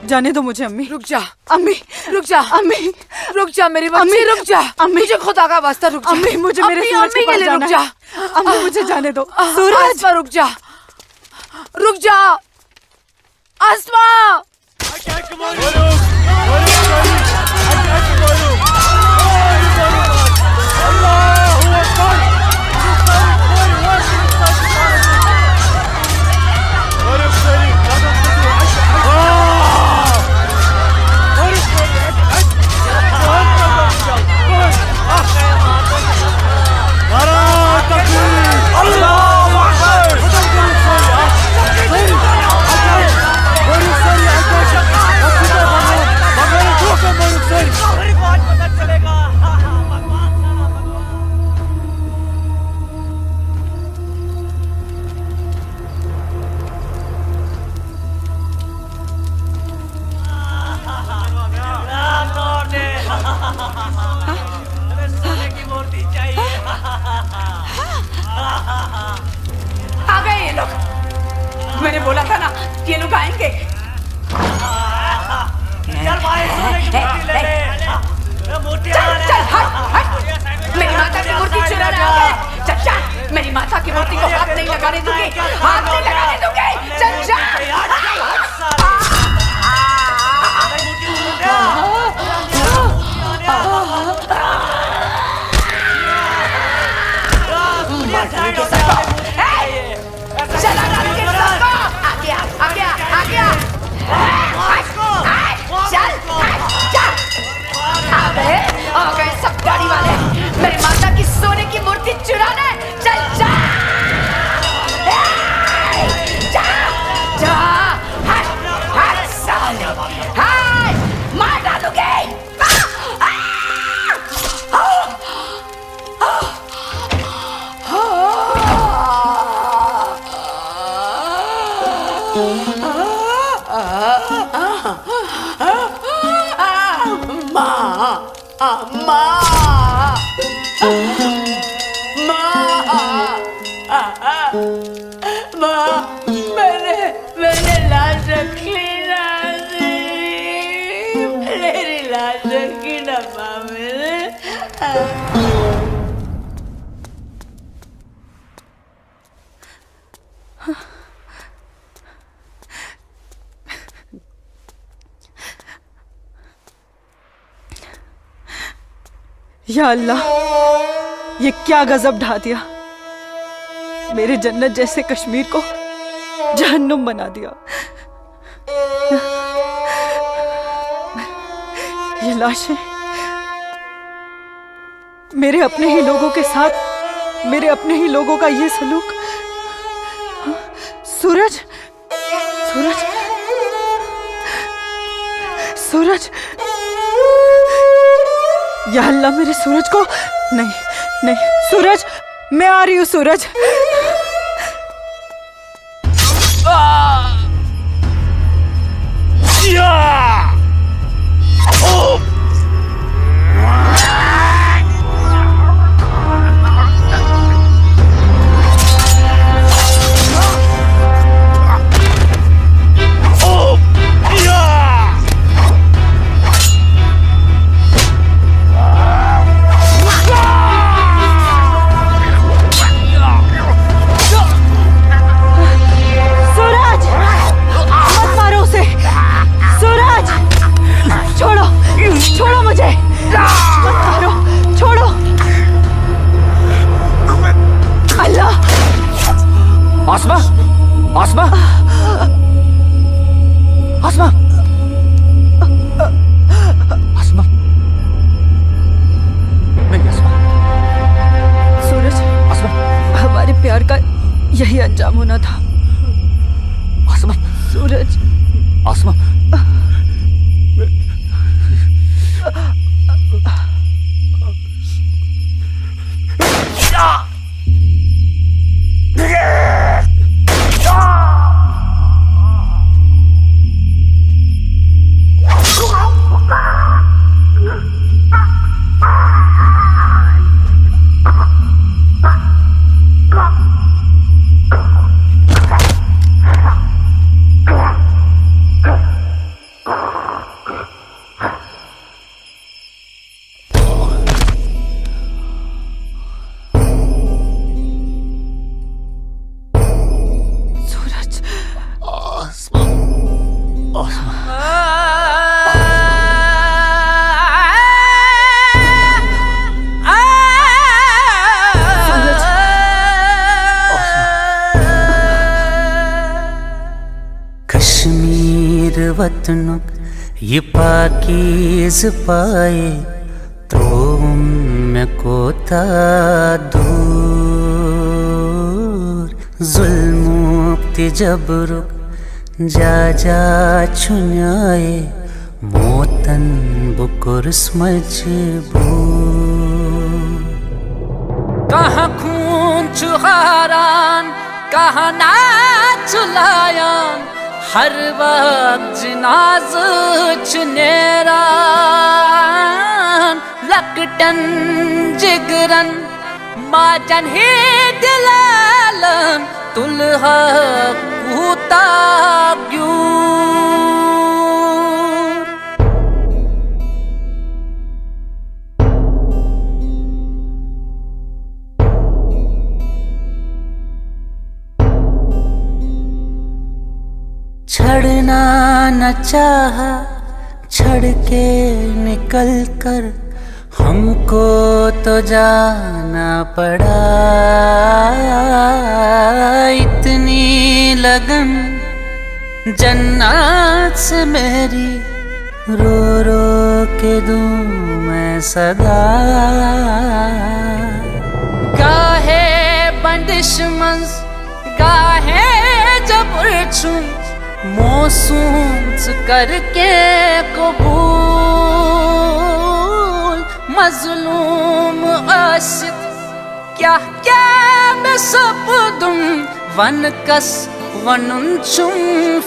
जाने दो मुझे अम्मी। रुक जा अम्मी, रुक जा अम्मी, रुक जा मेरी बच्ची, रुक जा अम्मी, मुझे खुदा का वास्ता रुक जा अम्मी, मुझे मेरे सूरज के पास रुक जा अम्मी, मुझे जाने दो। सूरज रुक जा, रुक जा आसमा। आ गए ये लोग, मैंने बोला था ना ये लोग आएंगे। चल हट हट, मेरी माता की मूर्ति चुराने आ गए। चल चल, मेरी माता की मूर्ति को हाथ नहीं लगाने दूंगी, हाथ नहीं लगाने दूंगी। चल चल चला आ गया आ गया आ गया। चल चल, आ गए सब गाड़ी वाले मेरी माता की सोने की मूर्ति चुराने। चल जा जा जा, हट हट साले, हाय मार डालूंगी। मैंने लाश रखी ना, मेरी लाश रखी ना माँ मैंने। या अल्लाह, ये क्या गजब ढा दिया। मेरे जन्नत जैसे कश्मीर को जहन्नुम बना दिया। ये लाशें मेरे अपने ही लोगों के साथ, मेरे अपने ही लोगों का ये सलूक। सूरज सूरज सूरज, या अल्लाह मेरे सूरज को। नहीं नहीं सूरज, मैं आ रही हूँ सूरज। आसमा, आसमा, आसमा, आसमा, नहीं आसमा। सूरज, आसमा, हमारे प्यार का यही अंजाम होना था। आसमा, सूरज, आसमा, कश्मीर वतनुक ये पाकीज़ पाए तो में कोता दूर जुल्मुक्ति जबरुक जा जा छुन्याए मोतन बुकुर्स मजबूर कहाँ खून चुहारान कहाँ नाच लायान हर वक्त जिनाज चुनेरान लकटन जिगरन माजन ही दिलालन तुलहा कूता क्यों छड़ना न चाहा छड़ के निकल कर हमको तो जाना पड़ा इतनी लगन जन्नत से मेरी रो रो के दूं मैं सदा गाहे बंदिश मंज गाहे जबर छुं मौसूम करके कबूल मजलूम आशिक क्या क्या मैं सब दूं वन कस वनुन चुम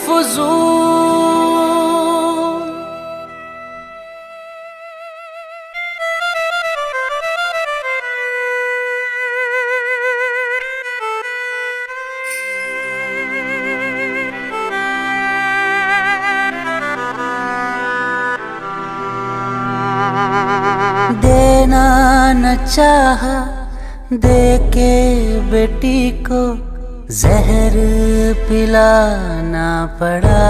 फुजूल देना न चाहा दे के बेटी को जहर पिलाना पड़ा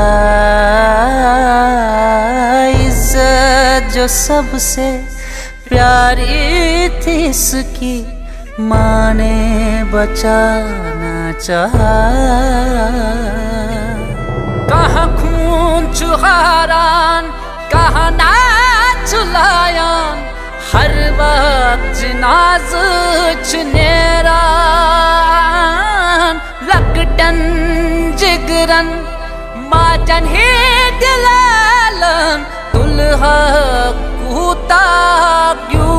इज्जत जो सबसे प्यारी थी इसकी माँ ने बचाना चाहा कहाँ खून चुहारान कहाँ नाच लायान हर वक्त जिनाज चुनेरान लकटन जिगरन माजन ही दिलालन तुलहा कूता क्यों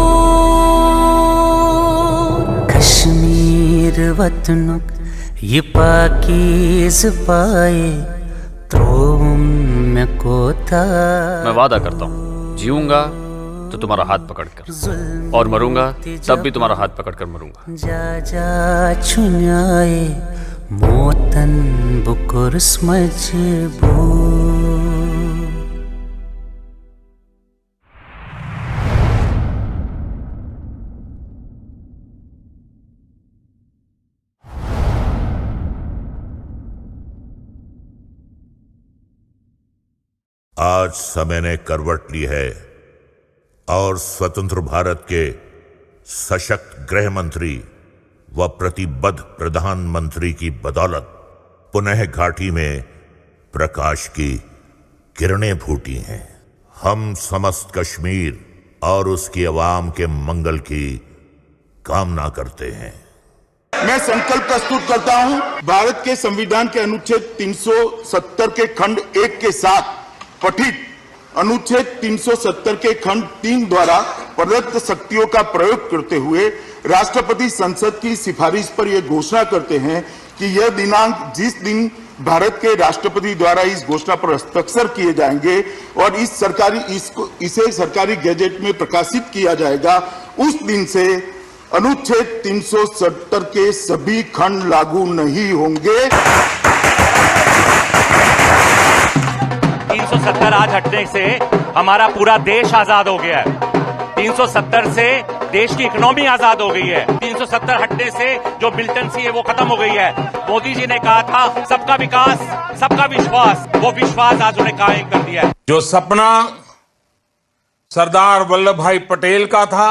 कश्मीर वतनुक ये पाकीज़ पाए तो में कोता मैं वादा करता हूँ जीऊंगा तो तुम्हारा हाथ पकड़कर और मरूंगा तब भी तुम्हारा हाथ पकड़कर मरूंगा जा जा छुन्याए मोतन बुकुर्स मजबूर आज समय ने करवट ली है और स्वतंत्र भारत के सशक्त गृह मंत्री व प्रतिबद्ध प्रधानमंत्री की बदौलत पुनः घाटी में प्रकाश की किरणें फूटी हैं। हम समस्त कश्मीर और उसकी आवाम के मंगल की कामना करते हैं। मैं संकल्प प्रस्तुत करता हूं, भारत के संविधान के अनुच्छेद 370 के खंड 1 के साथ पठित अनुच्छेद 370 के खंड 3 द्वारा प्रदत्त शक्तियों का प्रयोग करते हुए राष्ट्रपति संसद की सिफारिश पर यह घोषणा करते हैं कि यह दिनांक जिस दिन भारत के राष्ट्रपति द्वारा इस घोषणा पर हस्ताक्षर किए जाएंगे और इसे सरकारी गैजेट में प्रकाशित किया जाएगा, उस दिन से अनुच्छेद 370 के सभी खंड लागू नहीं होंगे। 370 आज हटने से हमारा पूरा देश आजाद हो गया है। 370 से देश की इकोनॉमी आजाद हो गई है। 370 हटने से जो मिलिटेंसी है वो खत्म हो गई है। मोदी जी ने कहा था सबका विकास, सबका विश्वास, वो विश्वास आज उन्हें कायम कर दिया है। जो सपना सरदार वल्लभ भाई पटेल का था,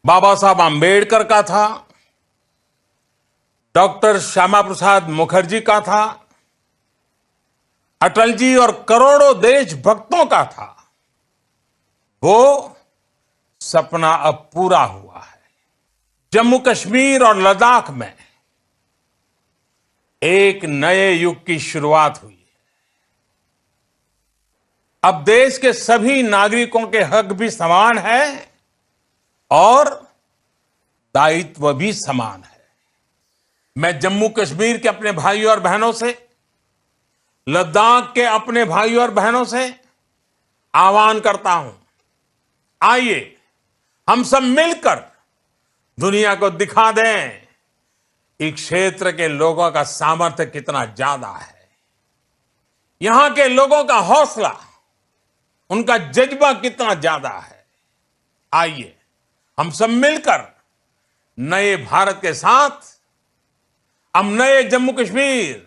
बाबा साहब आम्बेडकर का था, डॉक्टर श्यामा प्रसाद मुखर्जी का था, अटल जी और करोड़ों देशभक्तों का था, वो सपना अब पूरा हुआ है। जम्मू कश्मीर और लद्दाख में एक नए युग की शुरुआत हुई है। अब देश के सभी नागरिकों के हक भी समान है और दायित्व भी समान है। मैं जम्मू कश्मीर के अपने भाइयों और बहनों से, लद्दाख के अपने भाइयों और बहनों से आह्वान करता हूं, आइए हम सब मिलकर दुनिया को दिखा दें इस क्षेत्र के लोगों का सामर्थ्य कितना ज्यादा है, यहां के लोगों का हौसला, उनका जज्बा कितना ज्यादा है। आइए हम सब मिलकर नए भारत के साथ हम नए जम्मू कश्मीर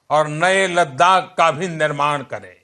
और नए लद्दाख का भी निर्माण करें।